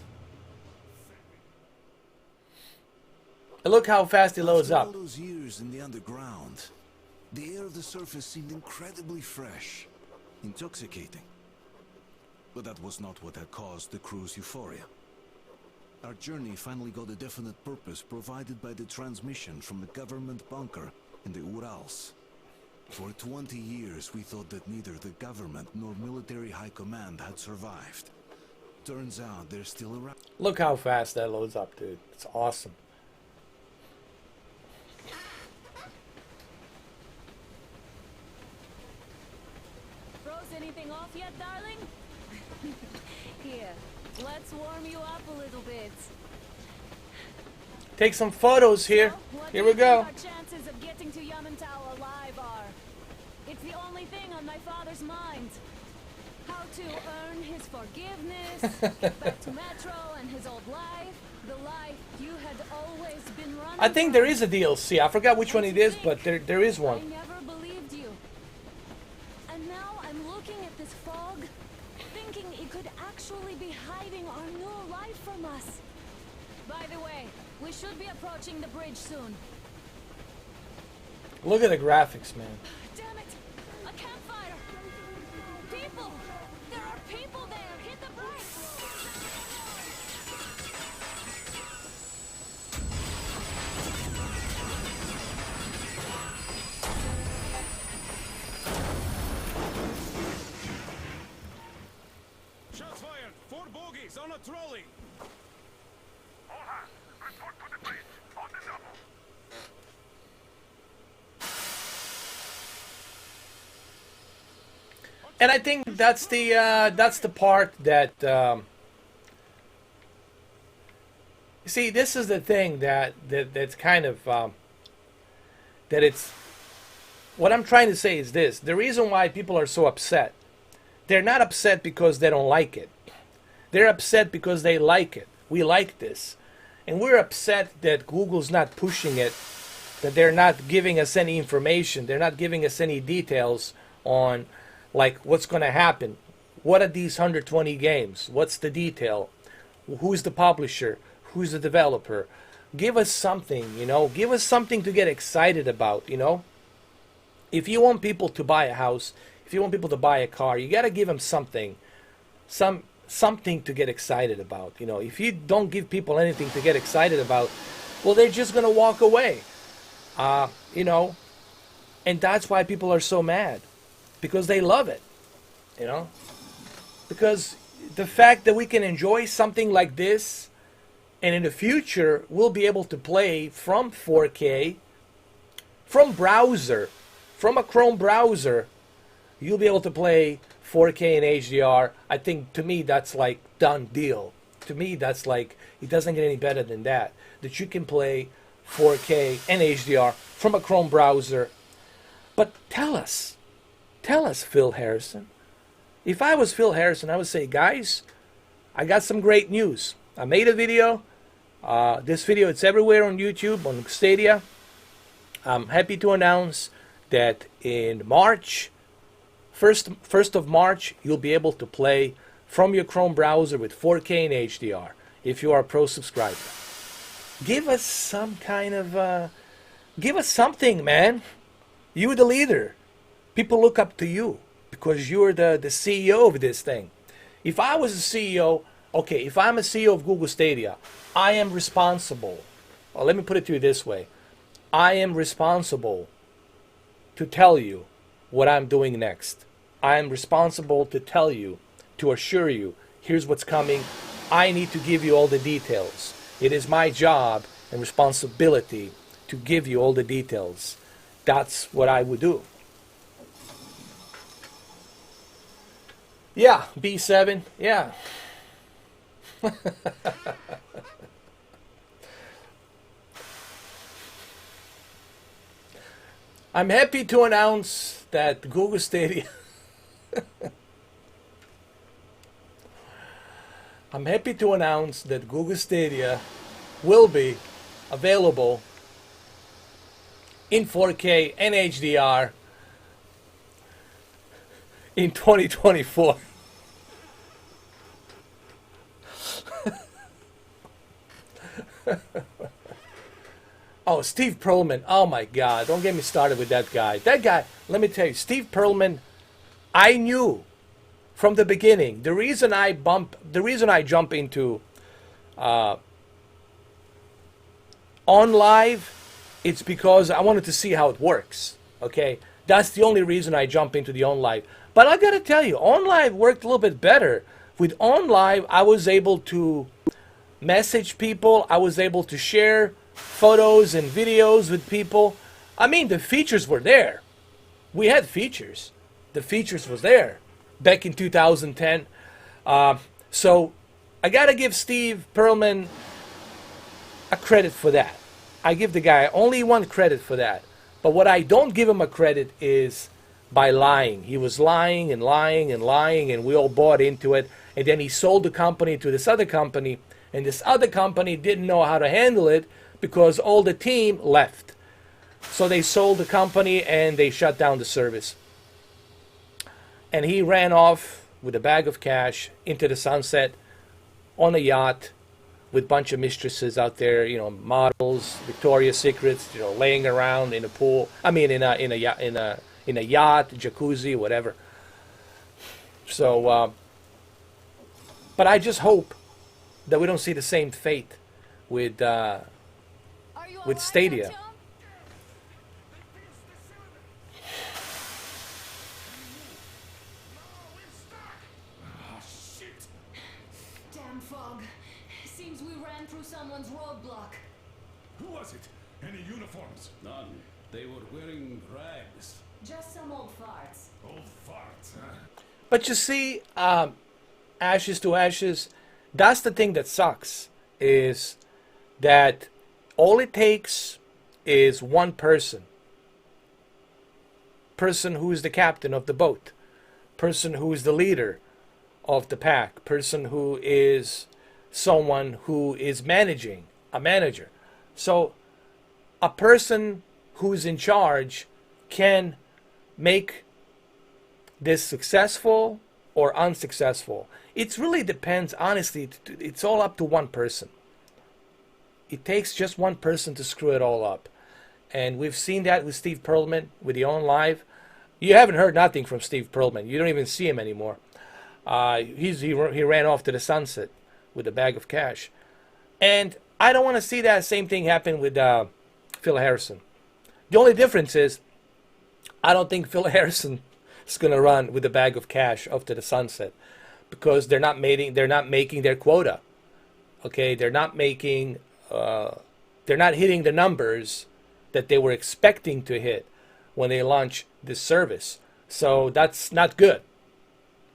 look how fast it loads After up. all those years in the underground, the air of the surface seemed incredibly fresh, intoxicating. But that was not what had caused the crew's euphoria. Our journey finally got a definite purpose provided by the transmission from a government bunker in the Urals. For 20 years, we thought that neither the government nor military high command had survived. Turns out they're still around. Look how fast that loads up, dude. It's awesome. Froze anything off yet, darling? Here, let's warm you up a little bit. Take some photos here. So, what Here do we you go. think our chances of getting to Yamantau alive are? It's the only thing on my father's mind. How to earn his forgiveness, get back to Metro and his old life, the life you had always been running I think there from. is a DLC. I forgot which one And it to is, but think, there is I one. never believed you. And now I'm looking at this fog, thinking it could actually be hiding our new life from us. By the way, we should be approaching the bridge soon. Look at the graphics, man. Damn it! A campfire! People! There are people there! Hit the brakes! Shots fired! 4 bogies on a trolley! All hands, report to the bridge. On the double. And I think that's the part that you see. This is the thing that's kind of that it's. What I'm trying to say is this: the reason why people are so upset, they're not upset because they don't like it. They're upset because they like it. We like this, and we're upset that Google's not pushing it, that they're not giving us any information, they're not giving us any details on like what's going to happen. What are these 120 games? What's the detail? Who's the publisher? Who's the developer? Give us something, you know. Give us something to get excited about, you know. If you want people to buy a house, if you want people to buy a car, you got to give them something. Something to get excited about, you know. If you don't give people anything to get excited about, well, they're just going to walk away. You know. And that's why people are so mad. Because they love it, you know. Because the fact that we can enjoy something like this, and in the future we'll be able to play from 4K, from browser, from a Chrome browser, you'll be able to play 4K and HDR. I think to me that's like done deal. To me that's like it doesn't get any better than that. That you can play 4K and HDR from a Chrome browser. But tell us, Phil Harrison. If I was Phil Harrison, I would say, guys, I got some great news. I made a video. This video, it's everywhere on YouTube, on Stadia. I'm happy to announce that in March, 1st of March, you'll be able to play from your Chrome browser with 4K and HDR if you are a Pro subscriber. Give us some kind of, give us something, man. You're the leader. People look up to you because you're the CEO of this thing. If I was a CEO, okay, if I'm a CEO of Google Stadia, I am responsible. Well, let me put it to you this way. I am responsible to tell you what I'm doing next. I'm responsible to tell you, to assure you, here's what's coming. I need to give you all the details. It is my job and responsibility to give you all the details. That's what I would do. Yeah, B7, yeah. I'm happy to announce that Google Stadia I'm happy to announce that Google Stadia will be available in 4K and HDR in 2024. Oh, Steve Perlman. Oh my God. Don't get me started with that guy. That guy, let me tell you, Steve Perlman, I knew from the beginning, the reason I jump into OnLive, it's because I wanted to see how it works. Okay? That's the only reason I jump into the OnLive. But I gotta tell you, OnLive worked a little bit better. With OnLive, I was able to message people. I was able to share photos and videos with people. I mean, the features were there. We had features. The features was there back in 2010. So I gotta give Steve Perlman a credit for that. I give the guy only one credit for that. But what I don't give him a credit is by lying. He was lying and lying and lying, and we all bought into it. And then he sold the company to this other company, and this other company didn't know how to handle it because all the team left. So they sold the company and they shut down the service. And he ran off with a bag of cash into the sunset on a yacht with a bunch of mistresses out there, you know, models, Victoria's Secrets, you know, laying around in a pool. I mean, in a yacht, jacuzzi, whatever. So, but I just hope that we don't see the same fate with Stadia. Damn fog. Seems we ran through someone's roadblock. Who was it? Any uniforms? None. They were wearing rags. Just some old farts. Old farts, huh? But you see, ashes to ashes, that's the thing that sucks, is that all it takes is one person who is the captain of the boat, person who is the leader of the pack, person who is someone who is managing, a manager. So a person who's in charge can make this successful or unsuccessful. It really depends, honestly, it's all up to one person. It takes just one person to screw it all up. And we've seen that with Steve Perlman, with the OnLive. You haven't heard nothing from Steve Perlman. You don't even see him anymore. He ran off to the sunset with a bag of cash. And I don't want to see that same thing happen with Phil Harrison. The only difference is I don't think Phil Harrison is going to run with a bag of cash off to the sunset, because they're not making their quota. Okay, they're not hitting the numbers that they were expecting to hit when they launch this service. So that's not good.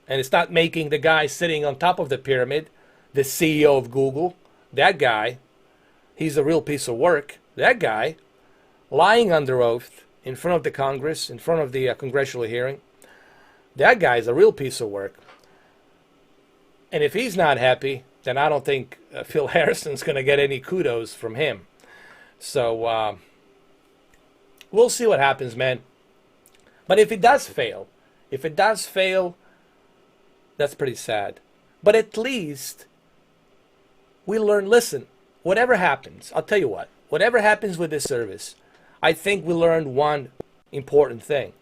And it's not making the guy sitting on top of the pyramid, the CEO of Google, that guy, he's a real piece of work. That guy, lying under oath in front of the Congress, in front of the congressional hearing, that guy's a real piece of work. And if he's not happy, then I don't think Phil Harrison's going to get any kudos from him. So we'll see what happens, man. But if it does fail, that's pretty sad. But at least we learn, listen, whatever happens, I'll tell you what, whatever happens with this service, I think we learned one important thing,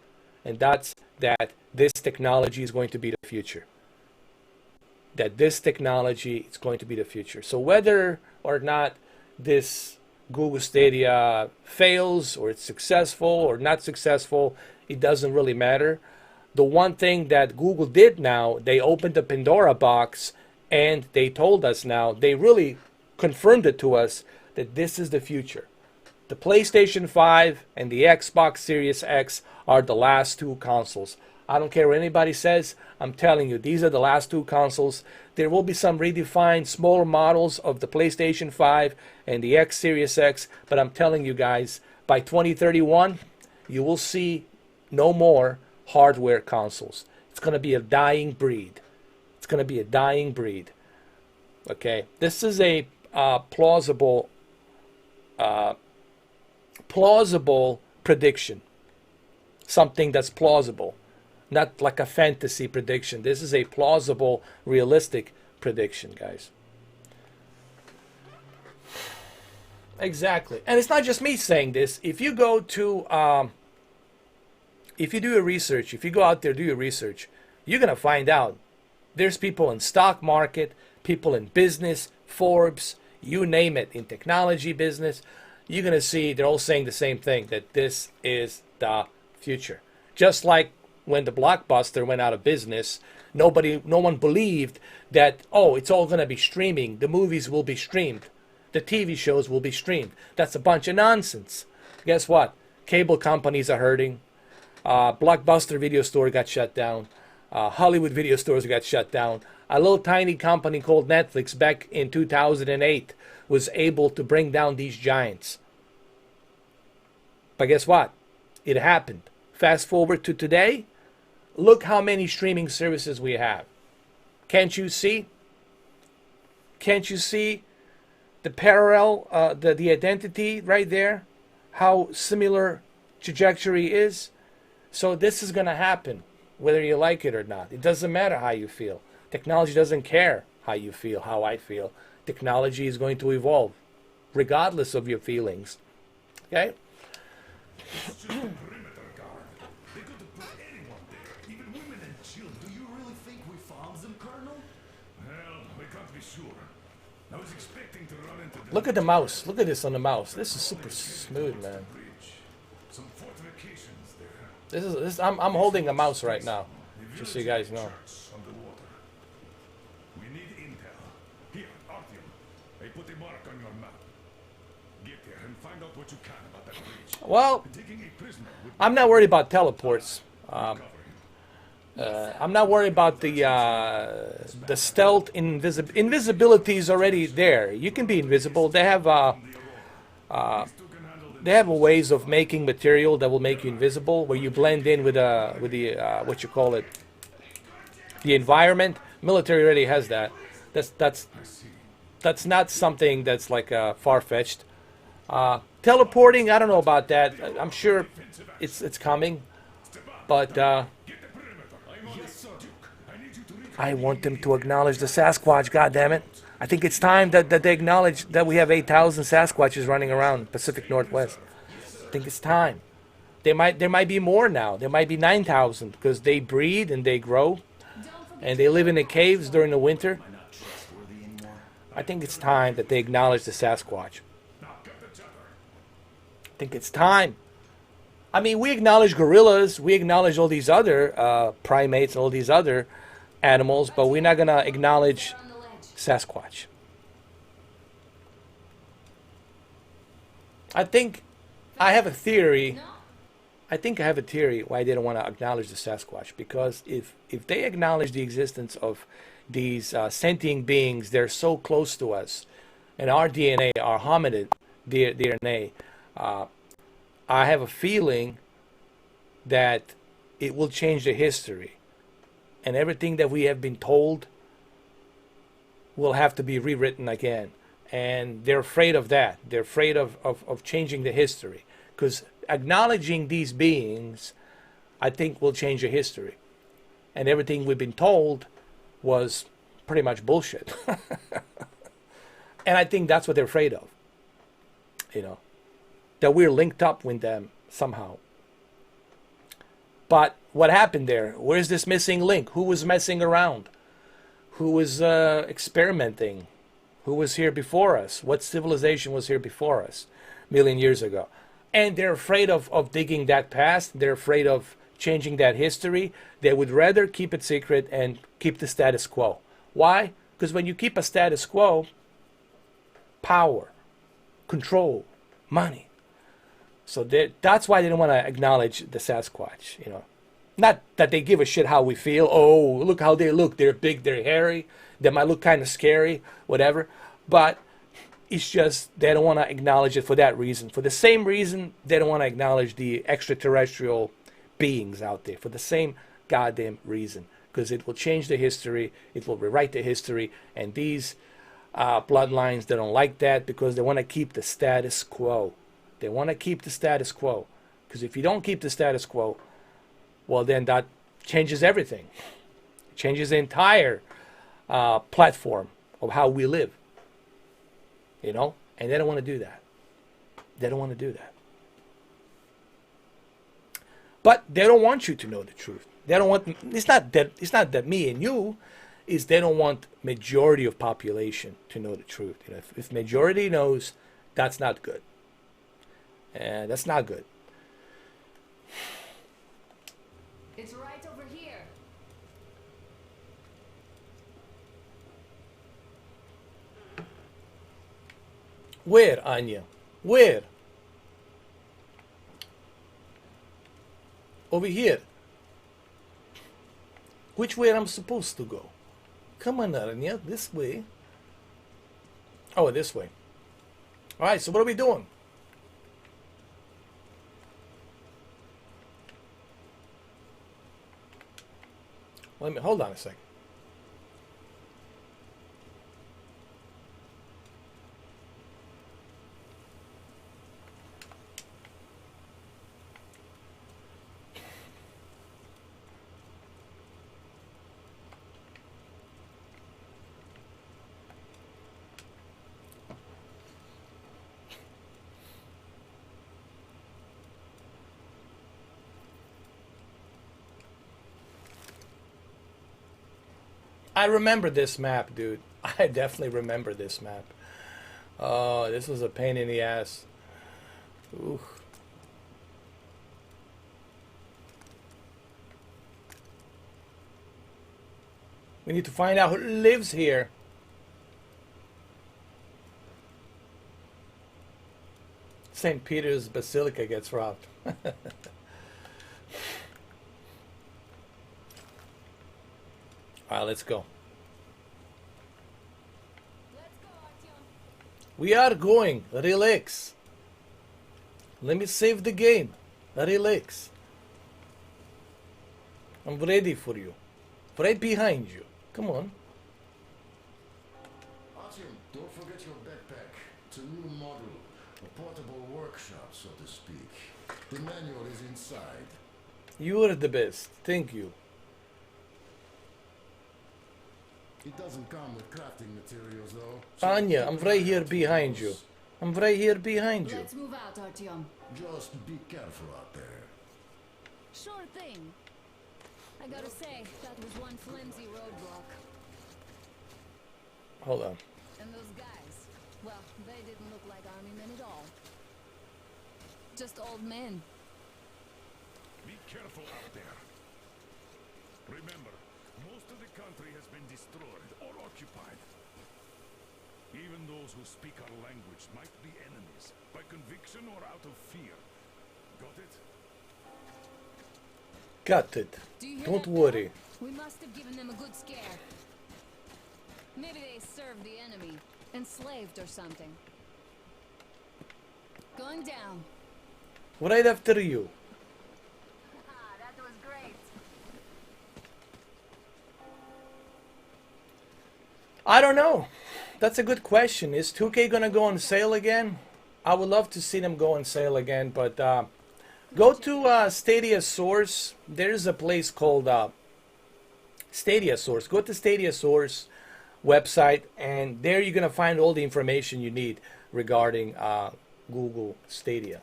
and that's that this technology is going to be the future. That this technology is going to be the future. So whether or not this Google Stadia fails or it's successful or not successful, it doesn't really matter. The one thing that Google did now, they opened the Pandora box and they told us now, they really confirmed it to us that this is the future. The PlayStation 5 and the Xbox Series X are the last two consoles. I don't care what anybody says, I'm telling you, these are the last two consoles. There will be some redefined smaller models of the PlayStation 5 and the X Series X, but I'm telling you guys, by 2031, you will see no more hardware consoles. It's going to be a dying breed. It's going to be a dying breed. Okay, this is a plausible prediction. Something that's plausible. Not like a fantasy prediction. This is a plausible, realistic prediction, guys. Exactly. And it's not just me saying this. If you go to, if you do your research, if you go out there, do your research, you're going to find out there's people in stock market, people in business, Forbes, you name it, in technology business. You're going to see they're all saying the same thing, that this is the future. Just like when the Blockbuster went out of business, no one believed that, oh, it's all going to be streaming. The movies will be streamed. The TV shows will be streamed. That's a bunch of nonsense. Guess what? Cable companies are hurting. Blockbuster video store got shut down. Hollywood video stores got shut down. A little tiny company called Netflix back in 2008 was able to bring down these giants. But guess what? It happened. Fast forward to today. Look how many streaming services we have. Can't you see? Can't you see the parallel, the identity right there? How similar trajectory is? So this is going to happen, whether you like it or not. It doesn't matter how you feel. Technology doesn't care how you feel, how I feel. Technology is going to evolve, regardless of your feelings. Okay? Look at the mouse. Look at this on the mouse. This is super smooth, man. I'm holding a mouse right now, just so you guys know. We need intel. Here, Artyom. I put a mark on your map. Get there and find out what you can about that bridge. Well, I'm not worried about teleports. I'm not worried about the stealth. Invisibility is already there. You can be invisible. They have ways of making material that will make you invisible, where you blend in with the what you call it, the environment. Military already has that. That's not something that's like far-fetched. Teleporting, I don't know about that. I'm sure it's coming, but I want them to acknowledge the Sasquatch. God damn it! I think it's time that they acknowledge that we have 8,000 Sasquatches running around Pacific Northwest. I think it's time. There might be more now. There might be 9,000 because they breed and they grow, and they live in the caves during the winter. I think it's time that they acknowledge the Sasquatch. I think it's time. I mean, we acknowledge gorillas, we acknowledge all these other primates, all these other animals, but we're not going to acknowledge Sasquatch. I think I have a theory. I think I have a theory why they don't want to acknowledge the Sasquatch. Because if they acknowledge the existence of these sentient beings, they're so close to us, and our DNA, our hominid DNA, I have a feeling that it will change the history. And everything that we have been told will have to be rewritten again. And they're afraid of that. They're afraid of changing the history. Because acknowledging these beings, I think, will change the history. And everything we've been told was pretty much bullshit. And I think that's what they're afraid of. You know, that we're linked up with them somehow. But what happened there? Where's this missing link? Who was messing around? Who was experimenting? Who was here before us? What civilization was here before us a million years ago? And they're afraid of digging that past. They're afraid of changing that history. They would rather keep it secret and keep the status quo. Why? Because when you keep a status quo, power, control, money. So that's why they don't want to acknowledge the Sasquatch, you know. Not that they give a shit how we feel. Oh, look how they look. They're big, they're hairy. They might look kind of scary, whatever. But it's just they don't want to acknowledge it for that reason. For the same reason they don't want to acknowledge the extraterrestrial beings out there. For the same goddamn reason. Because it will change the history. It will rewrite the history. And these bloodlines, they don't like that because they want to keep the status quo. They want to keep the status quo. Because if you don't keep the status quo, well, then that changes everything. It changes the entire platform of how we live. You know? And they don't want to do that. They don't want to do that. But they don't want you to know the truth. They don't want. It's not that me and you. Is they don't want majority of population to know the truth. You know, if majority knows, that's not good. And that's not good. It's right over here. Where, Anya? Where? Over here. Which way I'm supposed to go? Come on, Anya. This way. Oh, this way. All right, so what are we doing? Hold on a second. I remember this map, dude. I definitely remember this map. Oh, this was a pain in the ass. Ooh. We need to find out who lives here. St. Peter's Basilica gets robbed. Alright, let's go. We are going. Relax. Let me save the game. Relax. I'm ready for you. Right behind you. Come on. Artyom, don't forget your backpack. It's a new model. A portable workshop, so to speak. The manual is inside. You are the best. Thank you. It doesn't come with crafting materials, though. So Anya, I'm right here behind you. I'm right here behind you. Let's move out, Artyom. Just be careful out there. Sure thing. I gotta say, that was one flimsy roadblock. Hold on. And those guys, well, they didn't look like army men at all. Just old men. Be careful out there. Remember, most of the country has been destroyed or occupied. Even those who speak our language might be enemies, by conviction or out of fear. Got it? Got it. Don't worry. We must have given them a good scare. Maybe they served the enemy, enslaved or something. Going down. Right after you. That was great. I don't know. That's a good question. Is 2K gonna go on sale again? I would love to see them go on sale again, but go to Stadia Source. There's a place called Stadia Source. Go to Stadia Source website, and there you're gonna find all the information you need regarding Google Stadia.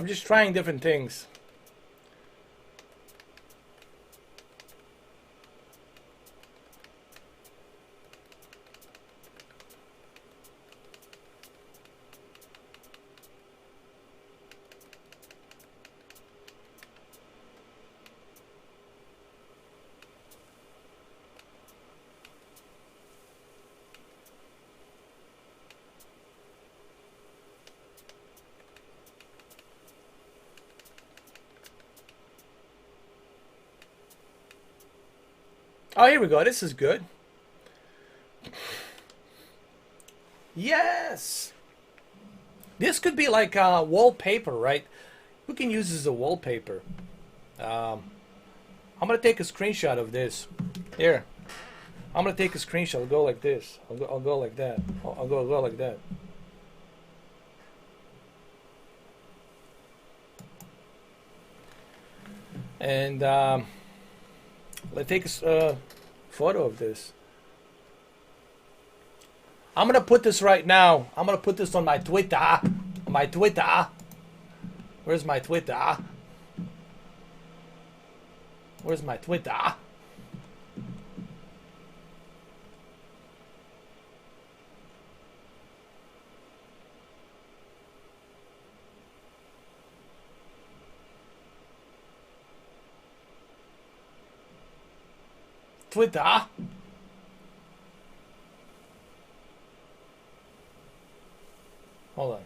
I'm just trying different things. Oh, here we go. This is good. Yes! This could be like wallpaper, right? We can use this as a wallpaper. I'm going to take a screenshot of this. Here. I'm going to take a screenshot. I'll go like this. I'll go like that. I'll go like that. And let's take a photo of this. I'm gonna put this right now. I'm gonna put this on my Twitter. On my Twitter. Where's my Twitter? Where's my Twitter? Twitter. Hold on.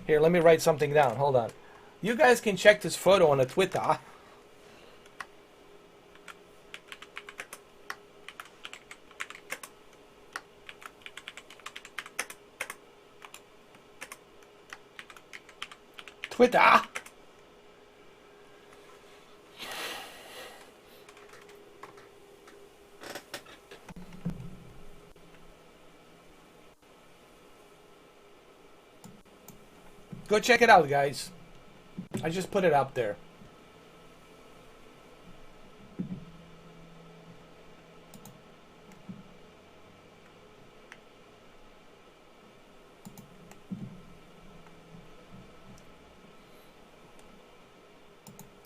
Here, let me write something down. Hold on. You guys can check this photo on the Twitter. Twitter. Go check it out, guys. I just put it up there.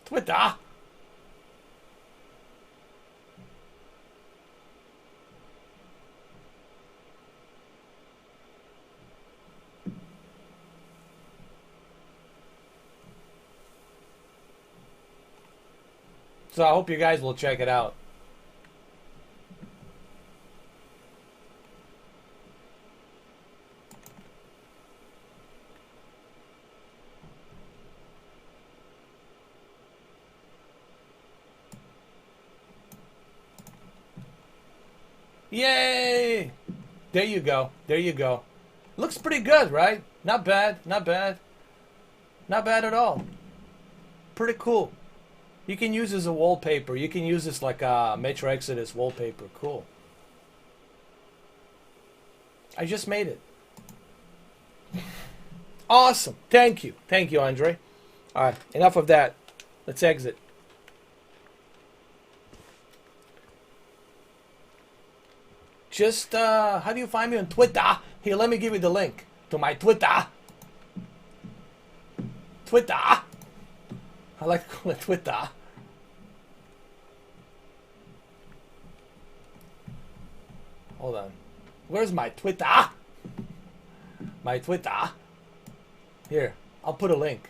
Twitter. So I hope you guys will check it out. Yay! There you go. There you go. Looks pretty good, right? Not bad. Not bad. Not bad at all. Pretty cool. You can use this as a wallpaper. You can use this like a Metro Exodus wallpaper. Cool. I just made it. Awesome. Thank you. Thank you, Andre. All right. Enough of that. Let's exit. Just, how do you find me on Twitter? Here, let me give you the link to my Twitter. Twitter. I like to call it Twitter. Hold on. Where's my Twitter? My Twitter. Here, I'll put a link.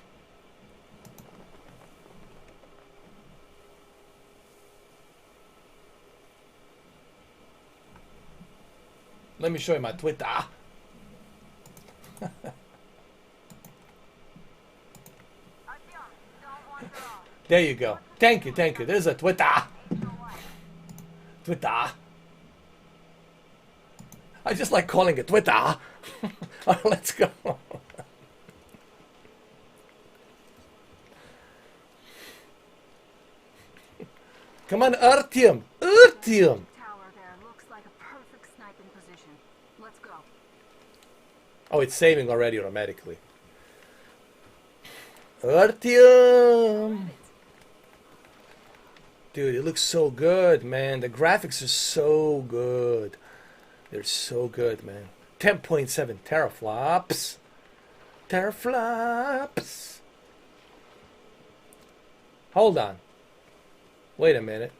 Let me show you my Twitter. There you go. Thank you, thank you. There's a Twitter. Twitter. I just like calling it Twitter. All right, let's go. Come on, Artyom. Artyom. Oh, it's saving already automatically. Artyom! Dude, it looks so good, man. The graphics are so good. They're so good, man. 10.7 teraflops. Teraflops. Hold on. Wait a minute.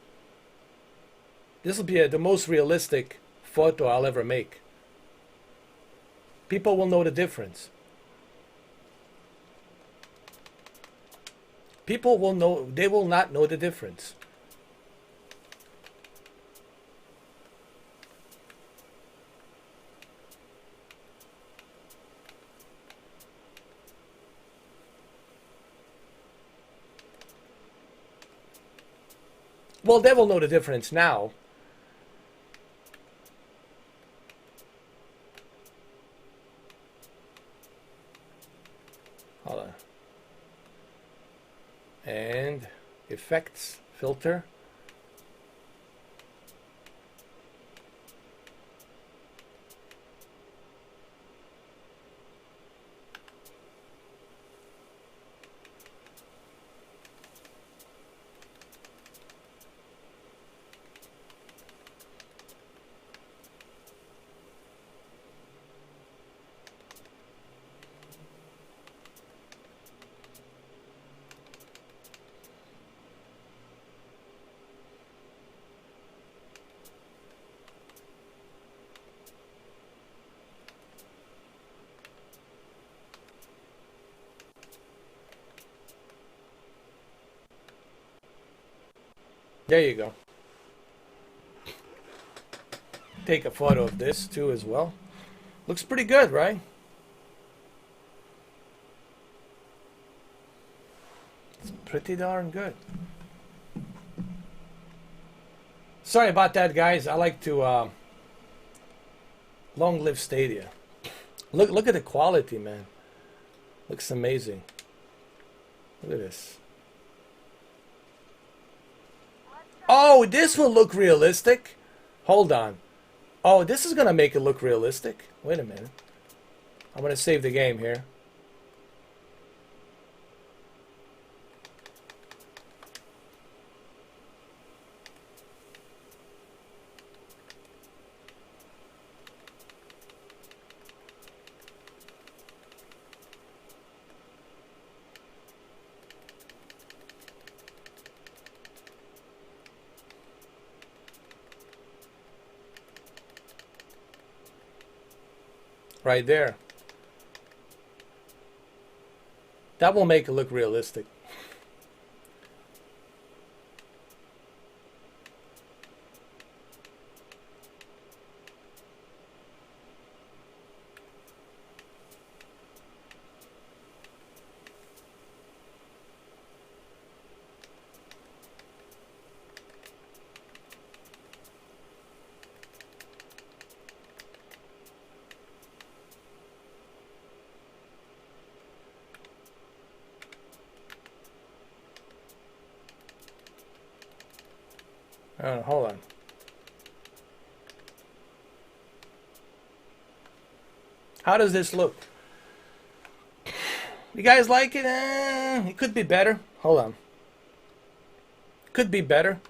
This will be the most realistic photo I'll ever make. People will know the difference. People will know, they will not know the difference. Well, they will know the difference now. Hold on. And effects, filter. There you go. Take a photo of this too as well. Looks pretty good, right? It's pretty darn good. Sorry about that, guys. I like to long live Stadia. Look at the quality, man. Looks amazing. Look at this. Oh, this will look realistic. Hold on. Oh, this is going to make it look realistic. Wait a minute. I'm going to save the game here. Right there. That will make it look realistic. Hold on. How does this look? You guys like it? It could be better. Hold on. Could be better.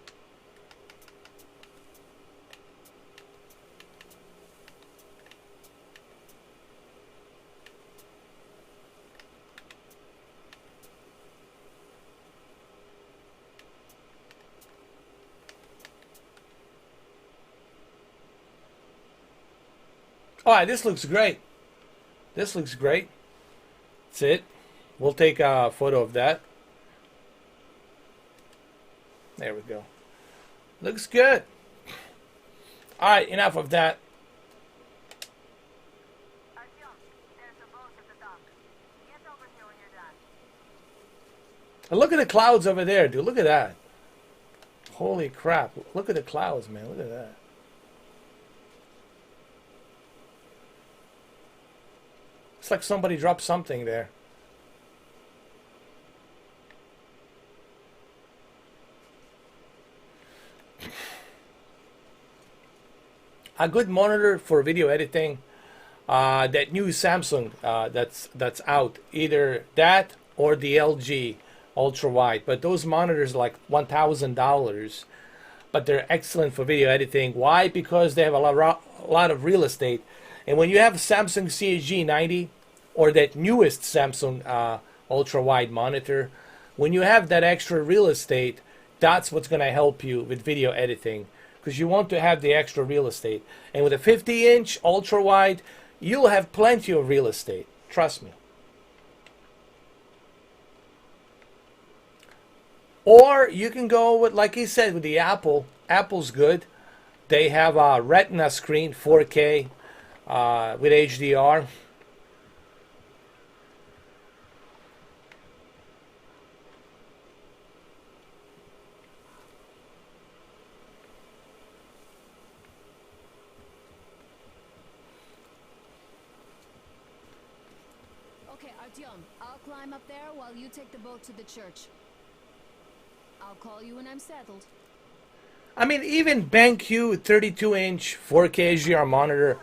Alright, this looks great. This looks great. That's it. We'll take a photo of that. There we go. Looks good. Alright, enough of that. And look at the clouds over there, dude. Look at that. Holy crap. Look at the clouds, man. Look at that. It's like somebody dropped something there. A good monitor for video editing. That new Samsung that's out. Either that or the LG ultra wide, but those monitors are like $1,000, but they're excellent for video editing. Why? Because they have a lot of real estate. And when you have Samsung CHG 90 or that newest Samsung ultra wide monitor, when you have that extra real estate, that's what's going to help you with video editing, because you want to have the extra real estate. And with a 50-inch ultra wide, you'll have plenty of real estate. Trust me. Or you can go with, like he said, with the Apple. Apple's good. They have a Retina screen, 4K with HDR. Okay, Artyom, I'll climb up there while you take the boat to the church. I'll call you when I'm settled. I mean, even BenQ 32-inch 4K HDR monitor,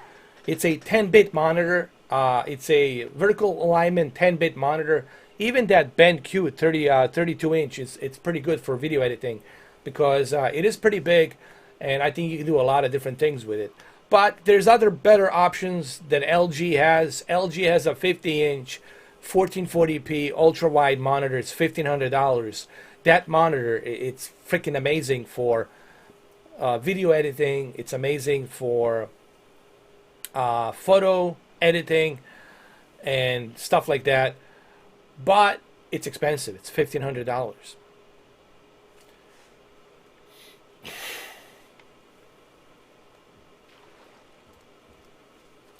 it's a 10-bit monitor. It's a vertical alignment 10-bit monitor. Even that BenQ 32-inch, it's pretty good for video editing, because it is pretty big, and I think you can do a lot of different things with it. But there's other better options that LG has. LG has a 50-inch 1440p ultra-wide monitor. It's $1,500. That monitor, it's freaking amazing for video editing. It's amazing for photo editing and stuff like that. But it's expensive. It's $1,500.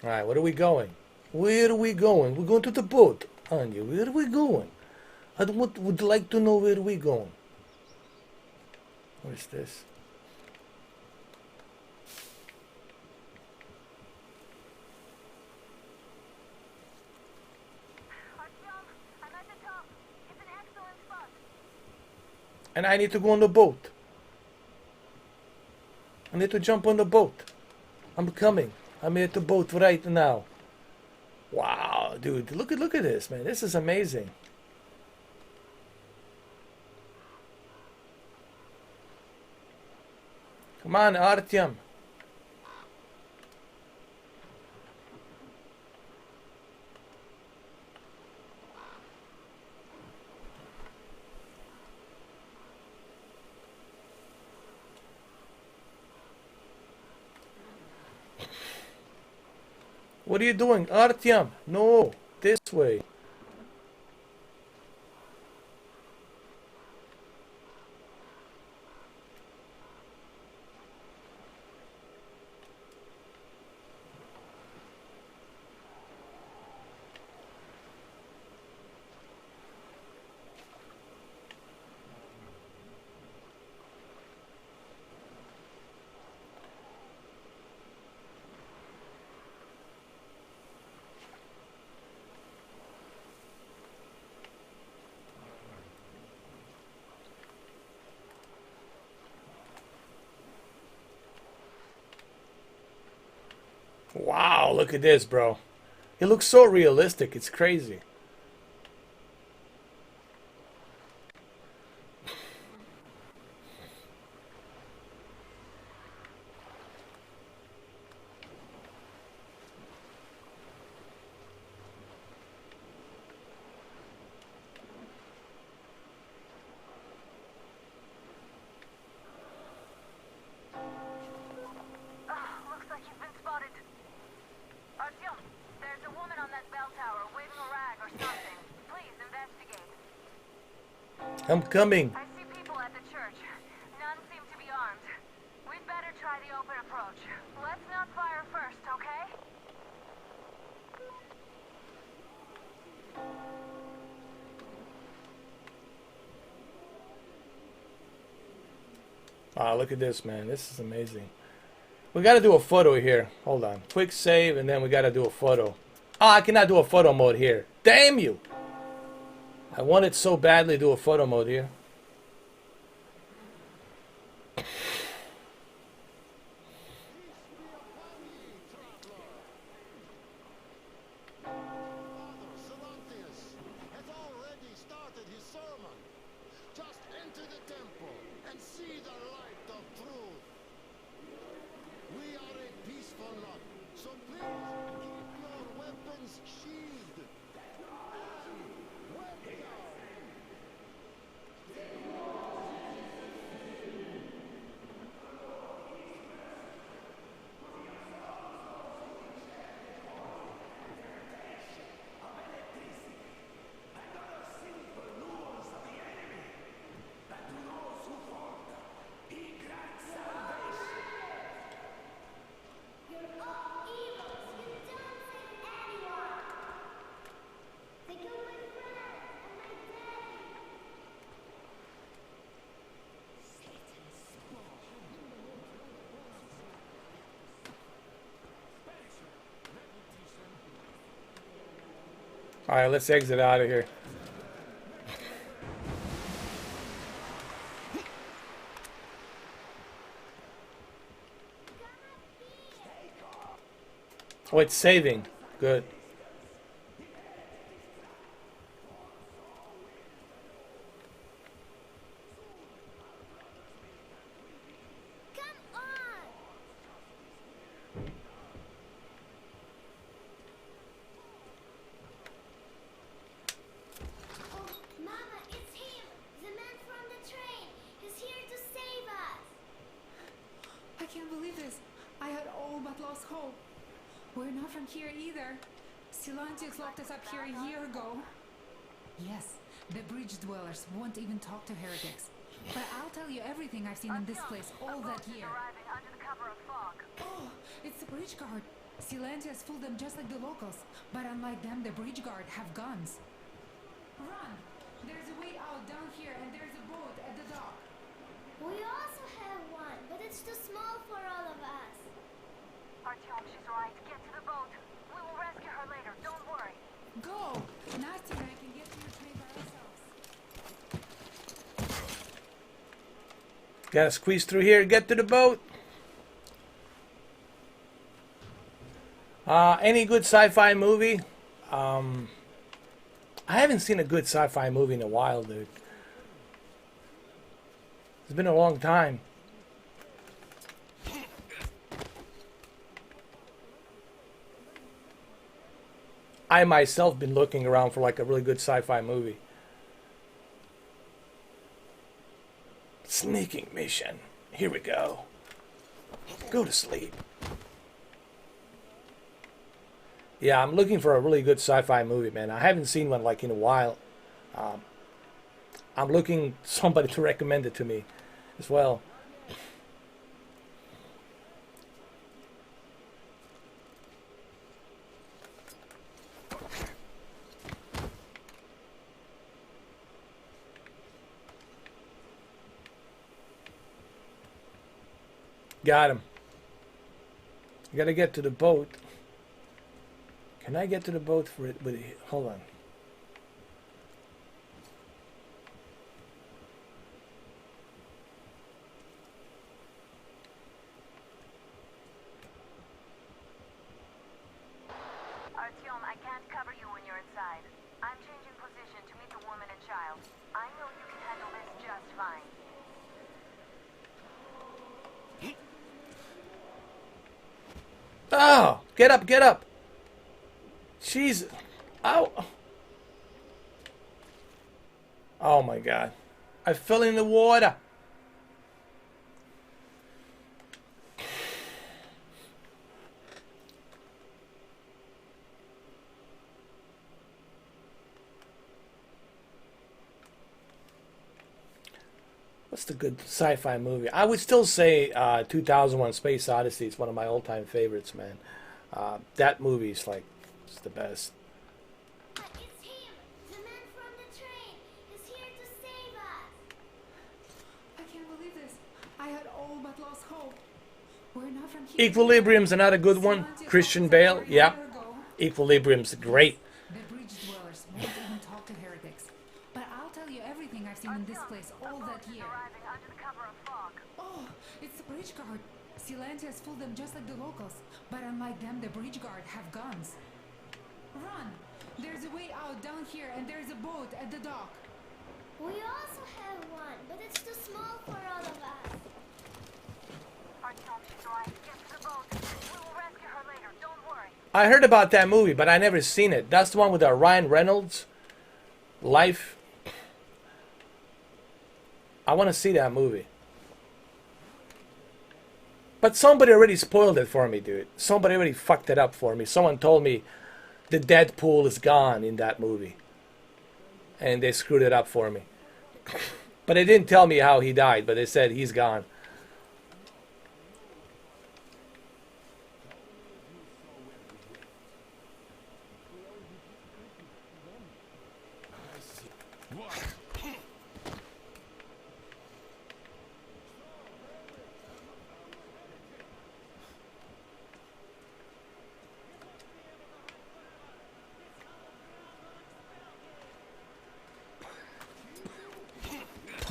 All right, where are we going? Where are we going? We're going to the boat, Anya. Where are we going? I would like to know where we're going. What is this? I'm at the top. It's an excellent spot. And I need to go on the boat. I need to jump on the boat. I'm coming. I'm at the boat right now. Wow, dude, look at this, man. This is amazing. Come on, Artyom. What are you doing, Artyom? No, this way. Wow, look at this, bro. It looks so realistic. It's crazy. Looks like you've been spotted. Artyom, there's a woman on that bell tower waving a rag or something. Please investigate. I'm coming. I see people at the church. None seem to be armed. We'd better try the open approach. Let's not fire first, okay? Wow, look at this, man. This is amazing. We got to do a photo here. Hold on. Quick save, and then we got to do a photo. Oh, I cannot do a photo mode here. Damn you! I wanted so badly to do a photo mode here. All right, let's exit out of here. Oh, it's saving. Good. We're not from here either. Silantius locked us up here a year ago. Yes, the bridge dwellers won't even talk to heretics. But I'll tell you everything I've seen in this place all that year. Oh, it's the bridge guard. Silantius fooled them just like the locals. But unlike them, the bridge guard have guns. Run! There's a way out down here and there's a boat at the dock. We also have one, but it's too small for all of us. Artyom, she's right. Get to the boat. We will rescue her later. Don't worry. Go! Nasty and I can get to your train by ourselves. Gotta squeeze through here and get to the boat. Any good sci-fi movie? I haven't seen a good sci-fi movie in a while, dude. It's been a long time. I myself been looking around for like a really good sci-fi movie. Sneaking mission. Here we go. Go to sleep. Yeah, I'm looking for a really good sci-fi movie, man. I haven't seen one like in a while. I'm looking somebody to recommend it to me as well. Got him. You gotta get to the boat. Can I get to the boat for it? Hold on. Artyom, I can't cover you when you're inside. I'm changing position to meet the woman and child. I know you can handle this just fine. Oh, get up, get up. Jeez. Ow. Oh my God. I fell in the water. What's the good sci-fi movie? I would still say 2001 Space Odyssey is one of my all-time favorites, man. That movie is like, it's the best. It's him! The man from the train! He's here to save us! I can't believe this. I had all but lost hope. We're not from here. Equilibrium's another good one. Christian Bale, yeah. Equilibrium's great. The bridge dwellers won't even talk to heretics. But I'll tell you everything I've seen in this place all that year. Oh, it's the bridge guard. Silantius fooled them just like the locals. But unlike them, the bridge guard have guns. Run! There's a way out down here and there's a boat at the dock. We also have one, but it's too small for all of us. Artyom, she's right. Get to the boat. We will rescue her later. Don't worry. I heard about that movie, but I never seen it. That's the one with Ryan Reynolds. Life. I want to see that movie. But somebody already spoiled it for me, dude. Somebody already fucked it up for me. Someone told me the Deadpool is gone in that movie. And they screwed it up for me. But they didn't tell me how he died, but they said he's gone.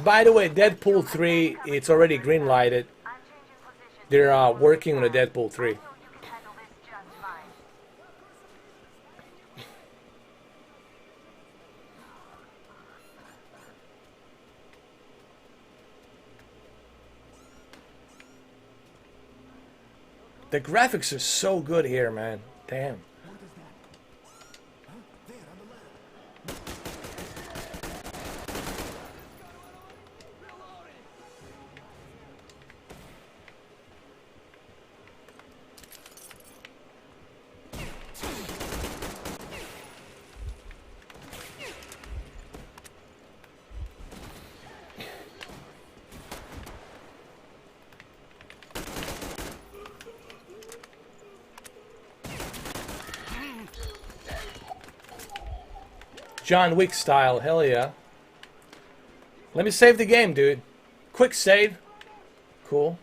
by the way, Deadpool 3, it's already green lighted. They're working on a Deadpool 3. The graphics are so good here, man. Damn. John Wick style, hell yeah. Let me save the game, dude. Quick save. Cool.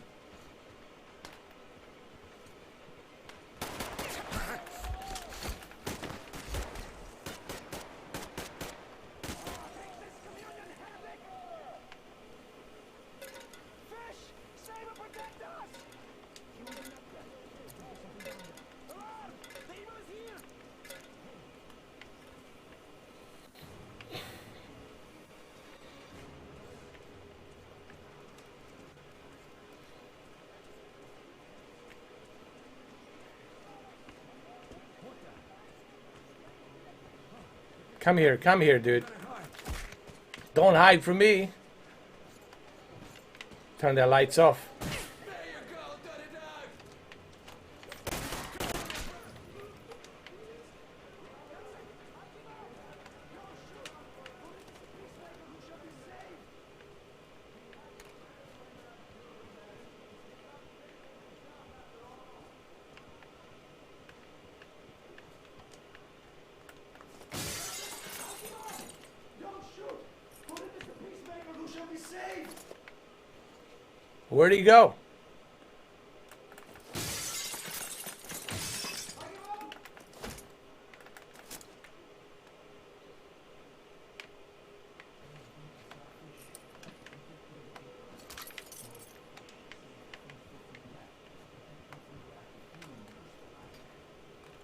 Come here, dude. Don't hide from me. Turn the lights off. Where'd he go?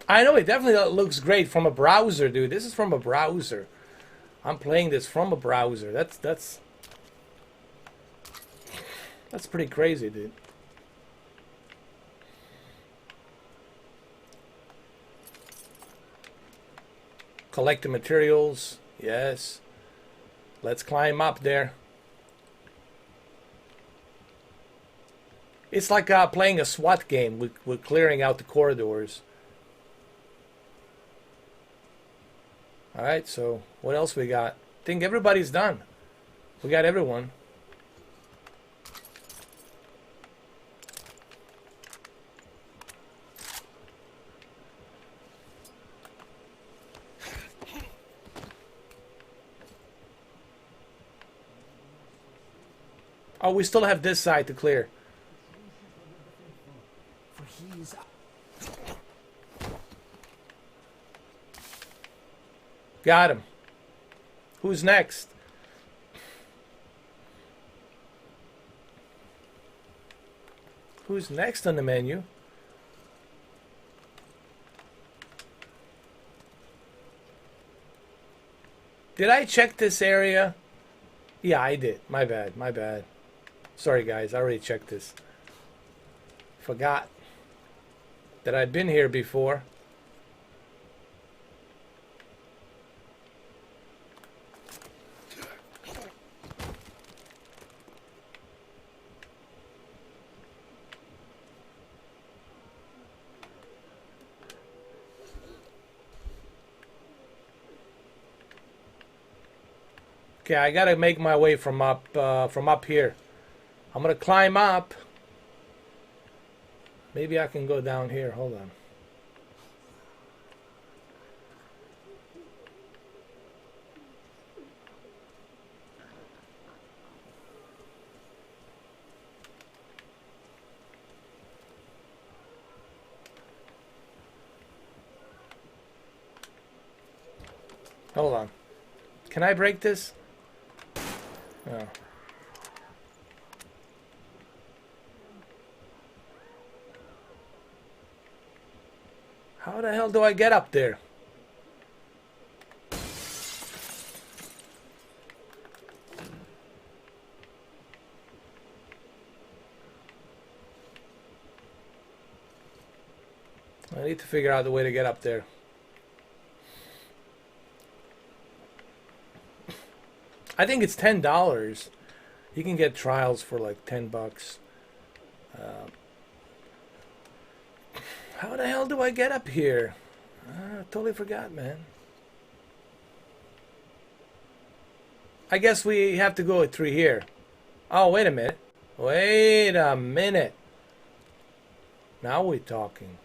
I know, it definitely looks great from a browser, dude. This is from a browser. I'm playing this from a browser. That's pretty crazy, dude. Collect the materials. Yes. Let's climb up there. It's like playing a SWAT game. We're clearing out the corridors. Alright, so what else we got? I think everybody's done. We got everyone. Oh, we still have this side to clear. Got him. Who's next? Who's next on the menu? Did I check this area? Yeah, I did. My bad. My bad. Sorry, guys. I already checked this. Forgot that I'd been here before. Okay, I gotta make my way from up here. I'm gonna climb up. Maybe I can go down here. Hold on. Hold on. Can I break this? Oh. How the hell do I get up there? I need to figure out the way to get up there. I think it's $10. You can get trials for like $10. How the hell do I get up here? I totally forgot, man. I guess we have to go through here. Oh, wait a minute. Wait a minute. Now we're talking.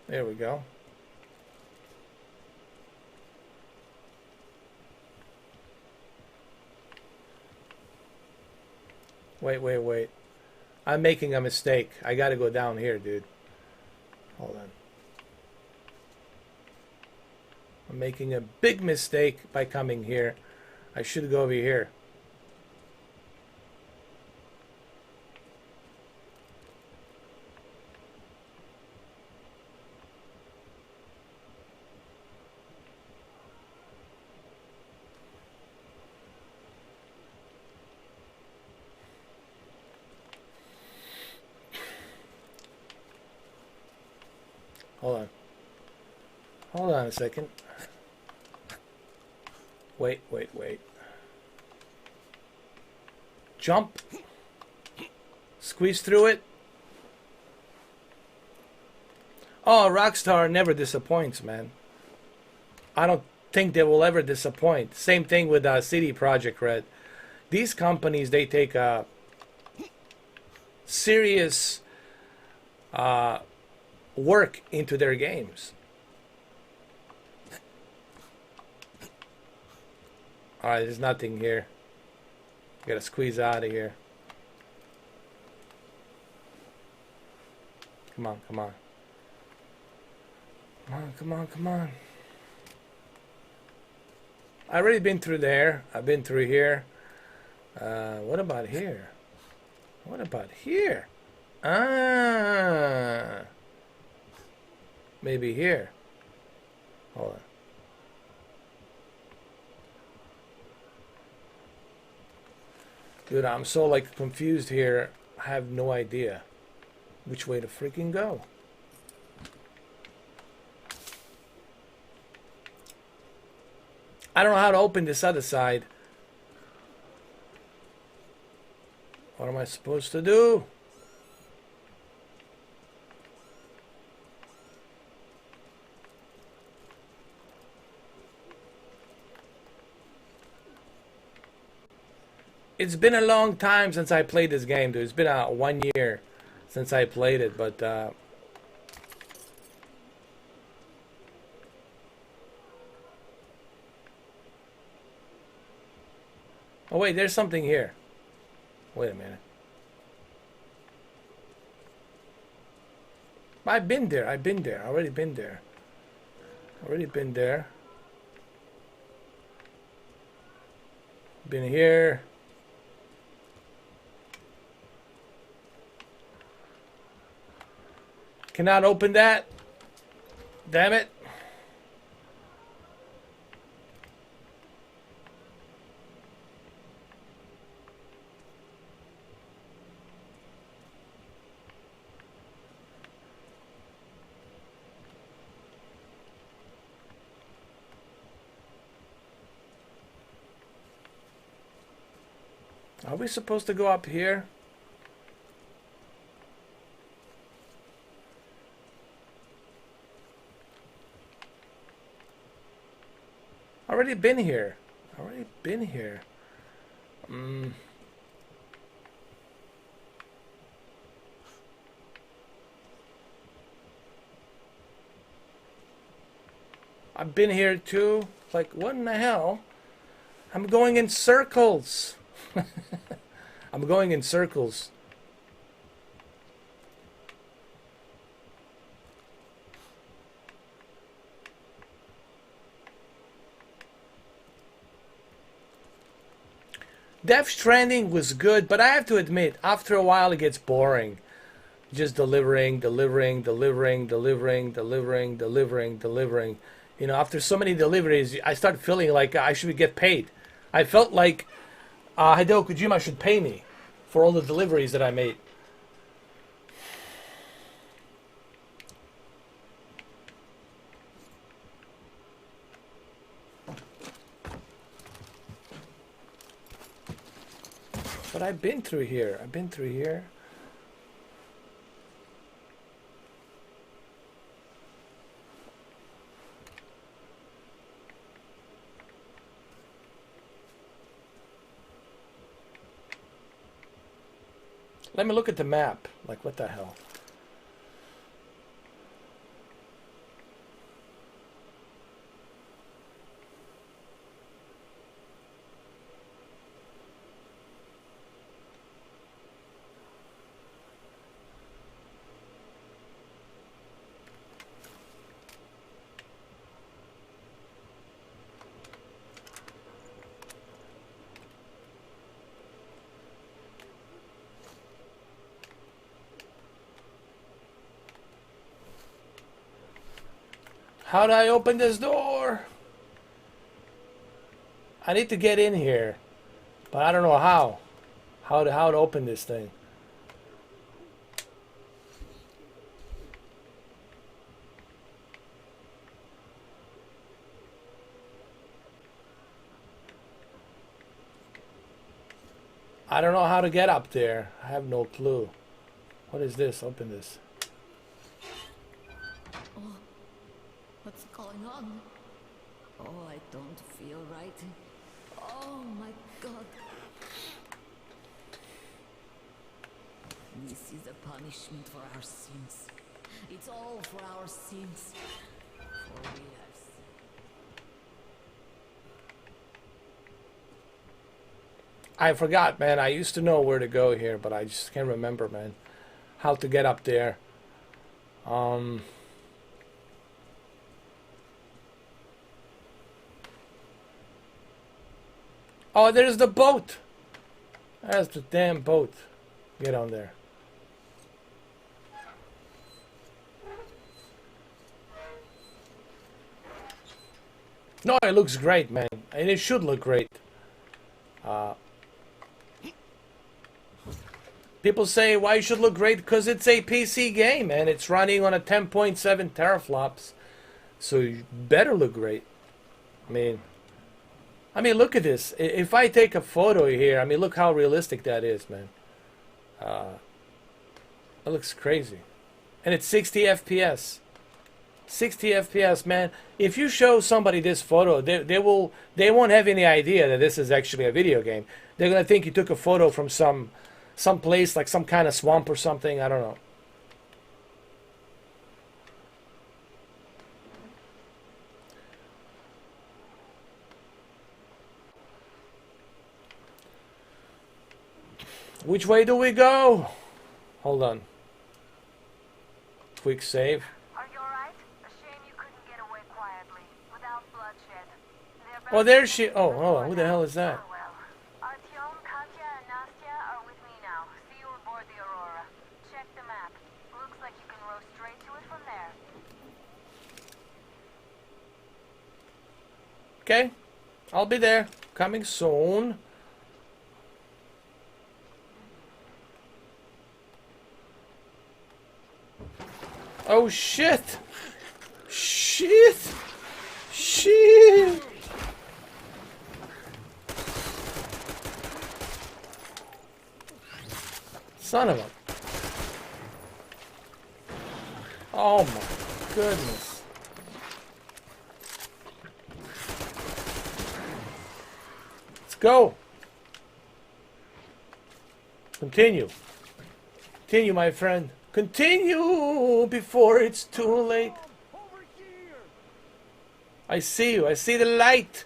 There we go. Wait. I'm making a mistake. I gotta go down here, dude. Hold on. I'm making a big mistake by coming here. I should go over here. Hold on a second. Wait. Jump. Squeeze through it. Oh, Rockstar never disappoints, man. I don't think they will ever disappoint. Same thing with CD Projekt Red. These companies, they take a serious work into their games. Alright, there's nothing here. Gotta squeeze out of here. Come on. Come on. I've already been through there. I've been through here. What about here? Maybe here. Hold on. Dude, I'm so like confused here. I have no idea which way to freaking go. I don't know how to open this other side. What am I supposed to do? It's been a long time since I played this game, dude. It's been 1 year since I played it, but oh wait, there's something here. Wait a minute. I've been there. Already been there. Been here. Cannot open that. Damn it. Are we supposed to go up here? Already been here. I've been here too. Like, what in the hell? I'm going in circles. I'm going in circles. Death Stranding was good, but I have to admit, after a while it gets boring. Just delivering. You know, after so many deliveries, I start feeling like I should get paid. I felt like Hideo Kojima should pay me for all the deliveries that I made. But I've been through here. Let me look at the map. Like, what the hell? How do I open this door? I need to get in here, but I don't know how. How to open this thing. I don't know how to get up there. I have no clue. What is this? Open this. What's going on? Oh, I don't feel right. Oh my God. This is a punishment for our sins. It's all for our sins. For we have sinned. I forgot, man. I used to know where to go here, but I just can't remember, man. How to get up there. Oh, there's the boat. That's the damn boat. Get on there. No, it looks great, man. And it should look great. People say why it should look great, because it's a PC game and it's running on a 10.7 teraflops. So you better look great. I mean, look at this. If I take a photo here, I mean, look how realistic that is, man. That looks crazy. And it's 60 FPS. 60 FPS, man. If you show somebody this photo, they won't have any idea that this is actually a video game. They're gonna think you took a photo from some place, like some kind of swamp or something. I don't know. Which way do we go? Hold on. Quick save. Are you alright? A shame you couldn't get away quietly, without bloodshed. Oh, there she. Oh, hold on. Who the hell is that? Artyom, Katya, and Nastya are with me now. See you aboard the Aurora. Check the map. Looks like you can row straight to it from there. Okay. I'll be there. Coming soon. Oh shit! Shit! Shit! Son of a... Oh my goodness. Let's go. Continue. Continue, my friend. Continue before it's too late. I see you. I see the light.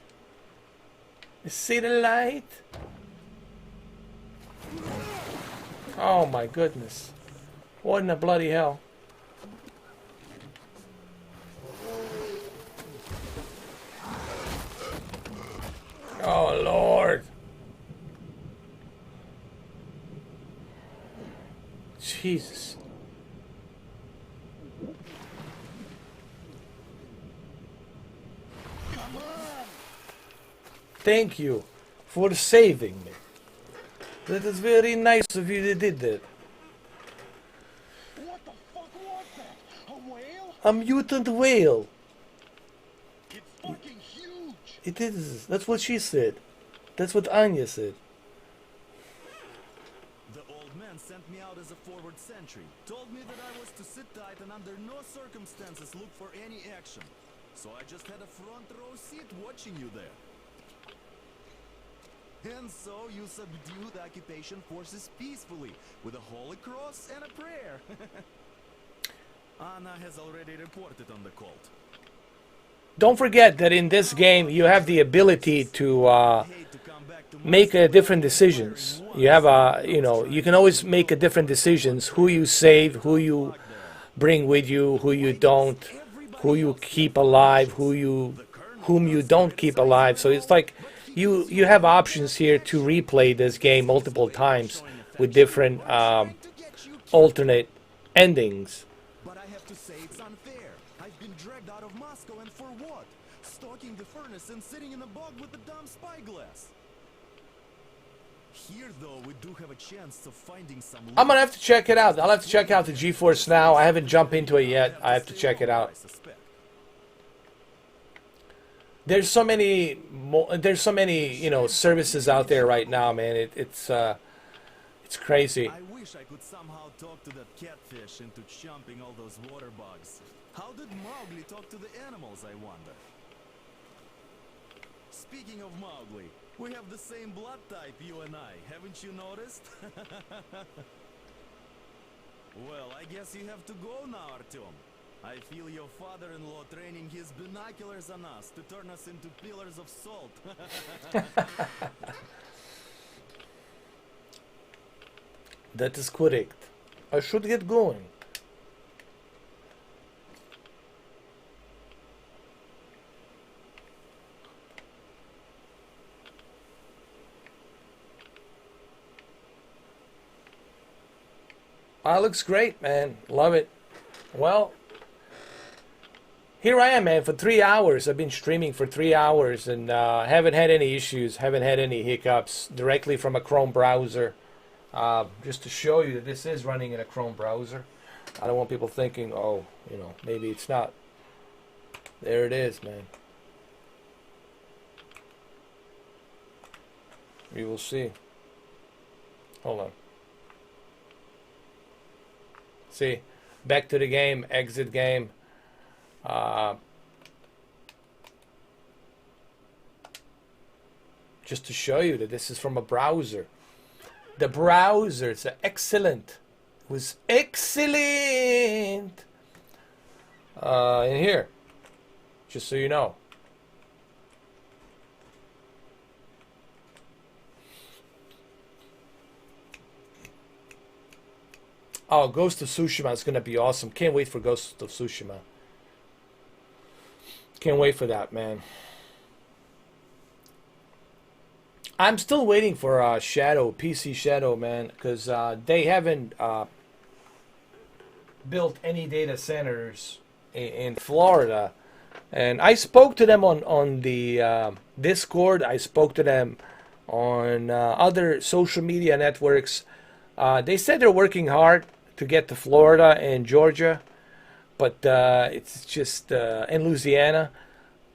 I see the light. Oh my goodness. What in the bloody hell? Oh Lord. Jesus. Thank you for saving me. That is very nice of you that did that. What the fuck was that? A whale? A mutant whale. It's fucking huge. It is. That's what she said. That's what Anya said. The old man sent me out as a forward sentry. Told me that I was to sit tight and under no circumstances look for any action. So I just had a front row seat watching you there. And so you subdued the occupation forces peacefully, with a holy cross and a prayer. Anna has already reported on the cult. Don't forget that in this game you have the ability to make different decisions. You have you can always make different decisions. Who you save, who you bring with you, who you don't, who you keep alive, whom you don't keep alive. So it's like you have options here to replay this game multiple times with different alternate endings. But I have to say it's unfair. I've been dragged out of Moscow, and for what? Stalking the furnace and sitting in a bog with the dumb spyglass. Here, though, we do have a chance of finding some. I'm gonna have to check it out. I'll have to check out the GeForce Now. I haven't jumped into it yet. I have to check it out. There's so many services out there right now, man. It's crazy. I wish I could somehow talk to that catfish into chomping all those water bugs. How did Mowgli talk to the animals, I wonder? Speaking of Mowgli, we have the same blood type, you and I. Haven't you noticed? Well, I guess you have to go now, Artyom. I feel your father-in-law training his binoculars on us to turn us into pillars of salt. That is correct. I should get going. Looks great, man. Love it. Well, here I am, man, for 3 hours. I've been streaming for 3 hours and haven't had any issues, haven't had any hiccups directly from a Chrome browser. Just to show you that this is running in a Chrome browser. I don't want people thinking, oh, maybe it's not. There it is, man. We will see. Hold on. See, back to the game, exit game. Just to show you that this is from a browser. The browser, it's excellent. It was excellent. In here, just so you know. Oh, Ghost of Tsushima is going to be awesome. Can't wait for Ghost of Tsushima. Can't wait for that, man. I'm still waiting for Shadow, PC Shadow, man, because they haven't built any data centers in Florida. And I spoke to them on the Discord. I spoke to them on other social media networks. They said they're working hard to get to Florida and Georgia, but it's just in Louisiana.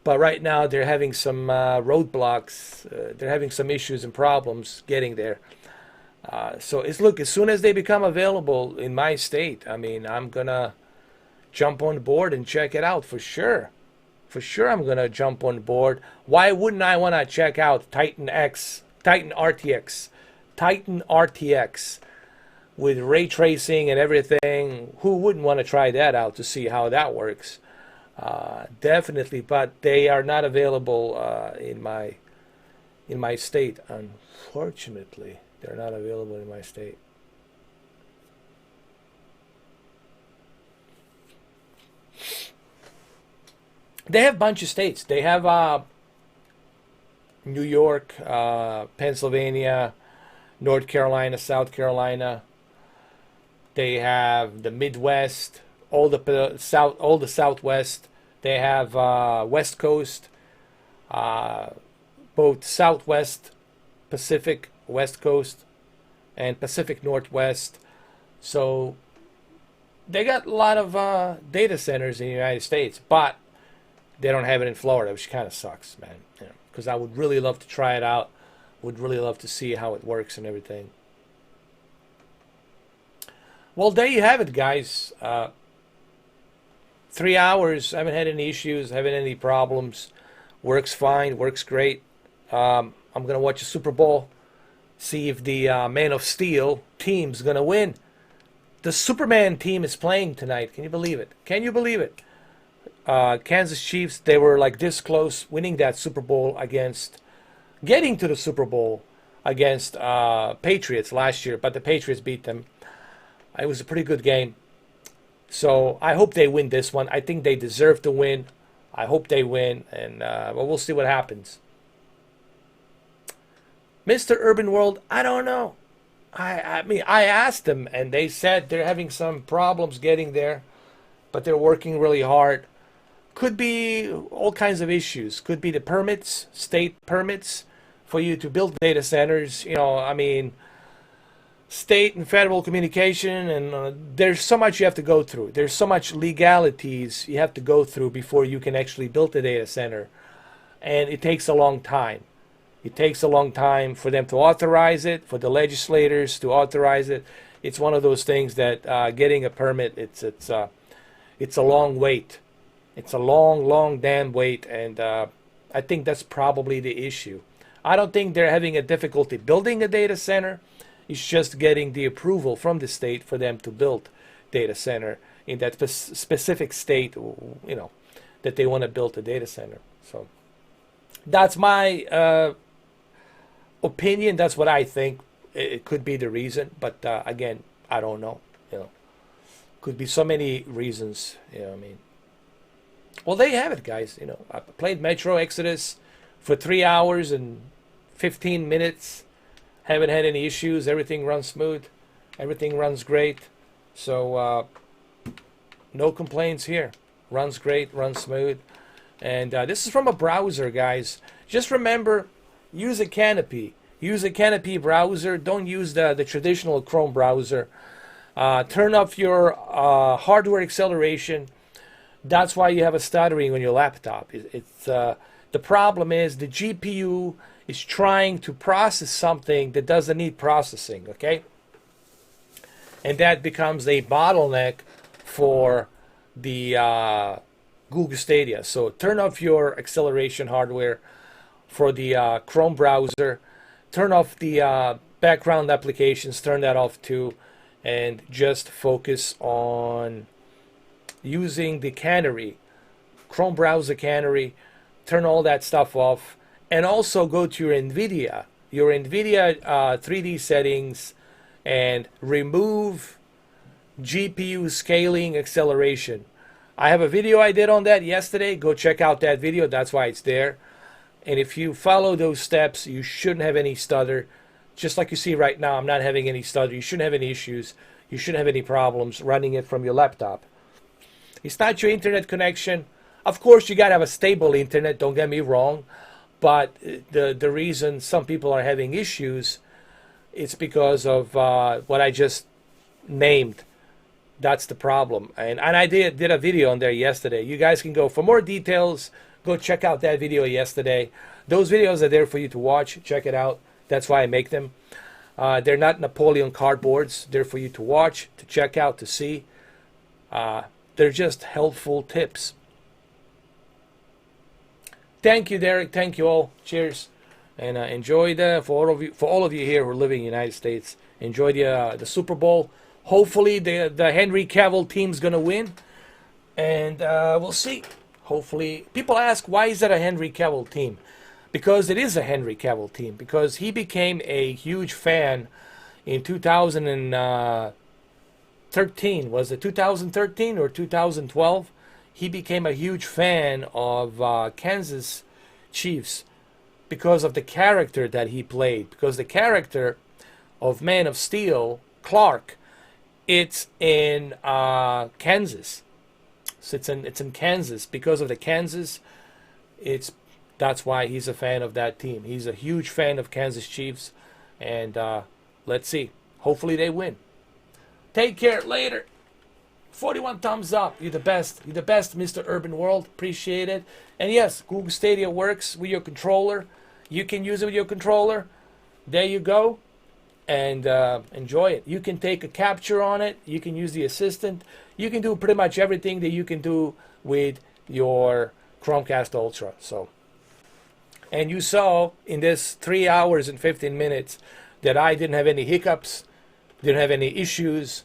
But right now they're having some roadblocks. They're having some issues and problems getting there. So look, as soon as they become available in my state, I mean, I'm gonna jump on board and check it out for sure. For sure, I'm gonna jump on board. Why wouldn't I want to check out Titan RTX with ray tracing and everything? Who wouldn't want to try that out to see how that works? Definitely, but they are not available in my state. Unfortunately, they're not available in my state. They have a bunch of states. They have New York, Pennsylvania, North Carolina, South Carolina, They have the Midwest, all the South, all the Southwest. They have West Coast, both Southwest, Pacific West Coast, and Pacific Northwest. So they got a lot of data centers in the United States, but they don't have it in Florida, which kind of sucks, man. Because I would really love to try it out. Would really love to see how it works and everything. Well, there you have it, guys. 3 hours. Haven't had any issues. Haven't had any problems. Works fine. Works great. I'm gonna watch the Super Bowl. See if the Man of Steel team's gonna win. The Superman team is playing tonight. Can you believe it? Can you believe it? Kansas Chiefs. They were like this close winning that Super Bowl against, getting to the Super Bowl against Patriots last year, but the Patriots beat them. It was a pretty good game. So I hope they win this one. I think they deserve to win. I hope they win, and well, we'll see what happens. Mr. Urban World, I don't know. I mean, I asked them, and they said they're having some problems getting there, but they're working really hard. Could be all kinds of issues. Could be the permits, state permits for you to build data centers. You know, I mean, state and federal communication, and there's so much you have to go through. There's so much legalities you have to go through before you can actually build a data center, and it takes a long time. It takes a long time for them to authorize it, for the legislators to authorize it. It's one of those things that getting a permit, it's a long wait. It's a long damn wait, and I think that's probably the issue. I don't think they're having a difficulty building a data center. It's just getting the approval from the state for them to build data center in that specific state, you know, that they want to build a data center. So that's my opinion. That's what I think. It could be the reason, but again, I don't know. You know, could be so many reasons. You know what I mean? Well, there you have it, guys. You know, I played Metro Exodus for 3 hours and 15 minutes. Haven't had any issues. Everything runs smooth. Everything runs great. So no complaints here. Runs great, runs smooth. And this is from a browser, guys. Just remember, use a Canopy. Use a Canopy browser. Don't use the traditional Chrome browser. Turn off your hardware acceleration. That's why you have a stuttering on your laptop. The problem is the GPU is trying to process something that doesn't need processing, okay? And that becomes a bottleneck for the Google Stadia. So turn off your acceleration hardware for the Chrome browser. Turn off the background applications, turn that off too, and just focus on using the Canary, Chrome browser Canary. Turn all that stuff off. And also go to your NVIDIA 3D settings and remove GPU scaling acceleration. I have a video I did on that yesterday. Go check out that video. That's why it's there. And if you follow those steps, you shouldn't have any stutter. Just like you see right now, I'm not having any stutter. You shouldn't have any issues. You shouldn't have any problems running it from your laptop. It's not your internet connection. Of course, you got to have a stable internet. Don't get me wrong. But the reason some people are having issues, it's because of what I just named. That's the problem. And I did a video on there yesterday. You guys can go for more details. Go check out that video yesterday. Those videos are there for you to watch. Check it out. That's why I make them. They're not Napoleon cardboards. They're for you to watch, to check out, to see. They're just helpful tips. Thank you, Derek. Thank you all. Cheers, and enjoy for all of you here who are living in the United States. Enjoy the Super Bowl. Hopefully, the Henry Cavill team's gonna win, and we'll see. Hopefully, people ask why is that a Henry Cavill team? Because it is a Henry Cavill team. Because he became a huge fan in 2013. Was it 2013 or 2012? He became a huge fan of Kansas Chiefs because of the character that he played. Because the character of Man of Steel, Clark, it's in Kansas. So it's in Kansas. Because of the Kansas, that's why he's a fan of that team. He's a huge fan of Kansas Chiefs, and let's see. Hopefully they win. Take care. Later. 41 thumbs up. You're the best. You're the best, Mr. Urban World. Appreciate it. And yes, Google Stadia works with your controller. You can use it with your controller. There you go. And enjoy it. You can take a capture on it. You can use the assistant. You can do pretty much everything that you can do with your Chromecast Ultra. So, and you saw in this 3 hours and 15 minutes that I didn't have any hiccups, didn't have any issues.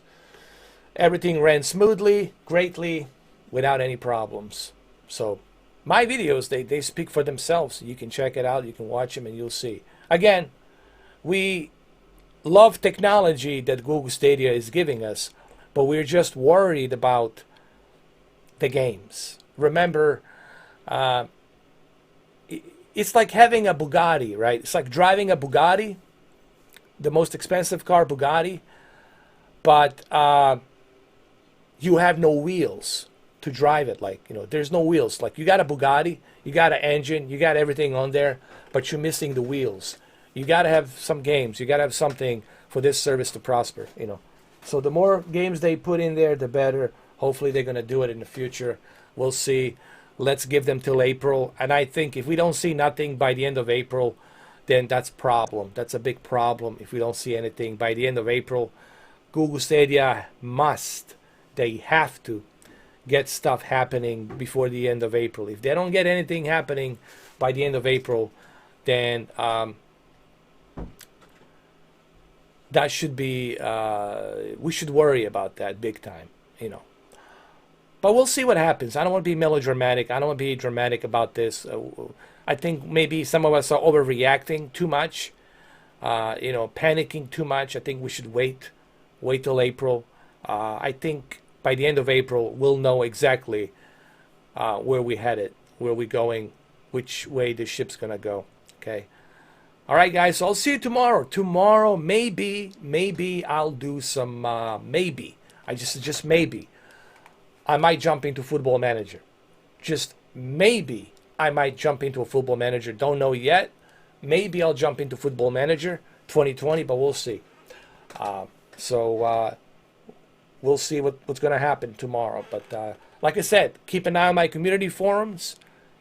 Everything ran smoothly, greatly, without any problems. So my videos, they speak for themselves. You can check it out. You can watch them and you'll see. Again, we love technology that Google Stadia is giving us, but we're just worried about the games. Remember, it's like having a Bugatti, right? It's like driving a Bugatti, the most expensive car, Bugatti, but you have no wheels to drive it. Like, you know, there's no wheels. Like, you got a Bugatti, you got an engine, you got everything on there, but you're missing the wheels. You got to have some games. You got to have something for this service to prosper, you know. So the more games they put in there, the better. Hopefully they're going to do it in the future. We'll see. Let's give them till April. And I think if we don't see nothing by the end of April, then that's a problem. That's a big problem if we don't see anything by the end of April. Google Stadia must, they have to get stuff happening before the end of April. If they don't get anything happening by the end of April, then that should be, we should worry about that big time, you know. But we'll see what happens. I don't want to be melodramatic. I don't want to be dramatic about this. I think maybe some of us are overreacting too much, you know, panicking too much. I think we should wait till April. I think by the end of April, we'll know exactly where we're headed, where we're going, which way the ship's going to go, okay? All right, guys, so I'll see you tomorrow. Tomorrow, maybe I'll do some, maybe. Just maybe. I might jump into Football Manager. Just maybe I might jump into a Football Manager. Don't know yet. Maybe I'll jump into Football Manager 2020, but we'll see. We'll see what's going to happen tomorrow. But like I said, keep an eye on my community forums.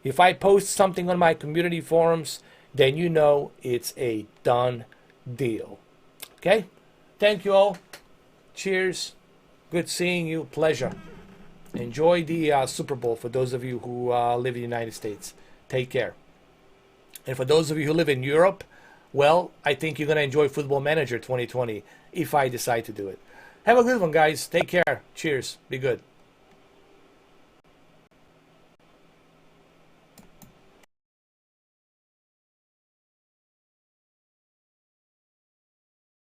If I post something on my community forums, then you know it's a done deal. Okay? Thank you all. Cheers. Good seeing you. Pleasure. Enjoy the Super Bowl for those of you who live in the United States. Take care. And for those of you who live in Europe, well, I think you're going to enjoy Football Manager 2020 if I decide to do it. Have a good one, guys. Take care. Cheers. Be good.